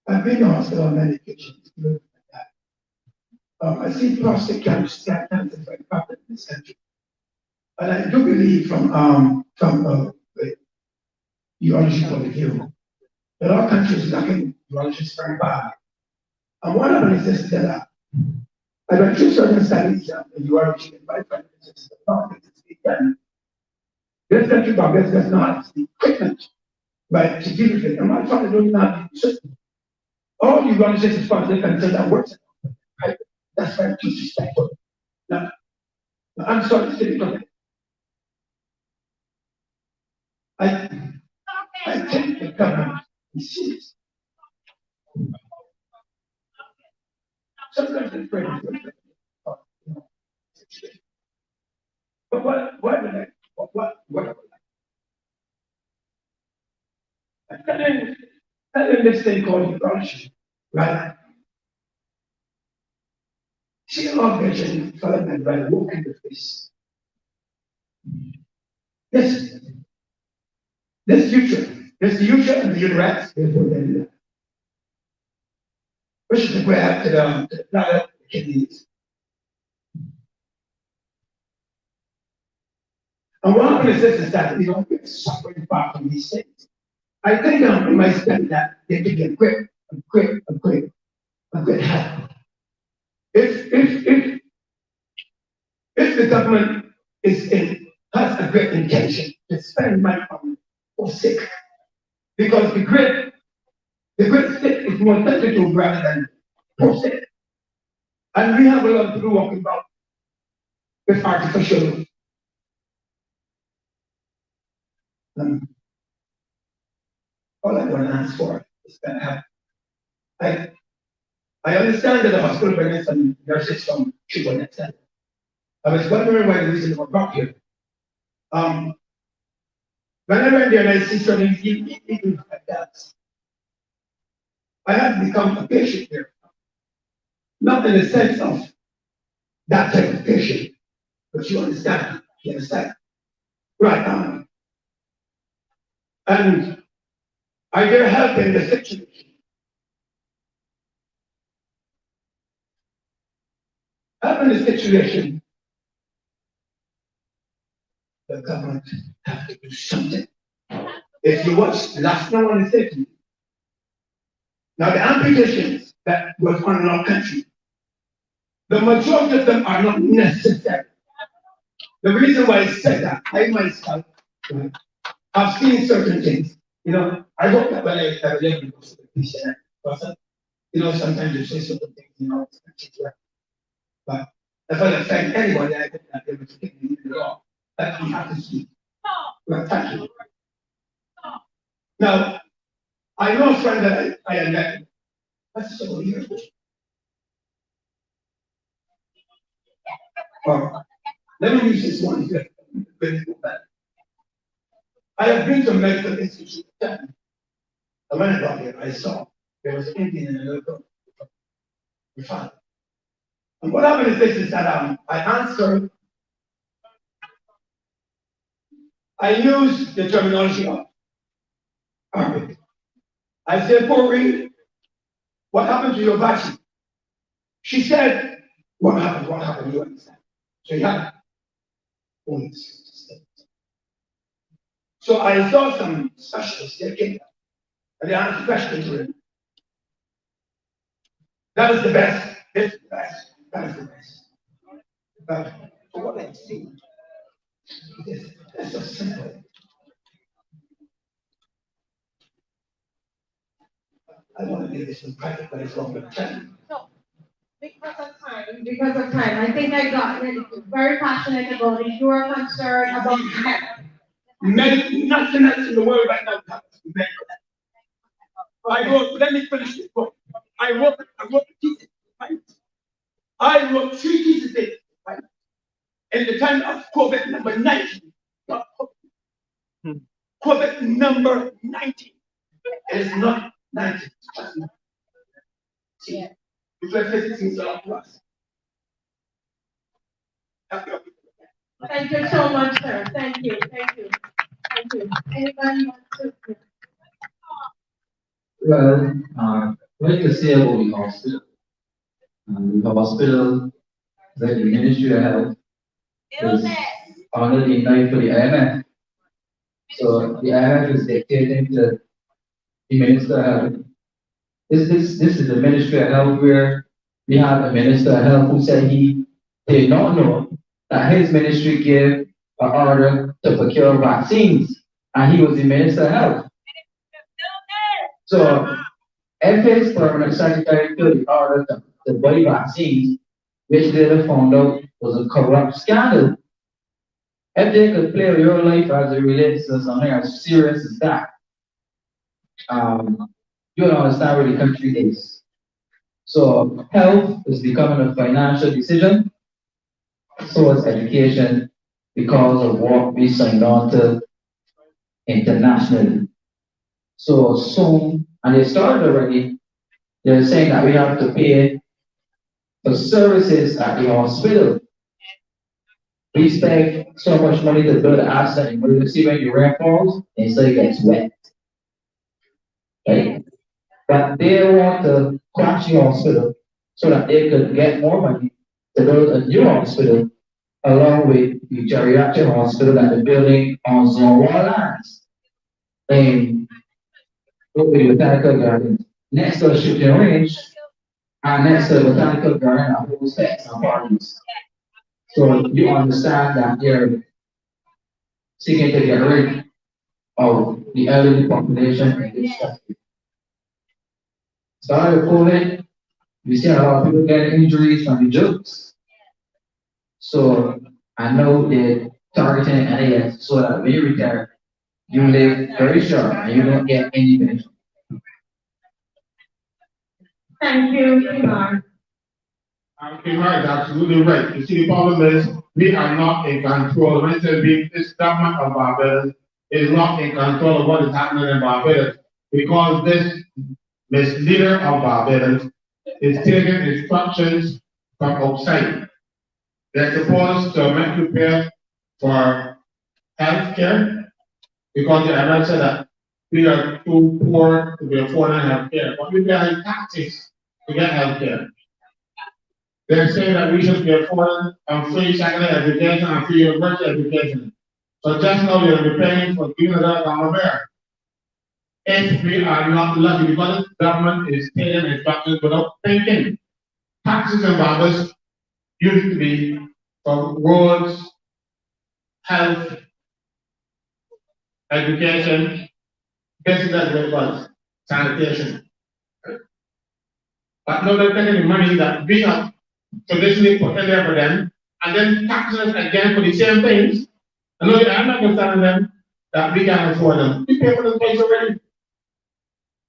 I've been to hospital on many occasions, like that. I see prostate cancer is very popular in this country. And I do believe from the urology point of view, that our country is lacking urologists very bad. And one of them is this, that I went through certain studies in urology and my friend is done. This country Barbados does not have the equipment, but to deal with it. And my father does not have the system. All urologists, as far as they can say, that works. Right? That's very disrespectful. Now, I'm sorry to say because I think the government is serious. Sometimes it's very good. But what I'm telling this thing called urology, right? See a lot of vision development by walking the face. This future and the uterus, which is the grab to the bladder, the kidneys. And one of the things is that we don't get suffering far from these things. I think in my study that they can get great help. If the government has a great intention to spend money on for sick, because the great sick is more sensitive rather than poor sick. And we have a lot of people walking about with artificial all I want to ask for is that help. I understand that the hospital brings some nurses from Cuba, etc. I was wondering why the reason they were brought here. When I went there and I see certain people like that, I had to become a patient here. Not in the sense of that type of patient, but you understand. Right. And I get help in the situation. Help in the situation, the government have to do something. If you watch last night on the safety, now the amputations that was on in our country, the majority of them are not necessary. The reason why I said that, I myself, I've seen certain things. I hope that when I live in the patient person, sometimes you say certain things, but if I offend anybody, I think that they would take me in the law. That we have to see. Well, thank you. Now, I know a friend that I had met. That's several years ago. Let me use this one here. I have been to a medical institute. And when I got here, I saw there was Indian in a little father. And what happened is this is that I answered, I used the terminology of Arabic. I said, Corey, what happened to your body? She said, what happened? You understand? So yeah. police state. So I saw some specialists, they came and they asked questions to him. That is the best, this is the best, that is the best. But for what I see, it's so simple. I want to do this in private, but it's longer term. So, because of time, I think I got very passionate about it. You are concerned about health. Nothing else in the world right now happens to medical. Let me finish this book. I wrote a thesis, right? I wrote 3 theses, right? In the time of COVID number 19. COVID number 19. It is not 19. See, because physics is all plus. Thank you so much, sir. Thank you. Anybody want to? Well, what you say about the hospital? The hospital, like the Ministry of Health, is under the knife for the IMF. So the IMF is dictating to the Minister of Health. This is the Ministry of Health where we have a Minister of Health who said he did not know that his ministry gave an order to procure vaccines, and he was the Minister of Health. So, if his permanent secretary gave the order to buy vaccines, which they found out was a corrupt scandal, if they could play with your life as it relates to something as serious as that, you don't understand where the country is. So, health is becoming a financial decision, so is education, because of what we signed on to internationally. So soon, and they started already, they're saying that we have to pay for services at the hospital. We spend so much money to build an asset, and when you see when the rain falls, and so it gets wet. Right? But they want to crash the hospital so that they could get more money to build a new hospital along with the geriatric hospital that they're building on Zone 1 lands. With the botanical garden next to the shooting range, and next to the botanical garden are whole sets and parties. So you understand that they're seeking to get rid of the elderly population in this country. Started with COVID, we see a lot of people getting injuries from the drugs. So I know they're targeting NAS so that when you retire, you live very short and you don't get any benefit. Thank you, Kemar. Kemar is absolutely right. You see, the problem is we are not in control. When I say this government of Barbados is not in control of what is happening in Barbados, because this leader of Barbados is taking instructions from outside. They're supposed to make you pay for health care, because the IMF said that we are too poor to be affording health care. But we pay taxes to get health care. They're saying that we should be affording free secondary education and free university education. So just now you'll be paying for $300 there. If we are not lucky, because the government is taking instructions without thinking. Taxes in Barbados used to be for roads, health, education, basically that's what it was, sanitation. But now they're taking the money that we have traditionally put in there for them, and then taxing us again for the same things. And now I'm not going to tell them that we can't afford them. We pay for them twice already.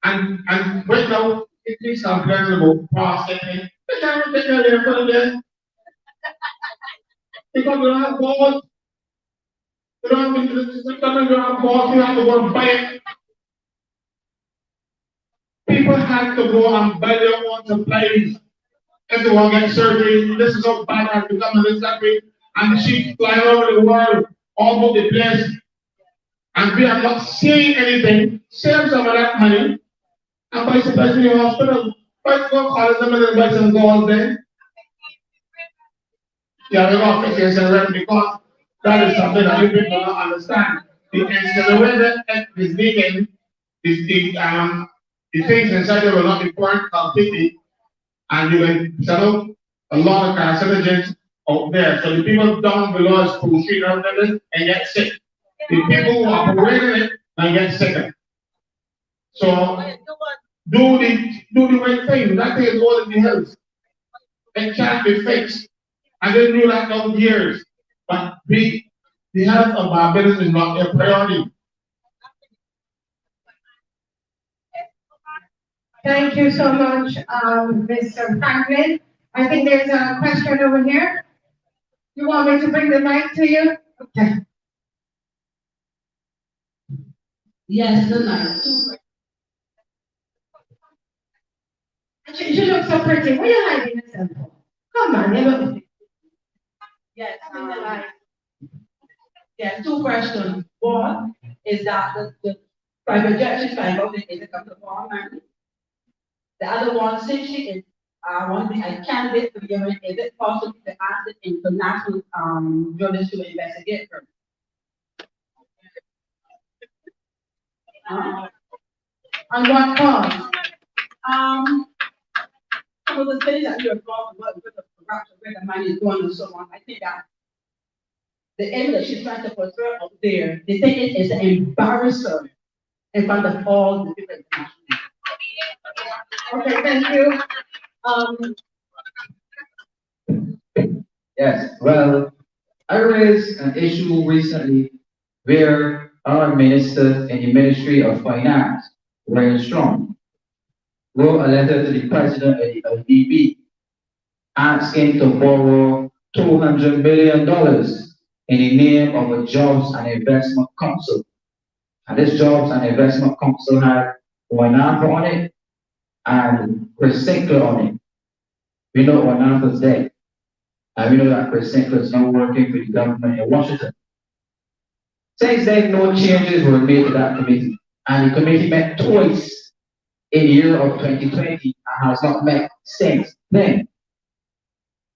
And right now, it keeps complaining about processing. They can't take care of their for them. Because we don't have balls. We don't have balls, we have to go and buy it. People have to go and buy their own supplies if they want to get surgery. This is how bad it has become in this country. And the sheep flying over the world, all over the place. And we are not seeing anything. Save some of that money and buy supplies in your hospital. Buy go call them and buy some gold there. Yeah, we're going to fix this already because That is something that you people don't understand. The way that is leaking, the things inside there will not be burnt completely, and you can settle a lot of carcinogens out there. So the people down below is pushing out there and get sick. The people who operate in it and get sicker. So do the right thing. That thing is all in the hills. It can't be fixed. I didn't do that over years. But the health of our business is not a priority. Thank you so much, Mr. Franklin. I think there's a question over here. You want me to bring the mic to you? Okay. Yes, the mic. You look so pretty. What are you hiding yourself for? Come on, you look. Yes, yes, two questions. One is that the private jet is trying out the come to farm. The other one, since she is a candidate for given, is it possible to ask the international journalists to investigate her? On what cause? Some of the things that you have talked about with the corruption, where the money is going and so on, I think that the image that she's trying to portray out there, the thing is to embarrass her in front of all the different nationalities. Okay, thank you. Yes, well, I raised an issue recently where our minister in the Ministry of Finance, Ryan Strong, wrote a letter to the president of the LDB asking to borrow $200 million in the name of a Jobs and Investment Council. And this Jobs and Investment Council had Wanapa on it and Chris Sinclair on it. We know Wanapa's dead. And we know that Chris Sinclair is now working for the government in Washington. Since then, no changes were made to that committee. And the committee met twice in the year of 2020 and has not met since then.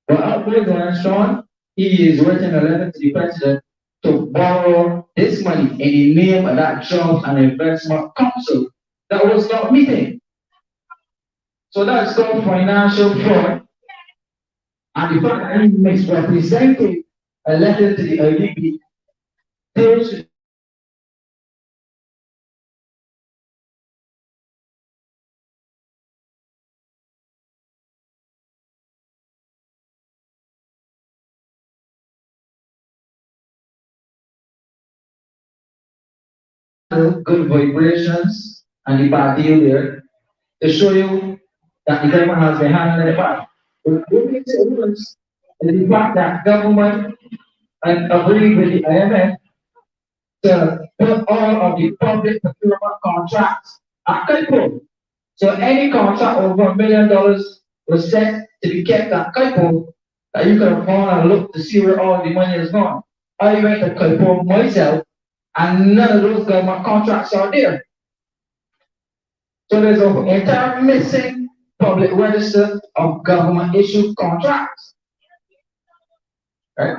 But outward going strong, he is writing a letter to the president to borrow this money in the name of that Jobs and Investment Council that was not meeting. So that's called financial fraud. And the fact that he misrepresented a letter to the LDP tells good vibrations and the bad deal there to show you that the government has been handling it bad. What makes it worse is the fact that government agreed with the IMF to put all of the public procurement contracts at Kaipo. So any contract over $1 million was set to be kept at Kaipo that you could have gone and looked to see where all the money is gone. I went to Kaipo myself and none of those government contracts are there. So there's an entire missing public register of government issued contracts. Right?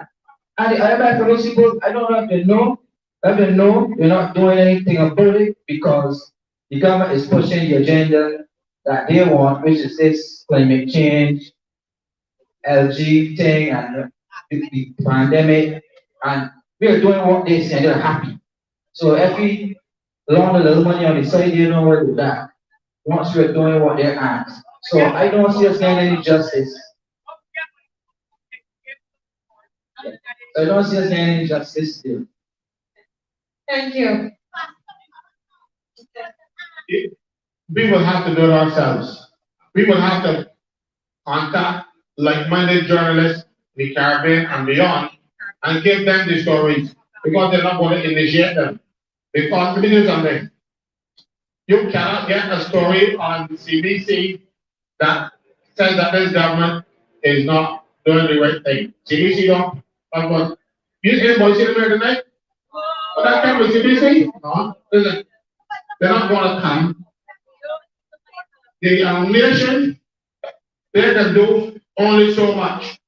And the IMF for those people, I don't know if they know, we're not doing anything about it because the government is pushing the agenda that they want, which is this climate change, LG thing, and the pandemic, and we are doing what they say and they're happy. So if we loan a little money on the side, they don't worry with that. Once we're doing what they're asked. So I don't see us getting any justice. So I don't see us getting any justice still. Thank you. We will have to do it ourselves. We will have to contact like-minded journalists, the Caribbean and beyond, and give them the stories because they're not going to initiate them. Because let me do something. You cannot get a story on CBC that says that this government is not doing the right thing. CBC don't. But you anybody see them here tonight? But that come with CBC? No. Listen, they're not going to come. The nation, they can do only so much.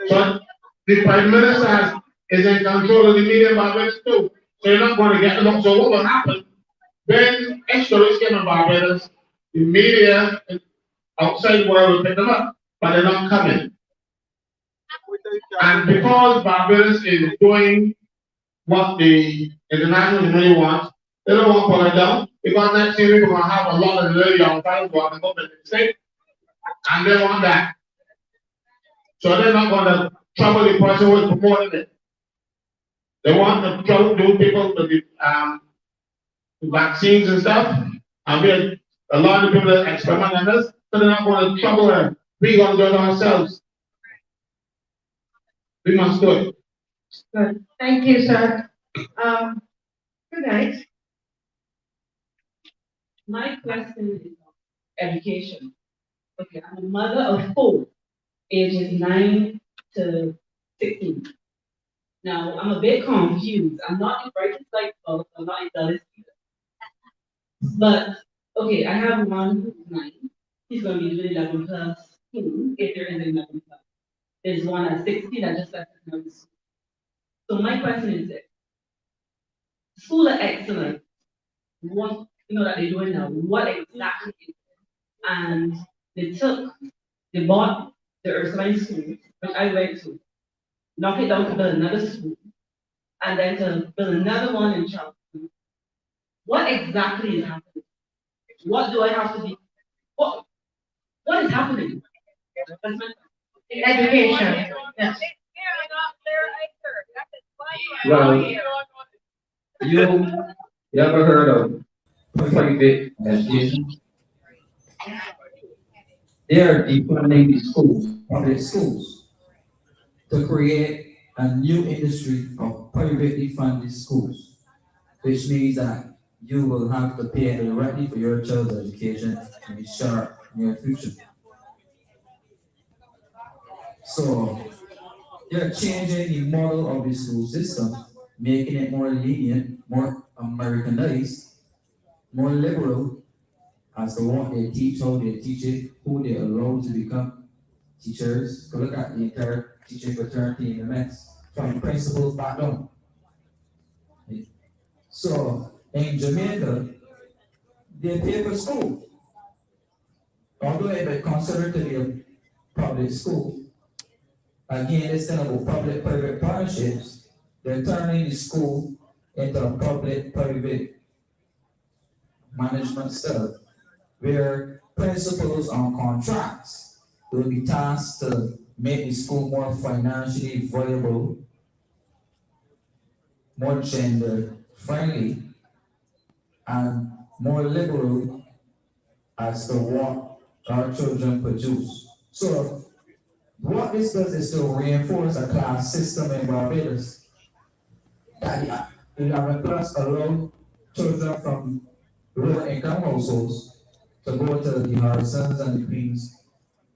But The Prime Minister is in control of the media in Barbados too. So you're not going to get them up. So what will happen when extras came in Barbados, the media outside the world will pick them up, but they're not coming. And because Barbados is doing what the international community wants, they don't want to pull it down, because next year we're going to have a lot of really young fellas who are going to go to the state, and they want that. So they're not going to trouble the person who is promoting it. They want to trouble people with the vaccines and stuff, and we have a lot of people that experiment on this, so they're not going to trouble her. We're going to do it ourselves. We must do it. Good. Thank you, sir. Good night. My question is education. Okay, I'm a mother of 4, ages 9 to 16. Now, I'm a bit confused. I'm not the brightest light bulb, I'm not the dullest either. But, okay, I have one who's 9. He's going to be doing 11 plus soon, if there is 11 plus. There's one at 16 that just left another school. So my question is this. School of excellence, what that they're doing now, what exactly is it? And they bought the Ursuline school, which I went to, knock it down to build another school, and then to build another one in Charleston. What exactly is happening? What do I have to be? What is happening? Education. Yes. Well, you ever heard of private education? They are defunding the schools, public schools, to create a new industry of privately funded schools, which means that you will have to pay directly for your child's education in the short near future. So they're changing the model of the school system, making it more lenient, more Americanized, more liberal as to what they teach, how they teach it, who they allow to become teachers. Go look at the entire teaching fraternity in the mess, from principals back down. So in Jamaica, they pay for school. Although it may considered to be a public school, again, it's kind of public-private partnerships. They're turning the school into a public-private management setup, where principals on contracts will be tasked to make the school more financially viable, more gender-friendly, and more liberal as to what our children produce. So what this does is to reinforce a class system in Barbados that the 11 plus allow children from lower income households to go to the Harrisons and the Queens.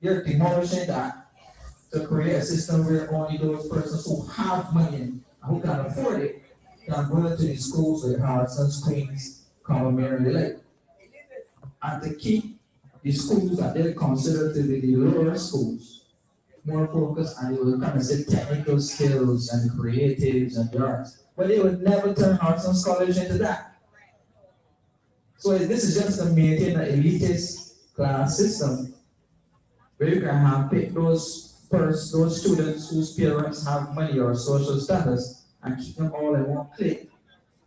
You're demolishing that to create a system where only those persons who have money and who can afford it can go to the schools with Harrisons, Queens, Commonwealth, and the like. And to keep the schools that they consider to be the lower schools more focused on the kind of say technical skills and creatives and the arts. But they would never turn arts and college into that. So this is just to maintain an elitist class system where you can have pick those students whose parents have money or social status and keep them all in one clique,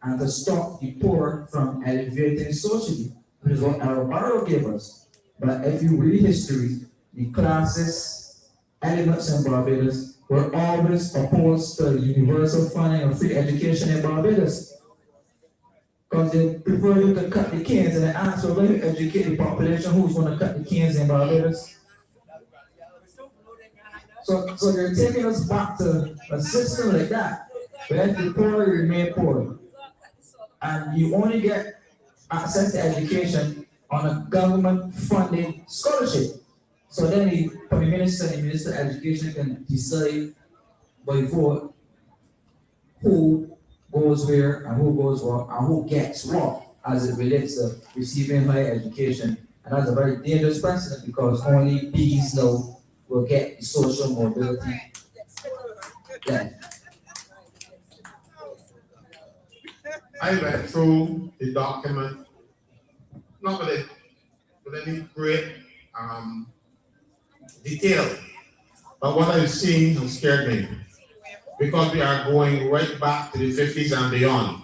and to stop the poor from elevating socially, which is what our Barrow gave us. But if you read history, the classes elements in Barbados were always opposed to universal funding of free education in Barbados. Because they prefer you to cut the canes and they ask, well, when you educate the population, who's going to cut the canes in Barbados? So they're taking us back to a system like that, where if the poor remain poor. And you only get access to education on a government-funded scholarship. So then the Prime Minister and the Minister of Education can decide by vote who goes where and who goes what and who gets what as it relates to receiving higher education. And that's a very dangerous precedent because only these now will get the social mobility. I went through the document, not with any great detail, but what I've seen has scared me because we are going right back to the 50s and beyond.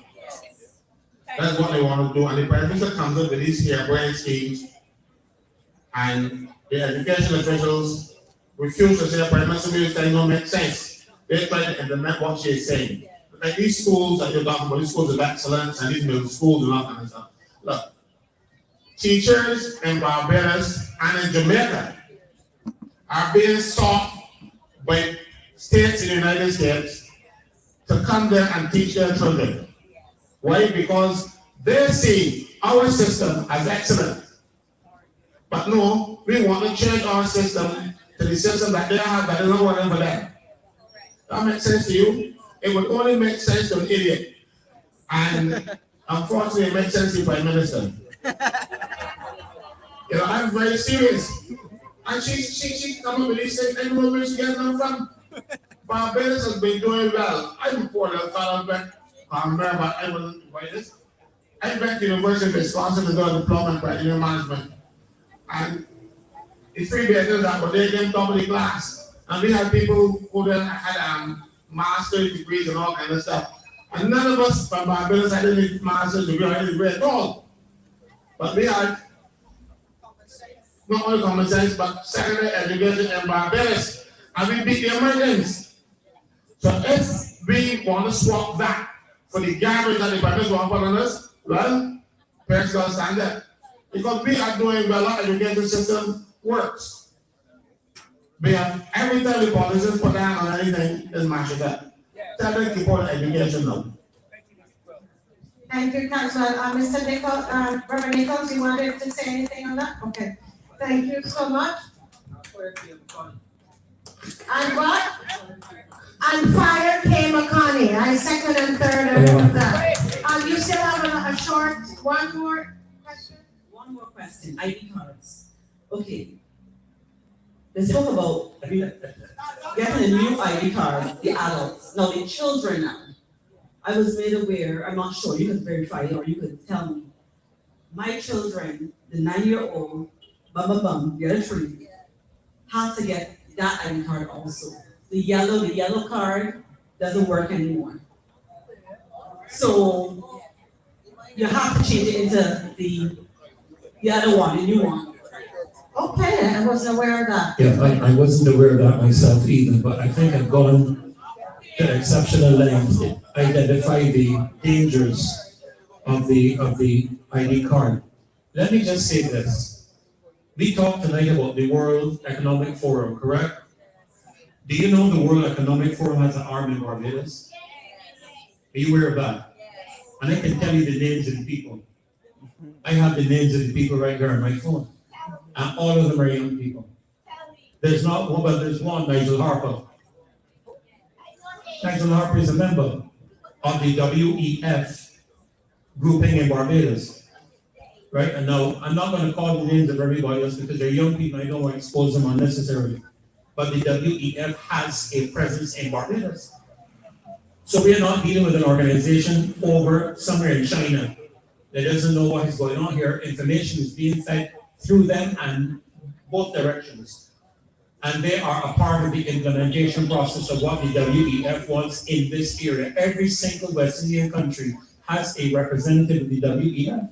That's what they want to do, and the Prime Minister comes up with these harebrained schemes, and the education officials refuse to say the Prime Minister is saying don't make sense. They try to implement what she is saying. Like these schools that you're talking about, these schools of excellence and these middle schools and all that kind of stuff. Look, teachers in Barbados and in Jamaica are being sought by states in the United States to come there and teach their children. Why? Because they see our system as excellent. But no, we want to change our system to the system that they have that is not working for them. That makes sense to you? It would only make sense to an idiot. And unfortunately, it makes sense to the Prime Minister. You know, I'm very serious. And she come up with these things, and where she getting them from? Barbados has been doing well. I'm before the fellow back. I remember I wasn't invited this. I went to the University of Wisconsin to do a diploma in engineering management. And it's 3 days that but they came top of the class. And we had people who then had master's degrees and all kind of stuff. And none of us from Barbados had any master's degree or any degree at all. But we had not only common sense, but secondary education in Barbados. And we beat the Americans. So if we want to swap that for the garbage that the Barbados want to put on us, well, parents got to stand up. Because we are doing well, our education system works. We have every time the politicians put down on anything is mashed it up. Tell them to support education now. Thank you, Caswell. Mr. Nichols, Reverend Nichols, you wanted to say anything on that? Okay. Thank you so much. And what? And fire came a Connie. I second and third and all of that. You still have a short, one more question? One more question, ID cards. Okay. Let's talk about getting a new ID card, the adults. Now the children now. I was made aware, I'm not sure, you could verify it or you could tell me. My children, the 9-year-old, the other 3, have to get that ID card also. The yellow card doesn't work anymore. So you have to change it into the other one, the new one. Okay, I wasn't aware of that. Yeah, I wasn't aware of that myself either, but I think I've gone to exceptional lengths to identify the dangers of the ID card. Let me just say this. We talked tonight about the World Economic Forum, correct? Do you know the World Economic Forum has an arm in Barbados? Are you aware of that? And I can tell you the names of the people. I have the names of the people right there on my phone. And all of them are young people. There's not one, but there's one, Nigel Harper. Nigel Harper is a member of the WEF grouping in Barbados. Right? And now, I'm not going to call the names of everybody else because they're young people. I don't want to expose them unnecessarily. But the WEF has a presence in Barbados. So we are not dealing with an organization over somewhere in China that doesn't know what is going on here. Information is being fed through them and both directions. And they are a part of the implementation process of what the WEF wants in this area. Every single West Indian country has a representative of the WEF.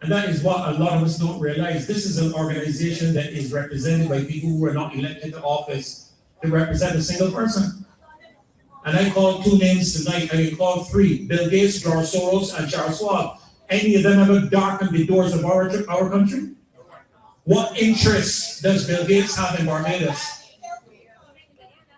And that is what a lot of us don't realize. This is an organization that is represented by people who are not elected to office to represent a single person. And I called 2 names tonight. I can call 3: Bill Gates, George Soros, and Charles Schwab. Any of them ever darkened the doors of our country? What interest does Bill Gates have in Barbados?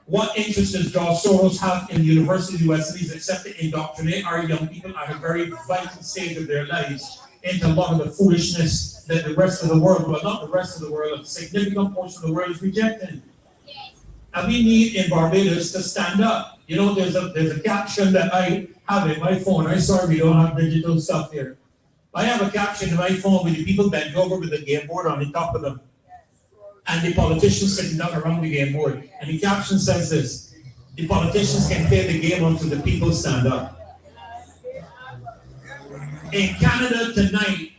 What interest does George Soros have in university universities except to indoctrinate our young people at a very vital stage of their lives into a lot of the foolishness that the rest of the world, well, not the rest of the world, a significant portion of the world is rejecting? And we need in Barbados to stand up. You know, there's a caption that I have in my phone. I'm sorry we don't have digital stuff here. I have a caption in my phone with the people bent over with the game board on the top of them. and the politicians sitting down around the game board. And the caption says this: the politicians can play the game until the people stand up. In Canada tonight,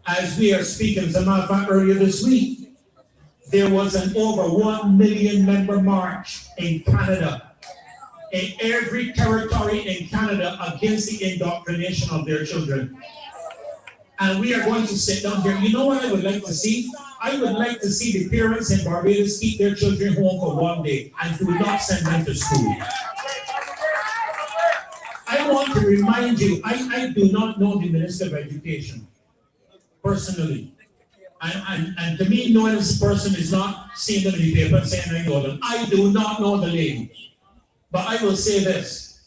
as we are speaking, as a matter of fact, earlier this week, there was an over 1 million member march in Canada, in every territory in Canada, against the indoctrination of their children. And we are going to sit down here. You know what I would like to see? I would like to see the parents in Barbados keep their children home for one day and do not send them to school. I want to remind you, I do not know the Minister of Education personally. And to me, knowing this person is not seeing them in the paper and saying I know them. I do not know the lady. But I will say this: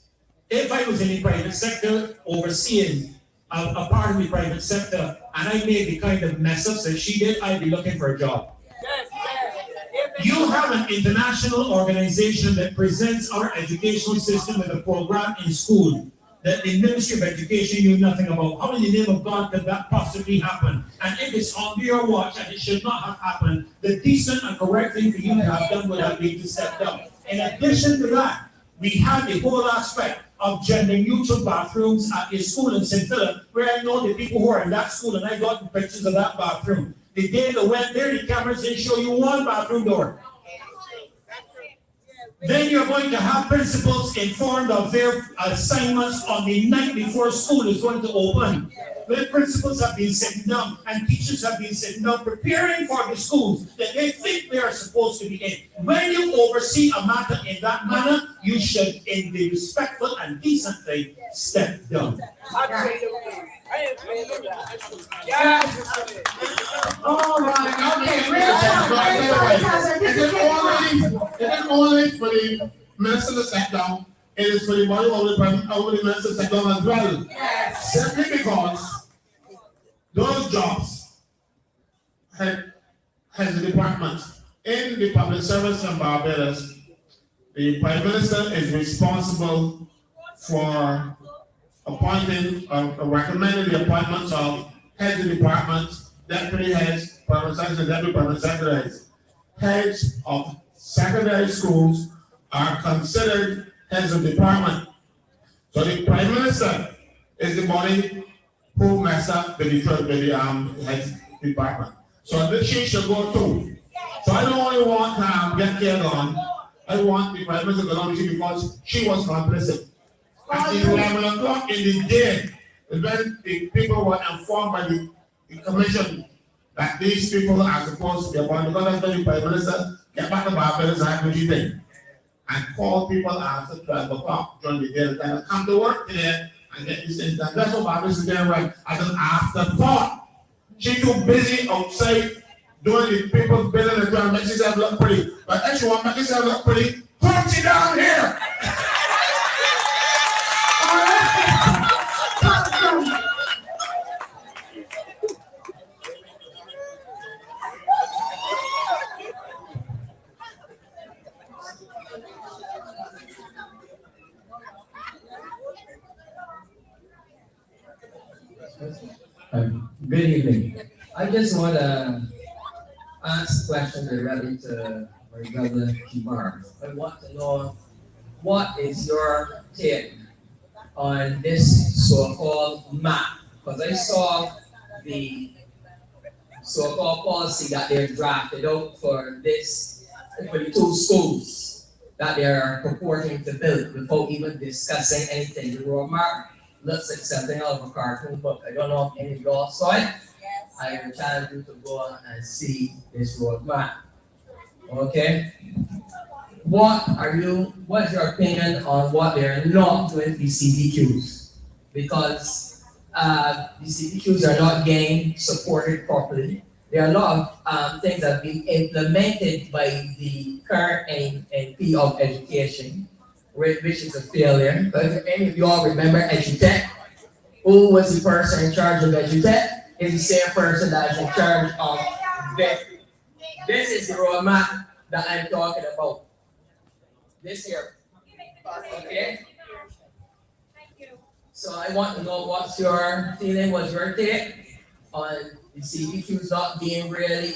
if I was in the private sector overseeing a part of the private sector and I made the kind of mess ups that she did, I'd be looking for a job. You have an international organization that presents our educational system with a program in school that the Ministry of Education knew nothing about. How in the name of God could that possibly happen? And if it's on your watch and it should not have happened, the decent and correct thing for you to have done would have been to step down. In addition to that, we had the whole aspect of gender neutral bathrooms at a school in St. Philip, where I know the people who are in that school, and I got pictures of that bathroom. The day they went there, the cameras didn't show you one bathroom door. Then you're going to have principals informed of their assignments on the night before school is going to open. The principals have been sitting down and teachers have been sitting down preparing for the schools that they think they are supposed to be in. When you oversee a matter in that manner, you should, in the respectful and decent way, step down. All right, okay. It is only for the minister to step down. It is for the body of the minister to step down as well. Yes. Simply because those jobs has a department in the public service in Barbados. The Prime Minister is responsible for appointing recommending the appointments of heads of departments, deputy heads, permanent secretaries, deputy permanent secretaries. Heads of secondary schools are considered heads of department. So the Prime Minister is the body who mess up the heads department. So this she should go too. So I don't only want to get there on. I want the Prime Minister to go on because she was complicit. At 11 o'clock in the day, when the people were informed by the commission that these people are supposed to be appointed, because that's when the Prime Minister get back to Barbados and do thing and call people after 12 o'clock during the day to come to work there and get these things done. That's what Barbados is doing right as an afterthought. She's too busy outside doing the people's building and trying to make herself look pretty. But if she want to make herself look pretty, put she down here. Good evening. I just want to ask a question related to my brother Kemar. I want to know what is your take on this so-called map? Because I saw the so-called policy that they're drafted out for this, for the two schools that they're purporting to build without even discussing anything. The roadmap looks like something out of a cartoon book. I don't know if any of y'all saw it. I challenge you to go and see this roadmap. Okay? What's your opinion on what they're not doing with CDQs? Because the CDQs are not getting supported properly. There are a lot of things that have been implemented by the current NP of education, which is a failure. But if any of you all remember EduTech, who was the person in charge of EduTech? Is the same person that is in charge of VET. This is the roadmap that I'm talking about. This here. Okay? So I want to know what's your feeling, what's your take on the CDQs not being really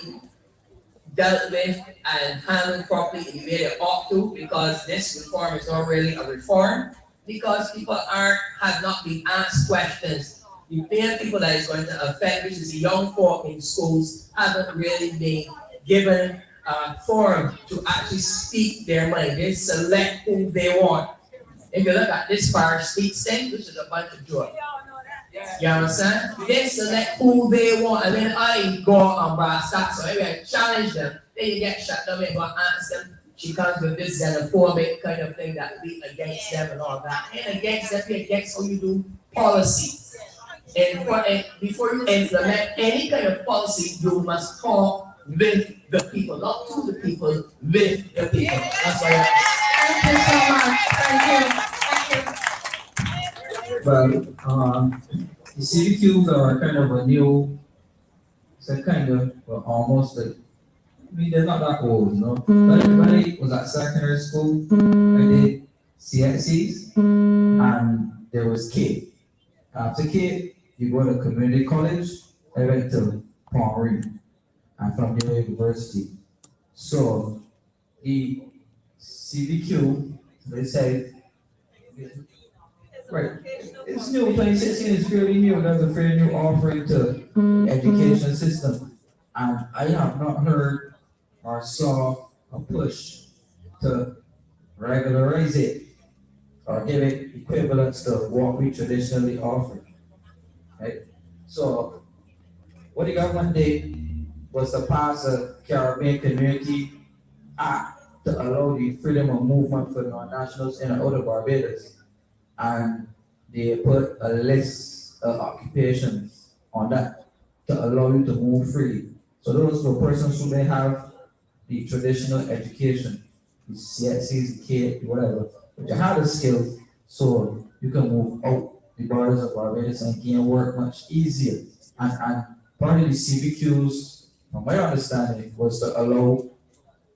dealt with and handled properly in the way they ought to, because this reform is not really a reform, because people have not been asked questions. The main people that is going to affect, which is the young folk in schools, haven't really been given a forum to actually speak their mind. They select who they want. If you look at this fire speaks thing, which is a bunch of joy. You understand? They select who they want, and then I go on brass tacks, so maybe I challenge them, then you get shut down, maybe I ask them, she comes with this xenophobic kind of thing that be against them and all that. And against them, against how you do policy. And before you implement any kind of policy, you must talk with the people, not to the people, with the people. That's why Thank you so much. Thank you. Well, the CBQs are kind of a new, it's a kind of, well, almost like, I mean, they're not that old, you know. When I was at secondary school, I did CXCs, and there was K. After K, you go to community college, I went to Palm and from the university. So, the CBQ, they say, right, it's new, 2016 is fairly new, there's a fairly new offering to education system. And I have not heard or saw a push to regularize it or give it equivalence to what we traditionally offer. Right? So what the government did was to pass a Caribbean Community Act to allow the freedom of movement for non-nationals in and out of Barbados. And they put a list of occupations on that to allow you to move freely. So those were persons who may have the traditional education, the CXCs, the K, whatever, but you have the skills, so you can move out the borders of Barbados and gain work much easier. And part of the CBQs, from my understanding, was to allow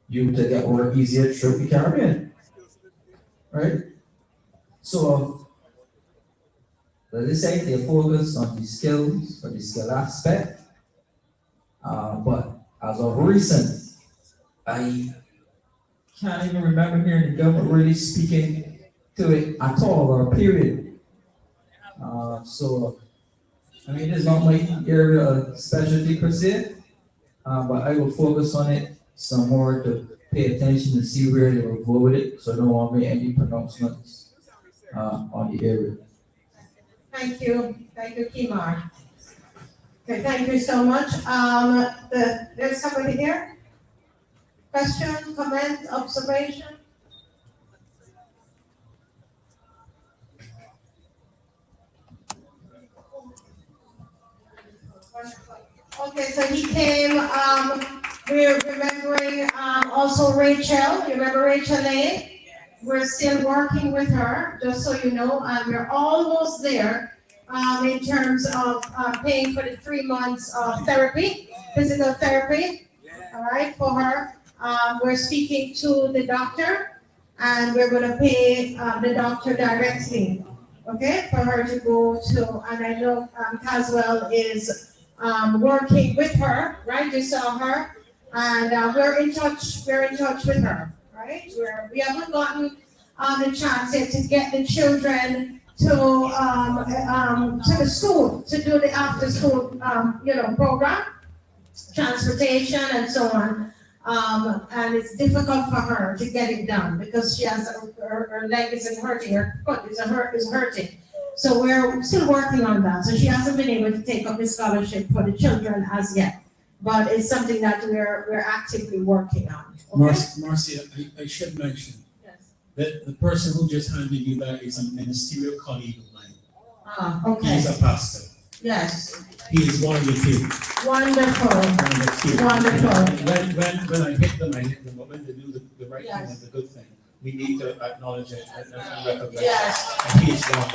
you to get work easier through the Caribbean, right? So, they say they focus on the skills, or the skill aspect, but as of recent, I can't even remember hearing the government really speaking to it at all, or period. So, I mean, it's not my area of specialty per se, but I will focus on it some more to pay attention and see where they will go with it, so I don't want to make any pronouncements on the area. Thank you, Kemar. Okay, thank you so much. There's somebody here? Question, comment, observation? Okay, so he came, we're remembering also Rachel. You remember Rachel Lane? We're still working with her, just so you know, and we're almost there in terms of paying for the 3 months of therapy, physical therapy, all right, for her. We're speaking to the doctor, and we're going to pay the doctor directly, okay, for her to go to, and I know Caswell is working with her, right? You saw her, and we're in touch with her, right? We haven't gotten the chance yet to get the children to the school, to do the after school, program, transportation and so on. And it's difficult for her to get it done because she has her leg isn't hurting, her foot is hurting. So we're still working on that. So she hasn't been able to take up the scholarship for the children as yet, but it's something that we're actively working on. Okay? Marcia, I should mention Yes. that the person who just handed you that is a ministerial colleague of mine. Okay. He's a pastor. Yes. He is one of the few. Wonderful. When I hit them, but when they do the right thing and the good thing, we need to acknowledge it and recognize Yes. it. And he is one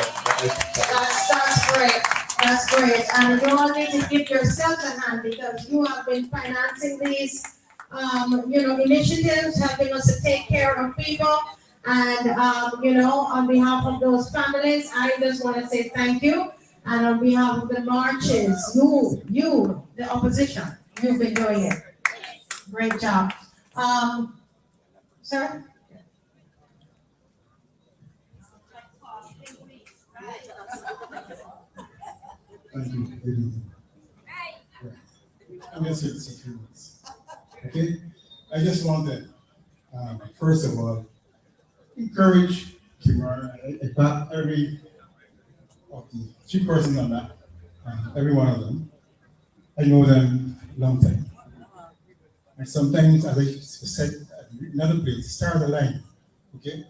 That's great. That's great. And you all need to give yourself a hand because you have been financing these, initiatives, helping us to take care of people. And, on behalf of those families, I just want to say thank you. And on behalf of the marches, you, the opposition, you've been doing it. Great job. Sir? Thank you. Good evening. I'm just here to say 3 minutes. Okay? I just want to, first of all, encourage Kemar. In fact, every of the 3 persons on that, every one of them, I know them long time. And sometimes, as I said at another place, start the line. Okay?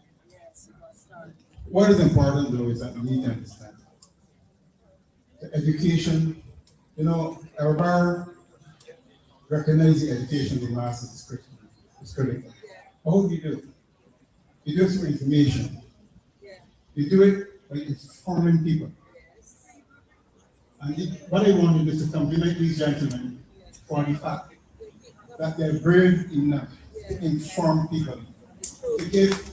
What is important though is that we need to understand the education, our bar recognizing education in the masses is critical. How do you do it? You do it through information. You do it by informing people. And what I want to do is to compliment these gentlemen for the fact that they're brave enough to inform people, to give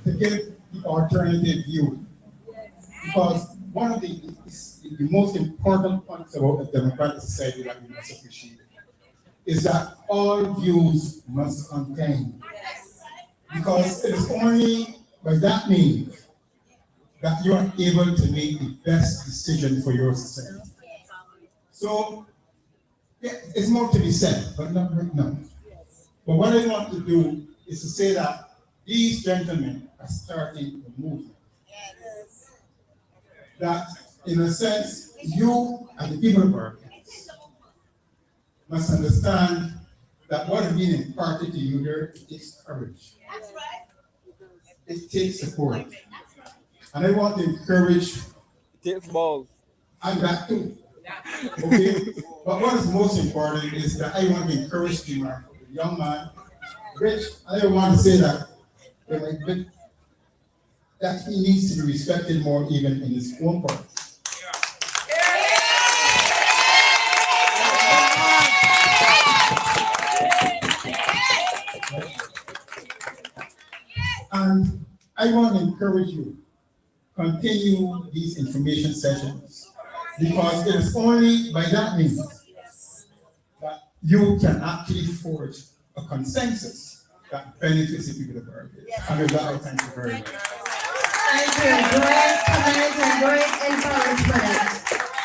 the alternative view. Because one of the most important points about a democratic society that we must appreciate is that all views must contain. Because it is only by that means that you are able to make the best decision for your society. So, yeah, it's more to be said, but not right now. But what I want to do is to say that these gentlemen are starting the movement. That, in a sense, you and the people of our place must understand that what is being imparted to you here, it takes courage. That's right. It takes support. And I want to encourage. It takes balls. And that too. Okay? But what is most important is that I want to encourage Kemar, the young man, Rich. I want to say that he needs to be respected more even in his own part. And I want to encourage you, continue these information sessions, because it is only by that means that you can actually forge a consensus that benefits the people of our place. And with that, I thank you very much. Thank you. Great comment and great encouragement.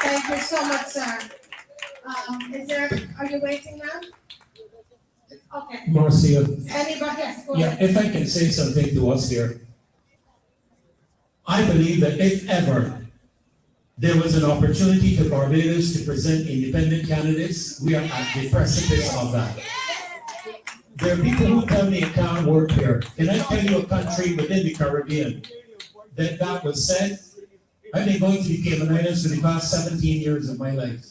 Thank you so much, sir. Are you waiting now? Okay. Marcia. Anybody? Yes, go Yeah, ahead. if I can say something to us here. I believe that if ever there was an opportunity for Barbados to present independent candidates, we are at the precipice of that. There are people who tell me it can't work here. Can I tell you a country within the Caribbean that was said? I've been going to the Cayman Islands for the past 17 years of my life.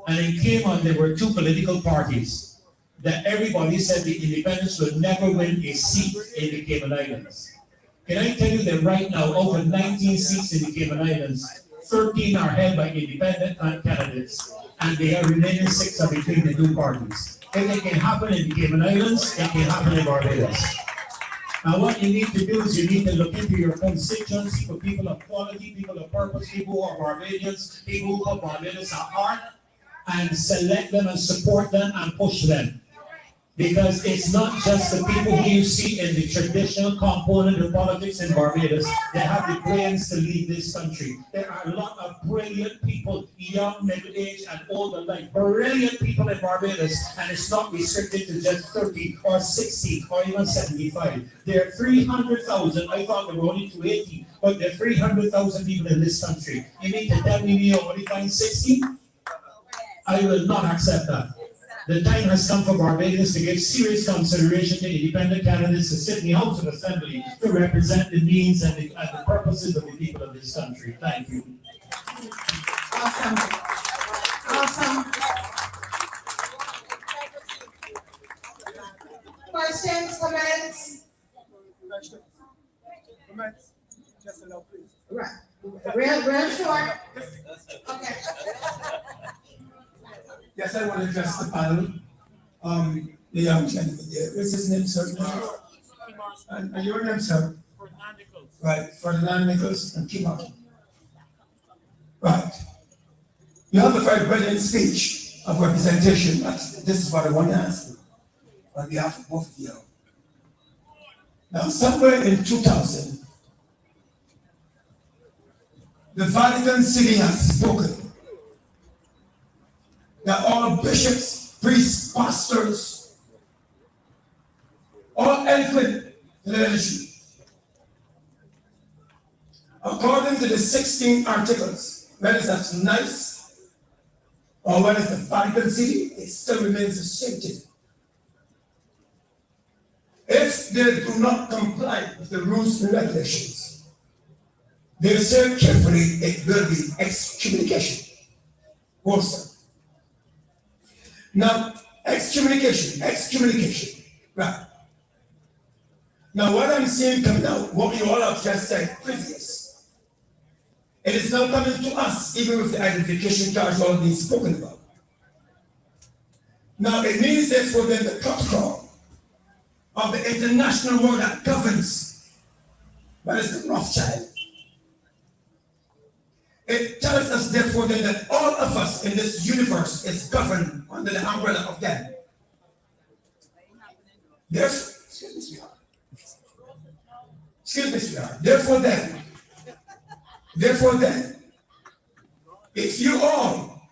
And in Cayman, there were 2 political parties that everybody said the independents would never win a seat in the Cayman Islands. Can I tell you that right now, over 19 seats in the Cayman Islands, 13 are held by independent candidates, and the remaining 6 are between the 2 parties. If it can happen in the Cayman Islands, it can happen in Barbados. Now what you need to do is you need to look into your constituents, for people of quality, people of purpose, people who are Barbadians, people who put Barbados at heart, and select them and support them and push them. Because it's not just the people who you see in the traditional component of politics in Barbados that have the brains to lead this country. There are a lot of brilliant people, young, middle-aged, and older, like brilliant people in Barbados, and it's not restricted to just 30 or 60 or even 75. There are 300,000, I thought there were only 280, but there are 300,000 people in this country. You need to tell me you only find 60? I will not accept that. The time has come for Barbados to give serious consideration to independent candidates to sit in the House of Assembly to represent the needs and the purposes of the people of this country. Thank you. Awesome. Awesome. Questions, comments? Comments? Just allow, please. Right. Real short. Okay. Yes, I want to address the panel. The young gentleman there. What's his name, sir? And your name, sir? Ferdinand Nichols. Right, Ferdinand Nichols and Kemar. Right. You have a very brilliant speech of representation, but this is what I want to ask you on behalf of both of you. Now, somewhere in 2000, the Vatican City has spoken that all bishops, priests, pastors, all eloquent liturgy, according to the 16 articles, whether that's nice or whether it's the Vatican City, it still remains a safety. If they do not comply with the rules and regulations, they say carefully it will be excommunication. Also. Now, excommunication, right. Now, what I'm seeing coming out, what you all have just said previous, it is now coming to us, even with the identification charge all being spoken about. Now, it means therefore that the protocol of the international world that governs, that is the Rothschild. It tells us therefore then that all of us in this universe is governed under the umbrella of them. Excuse me, sweetheart. Therefore then, if you all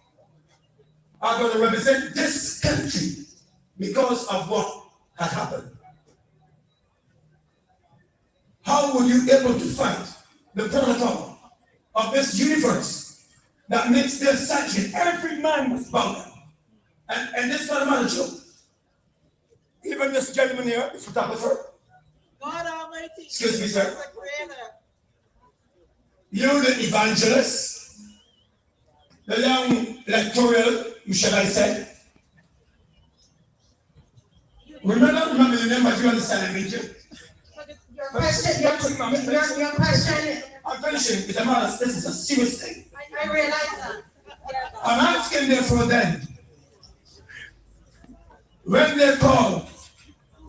are going to represent this country because of what has happened, how would you be able to fight the protocol of this universe that makes their sanction? Every man must bow down. And this is not a matter of joke. Even this gentleman here, the photographer. God Almighty. Excuse me, sir. You, the evangelist, the young electoral, shall I say? Remember the name, but you understand me too. Your question. I'm finishing. It's a matter. This is a serious thing. I realize that. I'm asking therefore then, when they call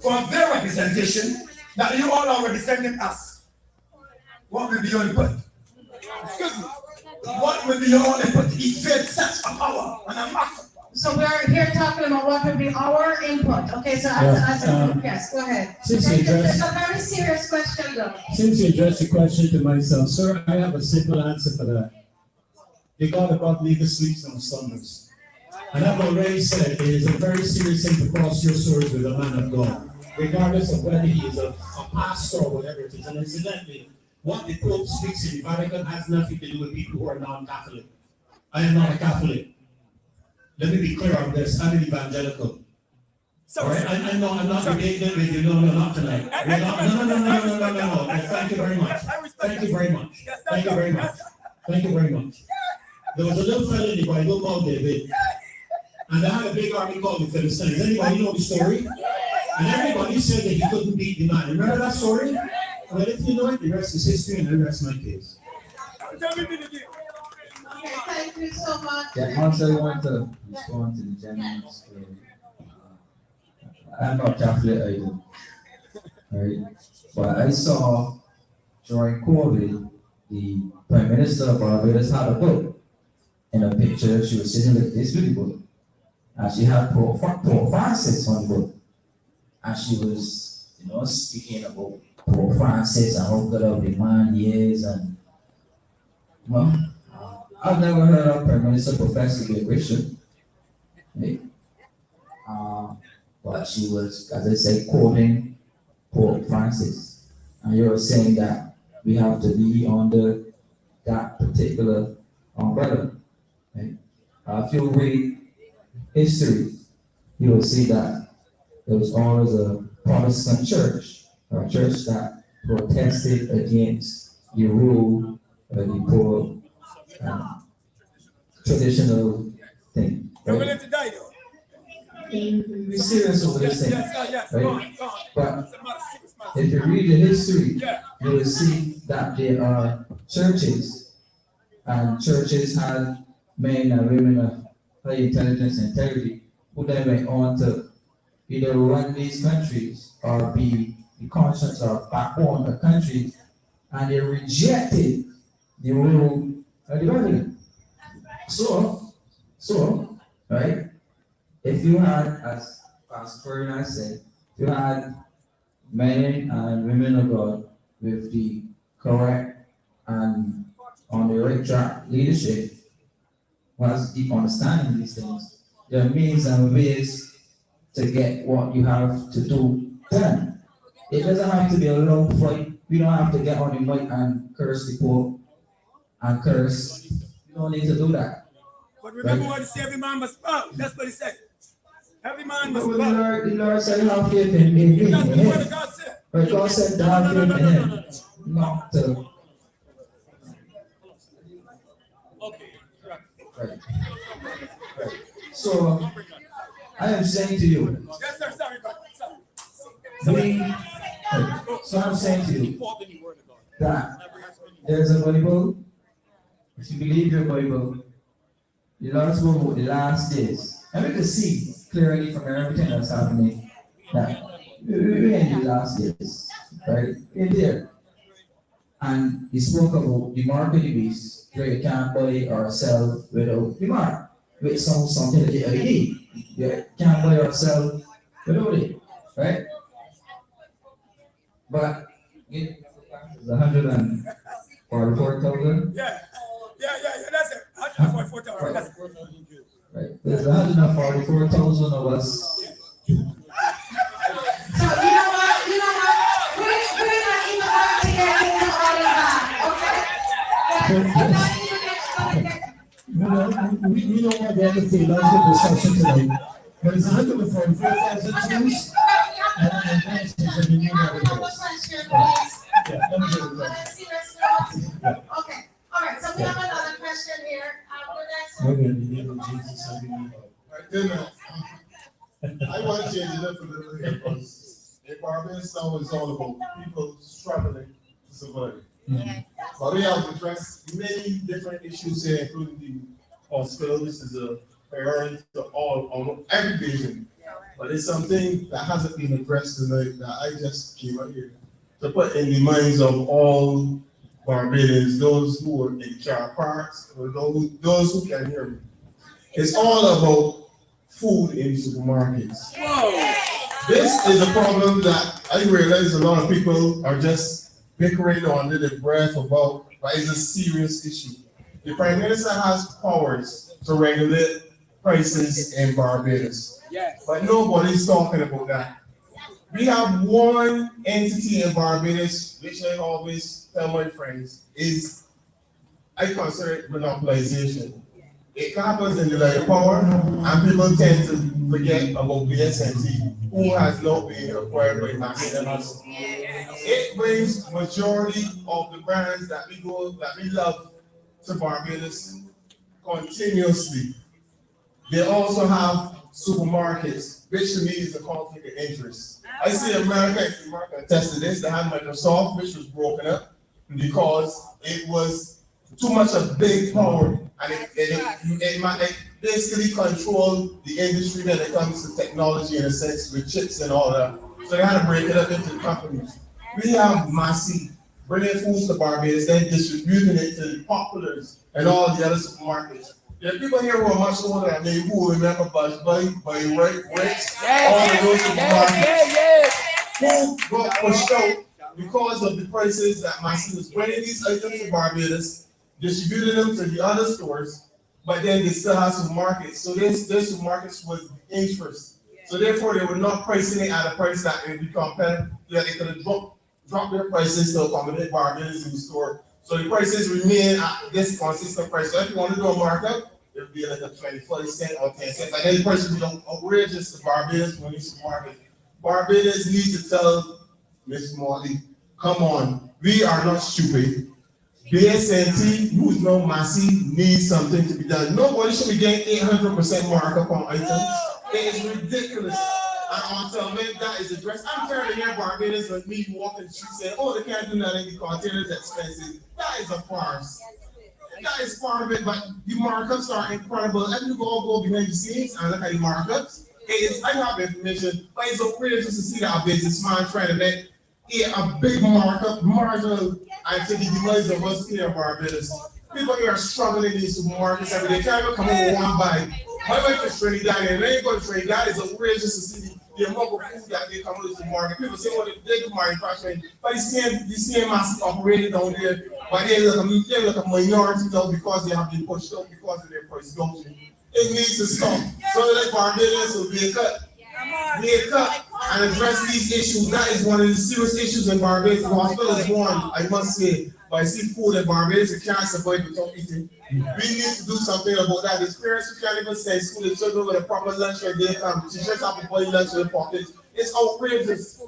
for their representation, that you all are representing us, what will be your input? Excuse me. What will be your input? If you such a power and a master. So we're here talking about what would be our input. Okay, so yes, go ahead. It's a very serious question though. Since you addressed the question to myself, sir, I have a simple answer for that. The God above neither sleeps nor slumbers. And I've already said it is a very serious thing to cross your swords with a man of God, regardless of whether he is a pastor or whatever it is. And incidentally, what the Pope speaks in the Vatican has nothing to do with people who are non-Catholic. I am not a Catholic. Let me be clear on this. I'm an evangelical. All right? I'm not debating with you. No, not tonight. No. Thank you very much. Thank you very much. Thank you very much. Thank you very much. There was a little fellow in the Bible called David. And they had a big army called the Philistines. Anybody know the story? And everybody said that he couldn't beat the man. Remember that story? Well, if you know it, the rest is history and the rest my case. Okay, thank you so much. Yeah, also I want to respond to the gentleman's story. I'm not Catholic either, right? But I saw during COVID, the Prime Minister of Barbados had a book, and a picture she was sitting with this really book, and she had Pope Francis on the book, and she was, speaking about Pope Francis and how good of the man he is, and I've never heard of Prime Minister profess to be a Christian, right? But she was, as I said, quoting Pope Francis. And you were saying that we have to be under that particular umbrella. Right? If you read history, you will see that there was always a Protestant church, or a church that protested against the rule of the poor traditional thing. Right? willing to die though. Be serious over this thing, right? But if you read the history, you will see that there are churches, and churches have men and women of high intelligence and integrity who then went on to either run these countries or be the conscience or backbone of the country, and they rejected the rule of the Vatican. So, right? If you had, as Pastor Ferdinand said, if you had men and women of God with the correct and on the right track leadership, who has deep understanding of these things, there are means and ways to get what you have to do done. It doesn't have to be a long fight. You don't have to get on the mic and curse the Pope and curse. You don't need to do that. But remember what he said, every man must bow. That's what he said. Every man must bow. The Lord said, have faith in him. That's what the word of God said. But God said to have faith in him, not to. Okay. Right. So, I am saying to you, Yes, sir. Sorry. so I'm saying to you that there's a Bible. If you believe your Bible, the Lord spoke about the last days. And we can see clearly from everything that's happening that we're in the last days, right? In there. And he spoke about the mark of the beast, where you can't buy or sell without the mark. With something that you need. You can't buy or sell without it, right? But it's 144,000. Yeah. That's it. 144,000. That's it. Right. There's 144,000 of us. So you know what? We're not even going to get into all of that, okay? We're not even going to get. We don't have the other theological discussion tonight, but it's 144,000 Jews and Christians in the New York. One more question, please. Yeah, let me get it right. Okay, all right, so we have another question here. Maybe in the name of Jesus, I believe. I want to change it up a little here because in Barbados now is all about people struggling to survive. But we have addressed many different issues here, including the hospital. This is a priority to all every patient. But it's something that hasn't been addressed tonight that I just came out here to put in the minds of all Barbadians, those who are in car parks, or those who can hear me. It's all about food in supermarkets. This is a problem that I realize a lot of people are just bickering under their breath about, but it's a serious issue. The Prime Minister has powers to regulate prices in Barbados, but nobody's talking about that. We have one entity in Barbados, which I always tell my friends, I consider it monopolization. It happens in the light of power, and people tend to forget about BSNT, who has not been acquired by McDonald's. It brings majority of the brands that we love to Barbados continuously. They also have supermarkets, which to me is a conflict of interest. I see America attest to this. They had Microsoft, which was broken up because it was too much of big power, and it basically controlled the industry when it comes to technology in a sense with chips and all that. So they had to break it up into companies. We have Marcia bringing foods to Barbados, then distributing it to the Populars and all the other supermarkets. There are people here who are much older than me who remember Bush Buddy, Buddy Ricks, all of those supermarkets. Food got pushed out because of the prices that Marcia was bringing these items to Barbados, distributing them to the other stores, but then they still have supermarkets. So this supermarkets was interest. So therefore, they were not pricing it at a price that would be competitive. That they could have dropped their prices to accommodate Barbados in the store. So the prices remain at this consistent price. So if you want to do a markup, it would be like a 25 cent or 10 cents. Like any price would be outrageous to Barbados when you supermarket. Barbados need to tell Ms. Morley, come on, we are not stupid. BSNT, who's no Marcia, needs something to be done. Nobody should be getting 800% markup on items. It is ridiculous. I want to tell men that is addressed. I'm tired of hearing Barbados like me walking the street saying, oh, they can't do nothing, the containers are expensive. That is a farce. That is part of it, but the markups are incredible. And you go behind the scenes and look at the markups. I have information, but it's outrageous to see that a businessman trying to make a big markup, marginal, and to the demise of us here in Barbados. People here are struggling in these supermarkets every day. Can't even come home with one bag. My wife is Trinidad, and they go to Trinidad. It's outrageous to see the amount of food that they come to the supermarket. People say, well, they do manufacturing, but the same mass operating down there, but they look a minority now because they have been pushed out because of their price reduction. It needs to stop. So like Barbadians will be a cut and address these issues. That is one of the serious issues in Barbados. The hospital is one, I must say. But I see food in Barbados, you can't survive without eating. We need to do something about that. The parents who can't even send school the children with a proper lunch when they come. Teachers have to buy lunch in their pockets. It's outrageous.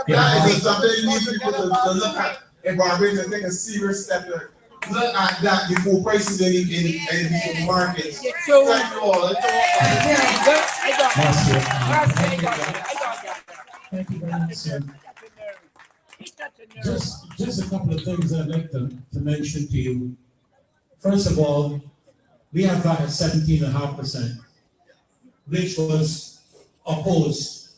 That is something you need people to look at in Barbados and take a serious step to look at that before prices in the supermarkets. Thank you all. Thank you very much, sir. Just a couple of things I'd like to mention to you. First of all, we have got a 17.5%, which was opposed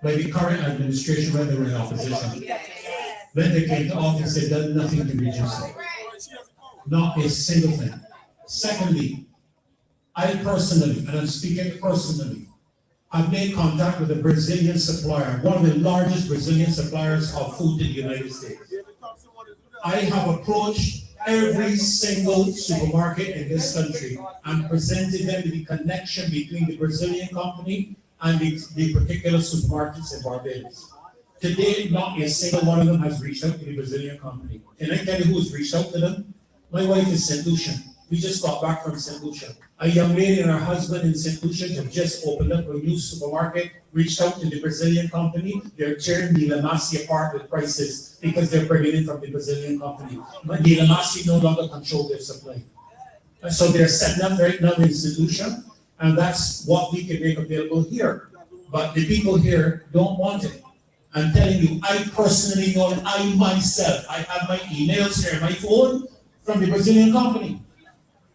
by the current administration when they were in opposition. When they came to office, they did nothing to reduce it. Not a single thing. Secondly, I personally, and I'm speaking personally, I've made contact with a Brazilian supplier, one of the largest Brazilian suppliers of food in the United States. I have approached every single supermarket in this country and presented them with the connection between the Brazilian company and the particular supermarkets in Barbados. Today, not a single one of them has reached out to the Brazilian company. Can I tell you who has reached out to them? My wife is St. Lucia. We just got back from St. Lucia. A young lady and her husband in St. Lucia have just opened up a new supermarket, reached out to the Brazilian company. They're tearing the La Masia apart with prices because they're bringing it from the Brazilian company. But the La Masia no longer control their supply. And so they're setting up right now in St. Lucia, and that's what we can make available here. But the people here don't want it. I'm telling you, I personally know that I myself, I have my emails here, my phone from the Brazilian company.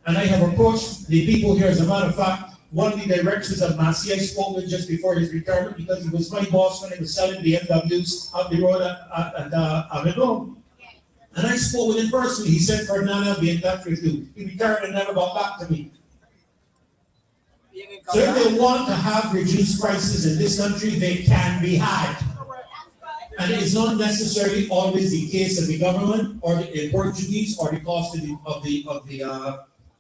And I have approached the people here. As a matter of fact, one of the directors of Marcia I spoke with just before his retirement because he was my boss when he was selling BMWs up the road at Avenue. And I spoke with him personally. He said, Ferdinand, I'll be in touch with you. He retired and never got back to me. So if they want to have reduced prices in this country, they can be had. And it's not necessarily always the case of the government or the Portuguese or the cost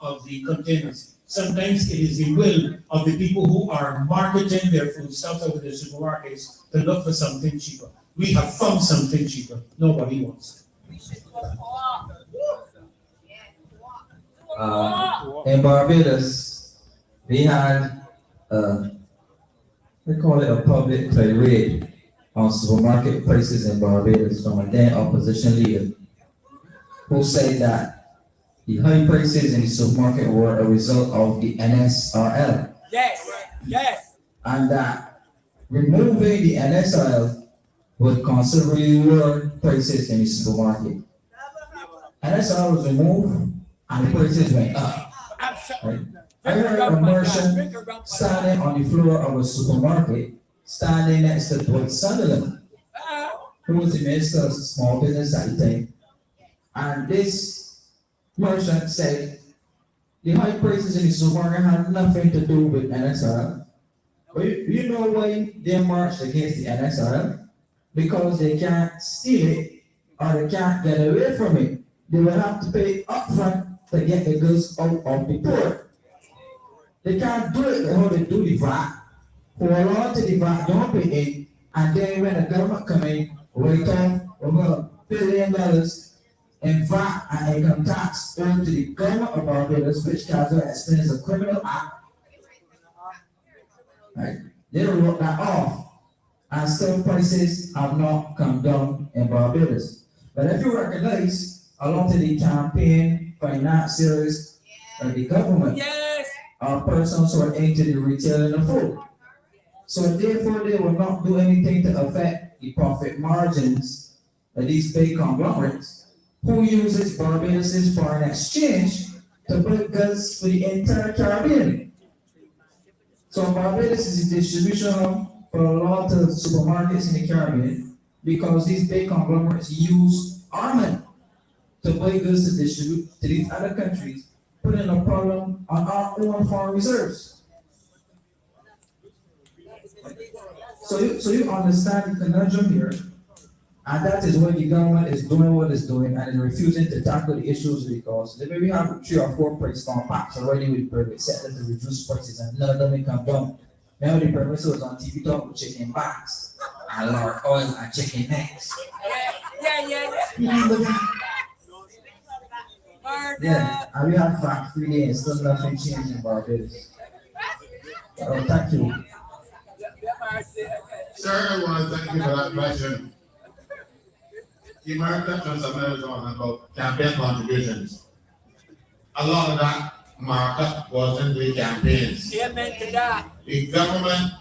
of the containers. Sometimes it is the will of the people who are marketing their foodstuffs over the supermarkets to look for something cheaper. We have found something cheaper. Nobody wants it. In Barbados, we had we call it a public tirade on supermarket prices in Barbados from a then opposition leader who said that the high prices in the supermarket were a result of the NSRL. Yes. And that removing the NSRL would considerably lower prices in the supermarket. NSRL was removed and the prices went up. Right? I heard a merchant standing on the floor of a supermarket, standing next to Dwight Sunderland, who was the Minister of Small Business at the time. And this merchant said the high prices in the supermarket had nothing to do with NSRL. But you know why they marched against the NSRL? Because they can't steal it or they can't get away from it. They will have to pay upfront to get the goods out of the port. They can't do it how they do the VAT. For a lot of the VAT don't pay it, and then when the government come in, write off over $1 billion in VAT and income tax owed to the government of Barbados, which Caswell explained is a criminal act. Right? They don't wrote that off, and still prices have not come down in Barbados. But if you recognize, a lot of the campaign financiers of the government are persons who are into the retail and the food. So therefore, they will not do anything to affect the profit margins of these big conglomerates who uses Barbados' foreign exchange to buy goods for the entire Caribbean. So Barbados is a distribution hub for a lot of supermarkets in the Caribbean because these big conglomerates use armament to buy goods to distribute to these other countries, putting a problem on our own foreign reserves. So you understand the conundrum here, and that is why the government is doing what it's doing and is refusing to tackle the issues because they maybe have 3 or 4 price compacts already with private sector to reduce prices and none of them may come down. Remember the Prime Minister was on TV talking about chicken backs and Lord oil and chicken necks. Yeah, and we had fact 3 days, still nothing changed in Barbados. Thank you. Sir, I want to thank you for that question. Kemar touched on something talking about campaign contributions. A lot of that markup was in the campaigns. Amen to that. The government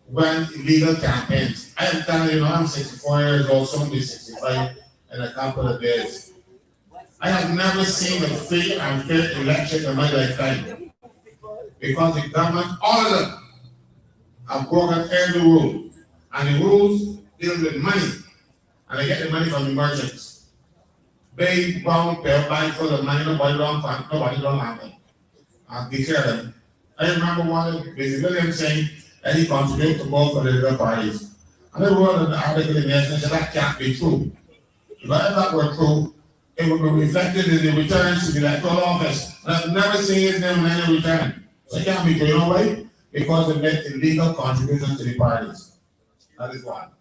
went illegal campaigns. I am telling you, I'm 64 years old, soon be 65 in a couple of days. I have never seen a free and fair election in my lifetime because the government, all of them, have broken every rule. And the rules deal with money. And they get the money from the merchants. Big brown paper bag full of money, nobody don't have it. I'll declare them. I remember one basically him saying that he contributed to both political parties. And I wrote an article in the nation said that can't be true. If that were true, it would be reflected in the returns to the electoral office. And I've never seen his name in any return. So it can't be true, you know why? Because they made illegal contributions to the parties. That is one.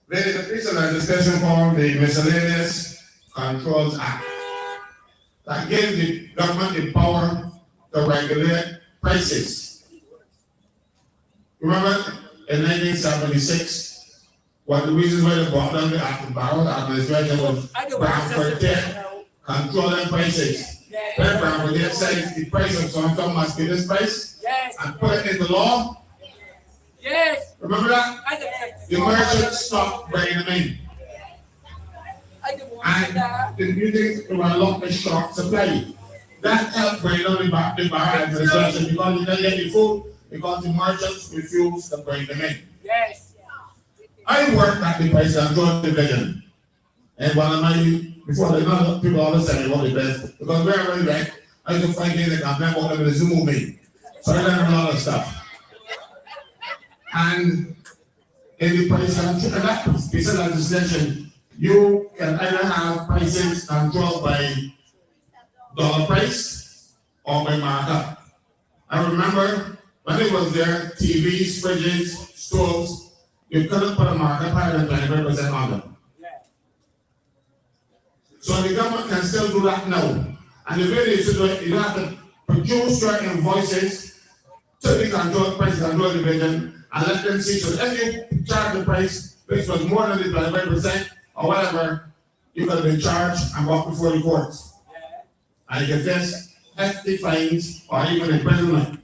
There is a piece of legislation called the Miscellaneous Controls Act that gives the government the power to regulate prices. Remember in 1976, one of the reasons why they brought down the Barrow administration was Bramford controlling prices. Then Bramford said the price of something must be this price and put it into law. Yes. Remember that? The merchants stopped bringing them in. And the music will unlock the short supply. That helped bring down the Barrow administration because you can't get the food because the merchants refused to bring them in. Yes. I worked at the price control division. And one of my, before the other people always tell me what the best, because wherever I went, I used to find things that I've never done with a Zoom movie. So I learned a lot of stuff. And in the price control, that piece of legislation, you can either have prices controlled by dollar price or by markup. I remember when it was there, TVs, fridges, stoves, you couldn't put a markup higher than 25% on them. So the government can still do that now. And the way they should do it, you have to produce your invoices to the control price control division and let them see. So if you charge the price which was more than the 25% or whatever, you could have been charged and walked before the courts. And you can face hefty fines or even imprisonment.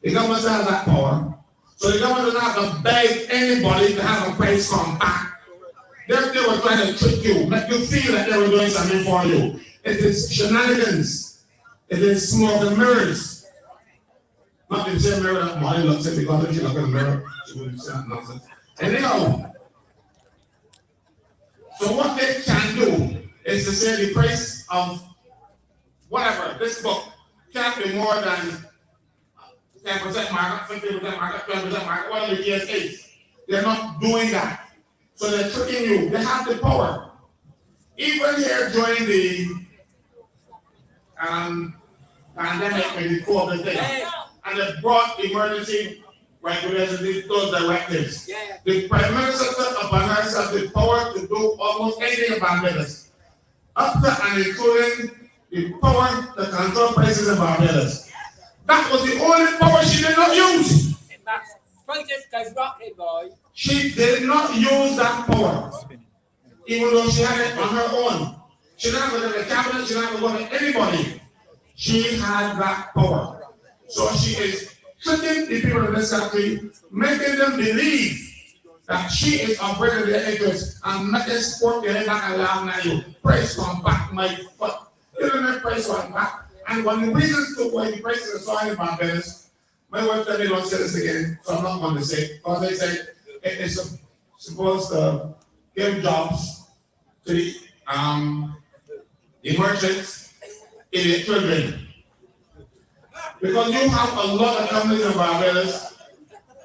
The government still has that power. So the government doesn't have to beg anybody to have a price compact. They were trying to trick you, make you feel that they were doing something for you. It is shenanigans. It is smoke and mirrors. Not the same mirror that Molly looks at because if she look in the mirror, she wouldn't say that nonsense. Anyhow, so what they can do is to say the price of whatever, this book can't be more than 10% markup, 50% markup, 20% markup, whatever the case is. They're not doing that. So they're tricking you. They have the power. Even here during the pandemic with the COVID thing, and they brought emergency regulations, those directives. The Prime Minister took upon herself the power to do almost anything about Barbados, up to and including the power to control prices in Barbados. That was the only power she did not use. She did not use that power, even though she had it on her own. She didn't have to go to the cabinet, she didn't have to go to anybody. She had that power. So she is tricking the people in this country, making them believe that she is operating their interests and making sport their head back and laughing at you. Price come back, my foot. You don't know price come back. And one of the reasons to why the prices are so high in Barbados, my wife told me don't say this again, so I'm not going to say it. Because they say it's supposed to give jobs to the merchants in the children. Because you have a lot of companies in Barbados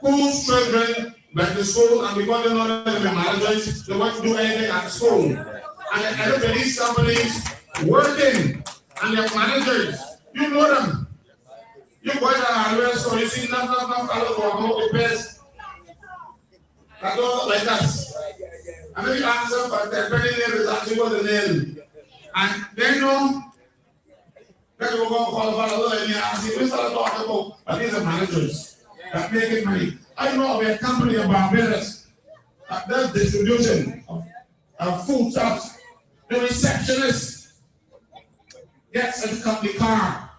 whose children went to school, and because they're not in the managers, they won't do anything at school. And the end of these companies working, and their managers, you know them. You go to the hardware store, you see nothing about the best. That don't look like us. And then you ask them for the penny nail is actually what the nail. And they know that we're going to call for a little and ask you, we start talking about, but these are managers that make money. I know of a company in Barbados that does distribution of food stuffs. The receptionist gets a company car.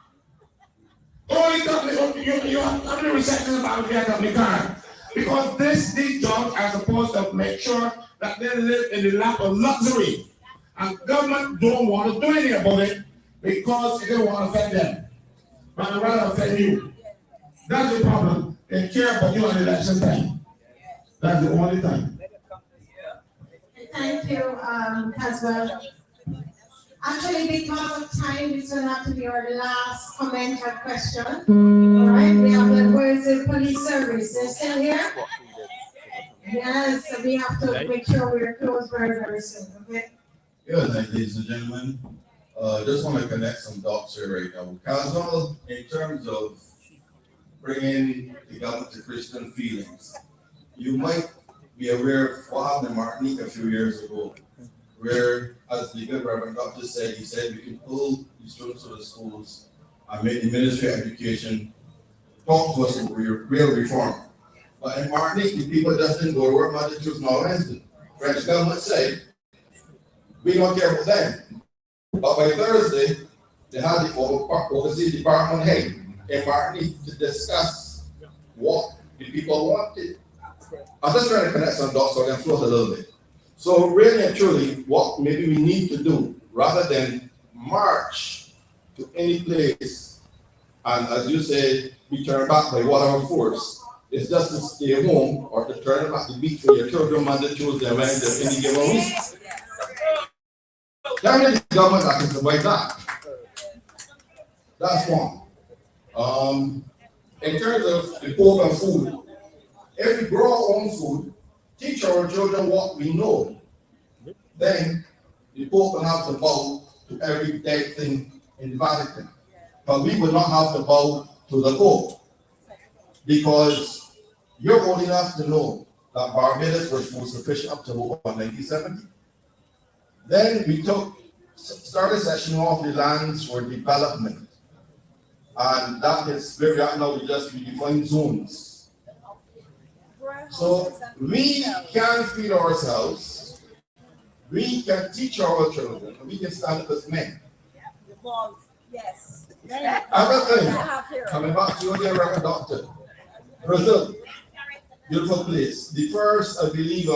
Only company, you have how many receptionists about to get a company car? Because these jobs are supposed to make sure that they live in the lap of luxury. And government don't want to do anything about it because they don't want to offend them. But they rather offend you. That's the problem. They care about you on election time. That's the only time. Thank you, Caswell. Actually, because of time, this will have to be our last comment or question. All right, we have the words of police service. They're still here? Yes, so we have to make sure we're closed very, very soon, okay? Good night, ladies and gentlemen. Just want to connect some dots here right now. Caswell, in terms of bringing the government to Christian feelings, you might be aware of what happened in Martinique a few years ago, where, as the good Reverend Doctor said, he said we can pull the students to the schools and make the Ministry of Education talk to us about real reform. But in Martinique, the people just didn't go to work Monday, Tuesday, and Wednesday. French government said, we don't care about them. But by Thursday, they had the overseas department head in Martinique to discuss what the people wanted. I'm just trying to connect some dots so I can float a little bit. So really and truly, what maybe we need to do, rather than march to any place, and as you say, be turned back by whatever force, is just to stay home or to turn back the beach for your children Monday, Tuesday, Wednesday, any given week. Tell me the government that can survive that. That's one. In terms of the pork and food, if we grow our own food, teach our children what we know, then the Pope will have to bow to every dead thing in the Vatican. But we will not have to bow to the Pope, because you're old enough to know that Barbados was food sufficient up to about 1970. Then we started sectioning off the lands for development, and that is where we are now. We just redefine zones. So we can feed ourselves, we can teach our children, and we can stand up as men. Yes. Other thing, coming back to your Reverend Doctor, Brazil, beautiful place. The first, I believe,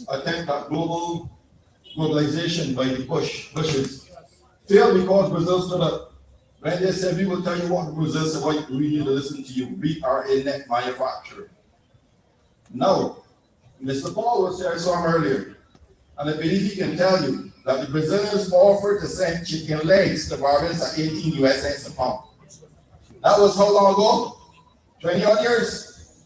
attempt at globalization by the Bushes failed because Brazil stood up. When they said, we will tell you what Brazil said, why we need to listen to you. We are a net manufacturer. Now, Mr. Paul was there, I saw him earlier, and I believe he can tell you that the Brazilians offered to send chicken legs to Barbados at 18 US cents a pound. That was how long ago? 20 odd years.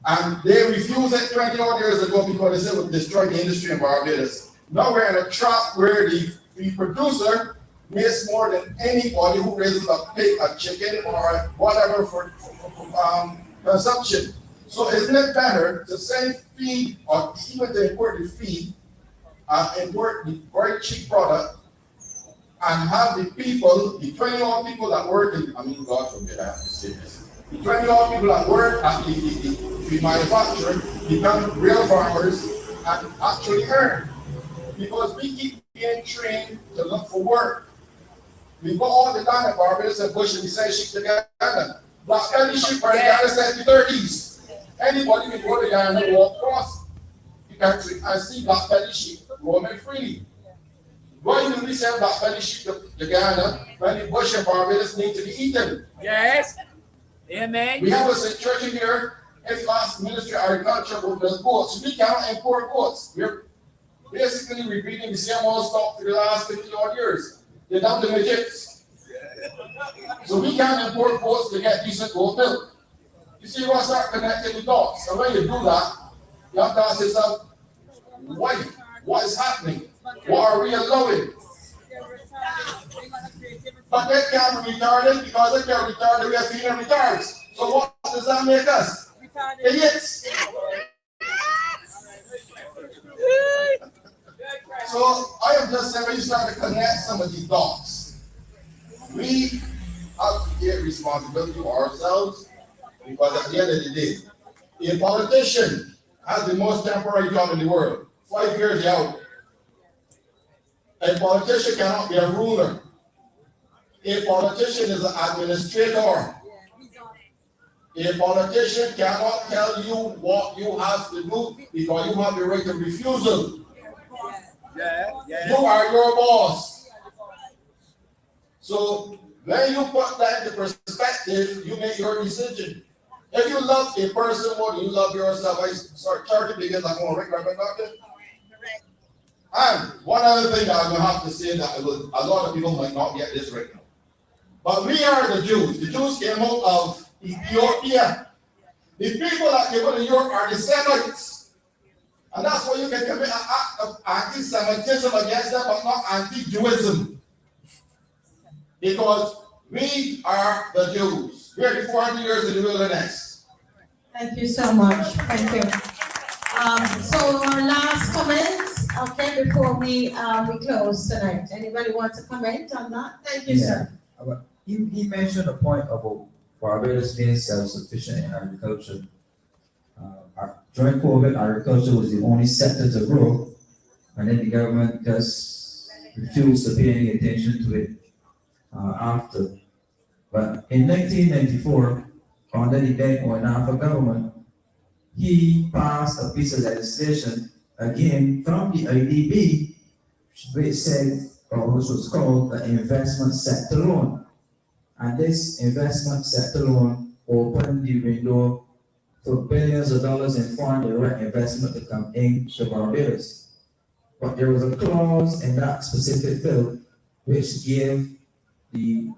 And they refused it 20 odd years ago because they said it would destroy the industry in Barbados. Now we're in a trap where the producer makes more than anybody who raises a pig, a chicken, or whatever for consumption. So isn't it better to send feed, or even to import the feed, import the very cheap product, and have the people, the 20-odd people that work in, God forbid I have to say this, the 20-odd people that work at the manufacturer become real farmers and actually earn. Because we keep being trained to look for work. We go all the time at Barbados and Bush and we say ship to Ghana. Black belly ship for Ghana since the 30s. Anybody can go to Ghana and walk across the country and see black belly sheep roaming freely. Why do we send black belly sheep to Ghana when the bush and Barbados need to be eaten? Yes. Amen. We have a situation here. If last Ministry of Agriculture will build boats, we cannot import boats. basically repeating the same old stuff for the last 50 odd years. They're not the midgets. So we can't import boats to get decent gold milk. You see, you want to start connecting the dots. And when you do that, you have to ask yourself, why? What is happening? What are we allowing? But they can't be retarded because they can't retarded, we are feeding retards. So what does that make us? Idiots. So I am just saying, when you start to connect some of these dots, we have to take responsibility for ourselves, because at the end of the day, a politician has the most temporary job in the world. 5 years out. A politician cannot be a ruler. A politician is an administrator. A politician cannot tell you what you have to do because you have the right of refusal. You are your boss. So when you put that into perspective, you make your decision. If you love a person more than you love yourself, I start charging because I'm going to recommend it. And one other thing that I'm going to have to say that a lot of people might not get this right now. But we are the Jews. The Jews came out of Ethiopia. The people that came out of Europe are the Semites. And that's why you can commit an act of anti-Semitism against them, but not anti-Jewism. Because we are the Jews. We are the 400 years in the wilderness. Thank you so much. Thank you. So our last comments, okay, before we close tonight. Anybody want to comment on that? Thank you, sir. He mentioned a point about Barbados being self-sufficient in agriculture. During COVID, agriculture was the only sector to grow, and then the government just refused to pay any attention to it after. But in 1994, under the then Oinafa government, he passed a piece of legislation, again from the IDB, which said, or which was called the investment sector loan. And this investment sector loan opened the window for billions of dollars in foreign direct investment to come into Barbados. But there was a clause in that specific bill which gave the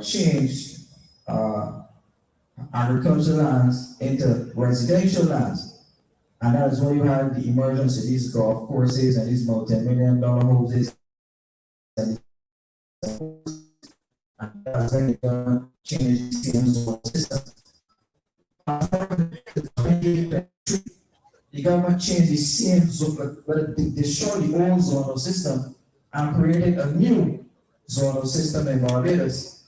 changed agricultural lands into residential lands. And that is why you have the emergence of these golf courses and these multi-million-dollar houses. And that's when the change the system. The government changed the same zone, but they destroyed the old zonal system and created a new zonal system in Barbados.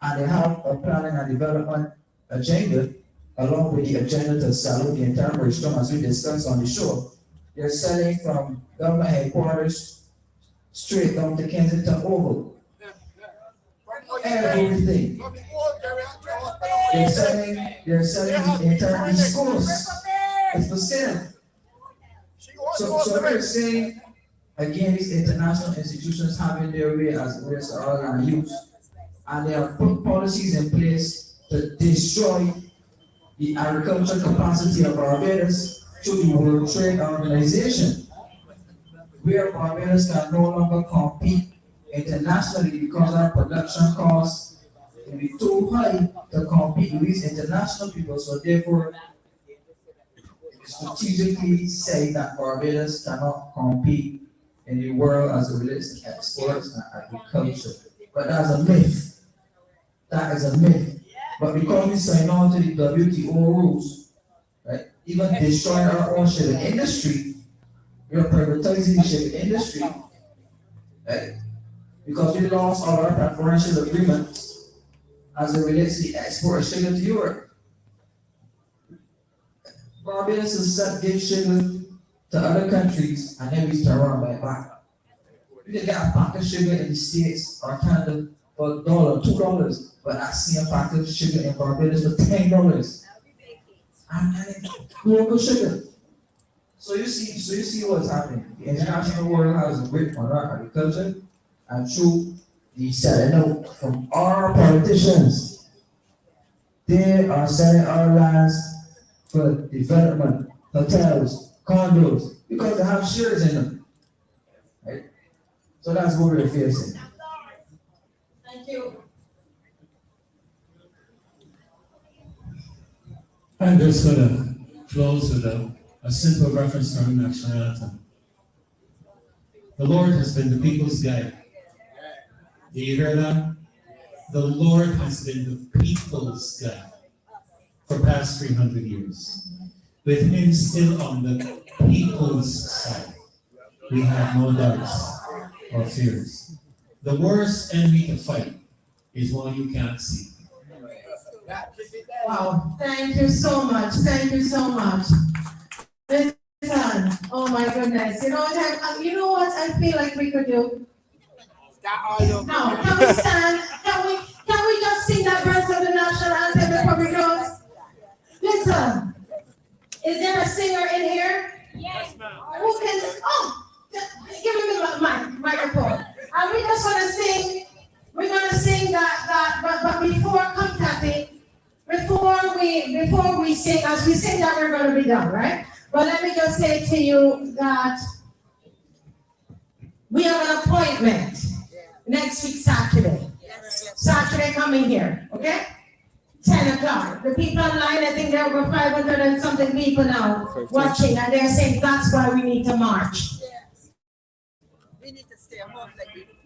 And they have a planning and development agenda, along with the agenda to sell the entire regime, as we discussed on the show. They're selling from government headquarters straight down to Kensington Oval. Everything. They're selling the entire East Coast. It's for sale. So we're saying, again, these international institutions having their way as the rest of our youth, and they have put policies in place to destroy the agricultural capacity of Barbados through the World Trade Organization, where Barbados can no longer compete internationally because our production costs will be too high to compete with these international people. So therefore, strategically say that Barbados cannot compete in the world as it relates to exports and agriculture. But that's a myth. That is a myth. But because we sign on to the WTO rules, right, even destroying our own shipping industry, we are privatizing the shipping industry, right? Because we lost all our preferential agreements as it relates to the export of sugar to Europe. Barbados is set give sugar to other countries and then we turn around by back. You can get a pack of sugar in the States or Canada for $1, $2, but I see a pack of sugar in Barbados for $10. And local sugar. So you see what's happening. The international world has a grip on our agriculture, and through the selling out from our politicians, they are selling our lands for development, hotels, condos, because they have shares in them. Right? So that's what we're facing. Thank you. I'm just going to close with a simple reference to our national anthem. The Lord has been the people's guide. Do you hear that? The Lord has been the people's guide for past 300 years. With him still on the people's side, we have no doubts or fears. The worst enemy to fight is one you can't see. Wow, thank you so much. Thank you so much. Listen, oh my goodness. You know what I feel like we could do? No, can we stand? Can we just sing that verse of the national anthem before we close? Listen, is there a singer in here? Yes, ma'am. Who can? Oh, give me the microphone. And we just want to sing. We're going to sing that. But before, come, Kathy. Before we sing, as we sing that, we're going to be done, right? But let me just say to you that we have an appointment next week, Saturday. Saturday coming here, okay? 10 o'clock. The people online, I think there are over 500 and something people now watching, and they're saying that's why we need to march. We need to stay home.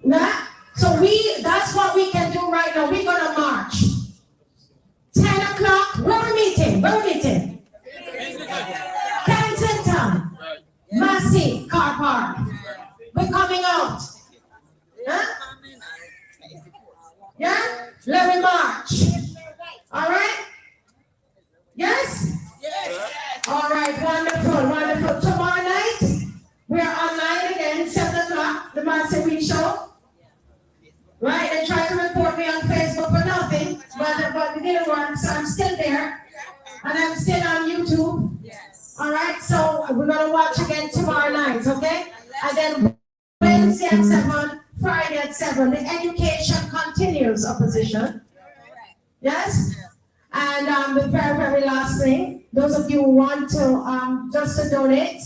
Nah? So that's what we can do right now. We're going to march. 10 o'clock, where are we meeting? Kensington. Massey Car Park. We're coming out. Huh? Yeah? Let me march. All right? Yes? Yes. All right, wonderful. Tomorrow night, we're online again, 7 o'clock, the Marcia Weekes show. Right? They tried to report me on Facebook for nothing, but it didn't work, so I'm still there. And I'm still on YouTube. Yes. All right, so we're going to watch again tomorrow night, okay? And then Wednesday at 7, Friday at 7. The education continues, opposition. Yes? And the very, very last thing, those of you who want to just to donate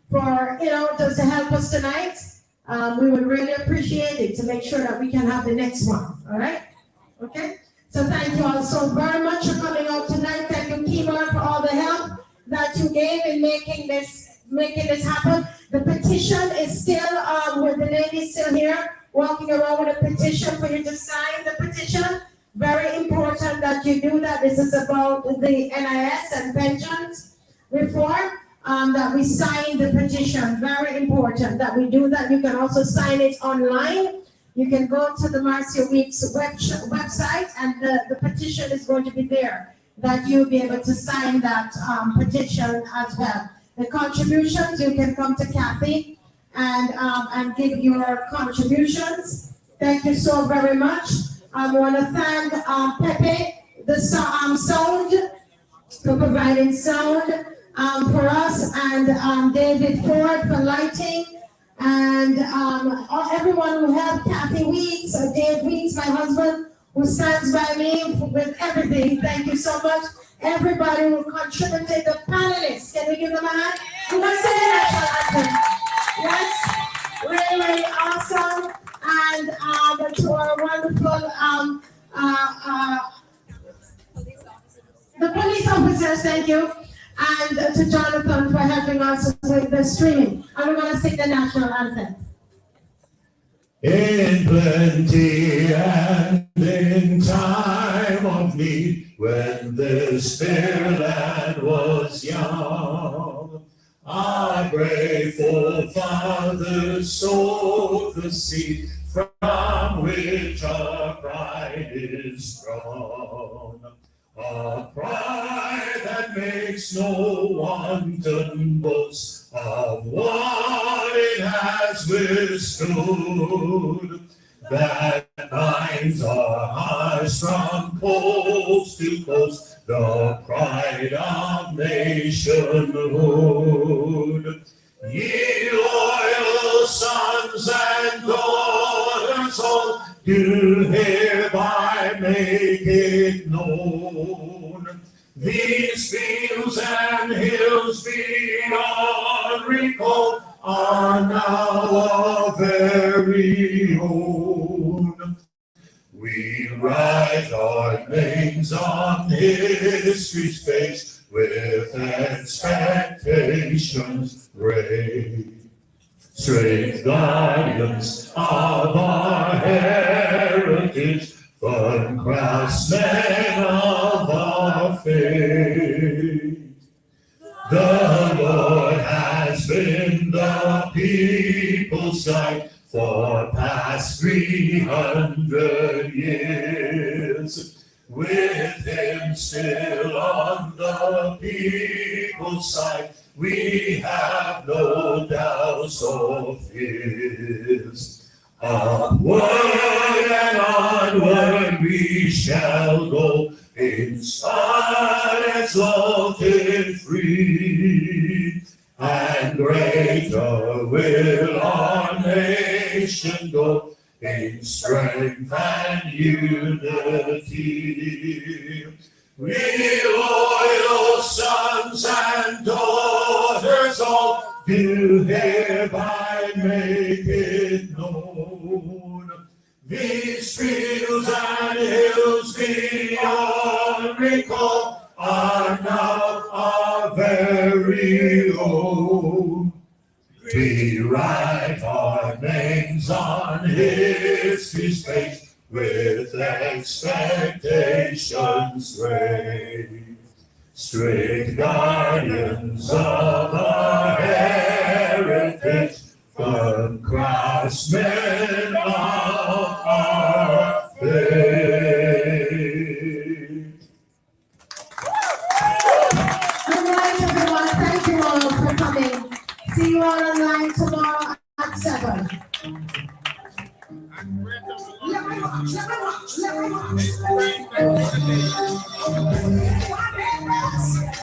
for, just to help us tonight, we would really appreciate it to make sure that we can have the next one. All right? Okay? So thank you all so very much for coming out tonight. Thank you, Kemar, for all the help that you gave in making this happen. The petition is still, with the lady still here, walking around with a petition for you to sign the petition. Very important that you do that. This is about the NIS and pensions reform. That we sign the petition. Very important that we do that. You can also sign it online. You can go to the Marcia Weekes website, and the petition is going to be there, that you'll be able to sign that petition as well. The contributions, you can come to Kathy and give your contributions. Thank you so very much. I want to thank Pepe, the sound, for providing sound for us, and David Ford for lighting, and everyone who helped, Kathy Weekes, Dave Weekes, my husband, who stands by me with everything. Thank you so much. Everybody who contributed, the panelists, can we give them a hand? Who was singing national anthem? Yes, really, really awesome. And to our wonderful the police officers, thank you. And to Jonathan for helping us with the streaming. And we're going to sing the national anthem. In plenty and in time of need, when this fair land was young, our grateful fathers sowed the seed from which our pride is drawn. A pride that makes no wanton boast of what it has withstood, that binds our hearts from coast to coast, the pride of nationhood. Ye loyal sons and daughters all, do hereby make it known These fields and hills beyond recall are now our very own. We write our names on history's page with expectations great. Straight guardians of our heritage, firm craftsmen of our faith. The Lord has been the people's guide for past 300 years. With him still on the people's side, we have no doubts of his. Upward and onward we shall go, in sun exalted free, and greater will our nation go, in strength and unity. We loyal sons and daughters all do hereby make it known. These fields and hills beyond recall are now our very own. We write our names on history's page with expectations great. Strict guardians of our heritage, firm craftsmen of our faith. Good night, everyone. Thank you all for coming. See you all online tomorrow at 7. Let me watch.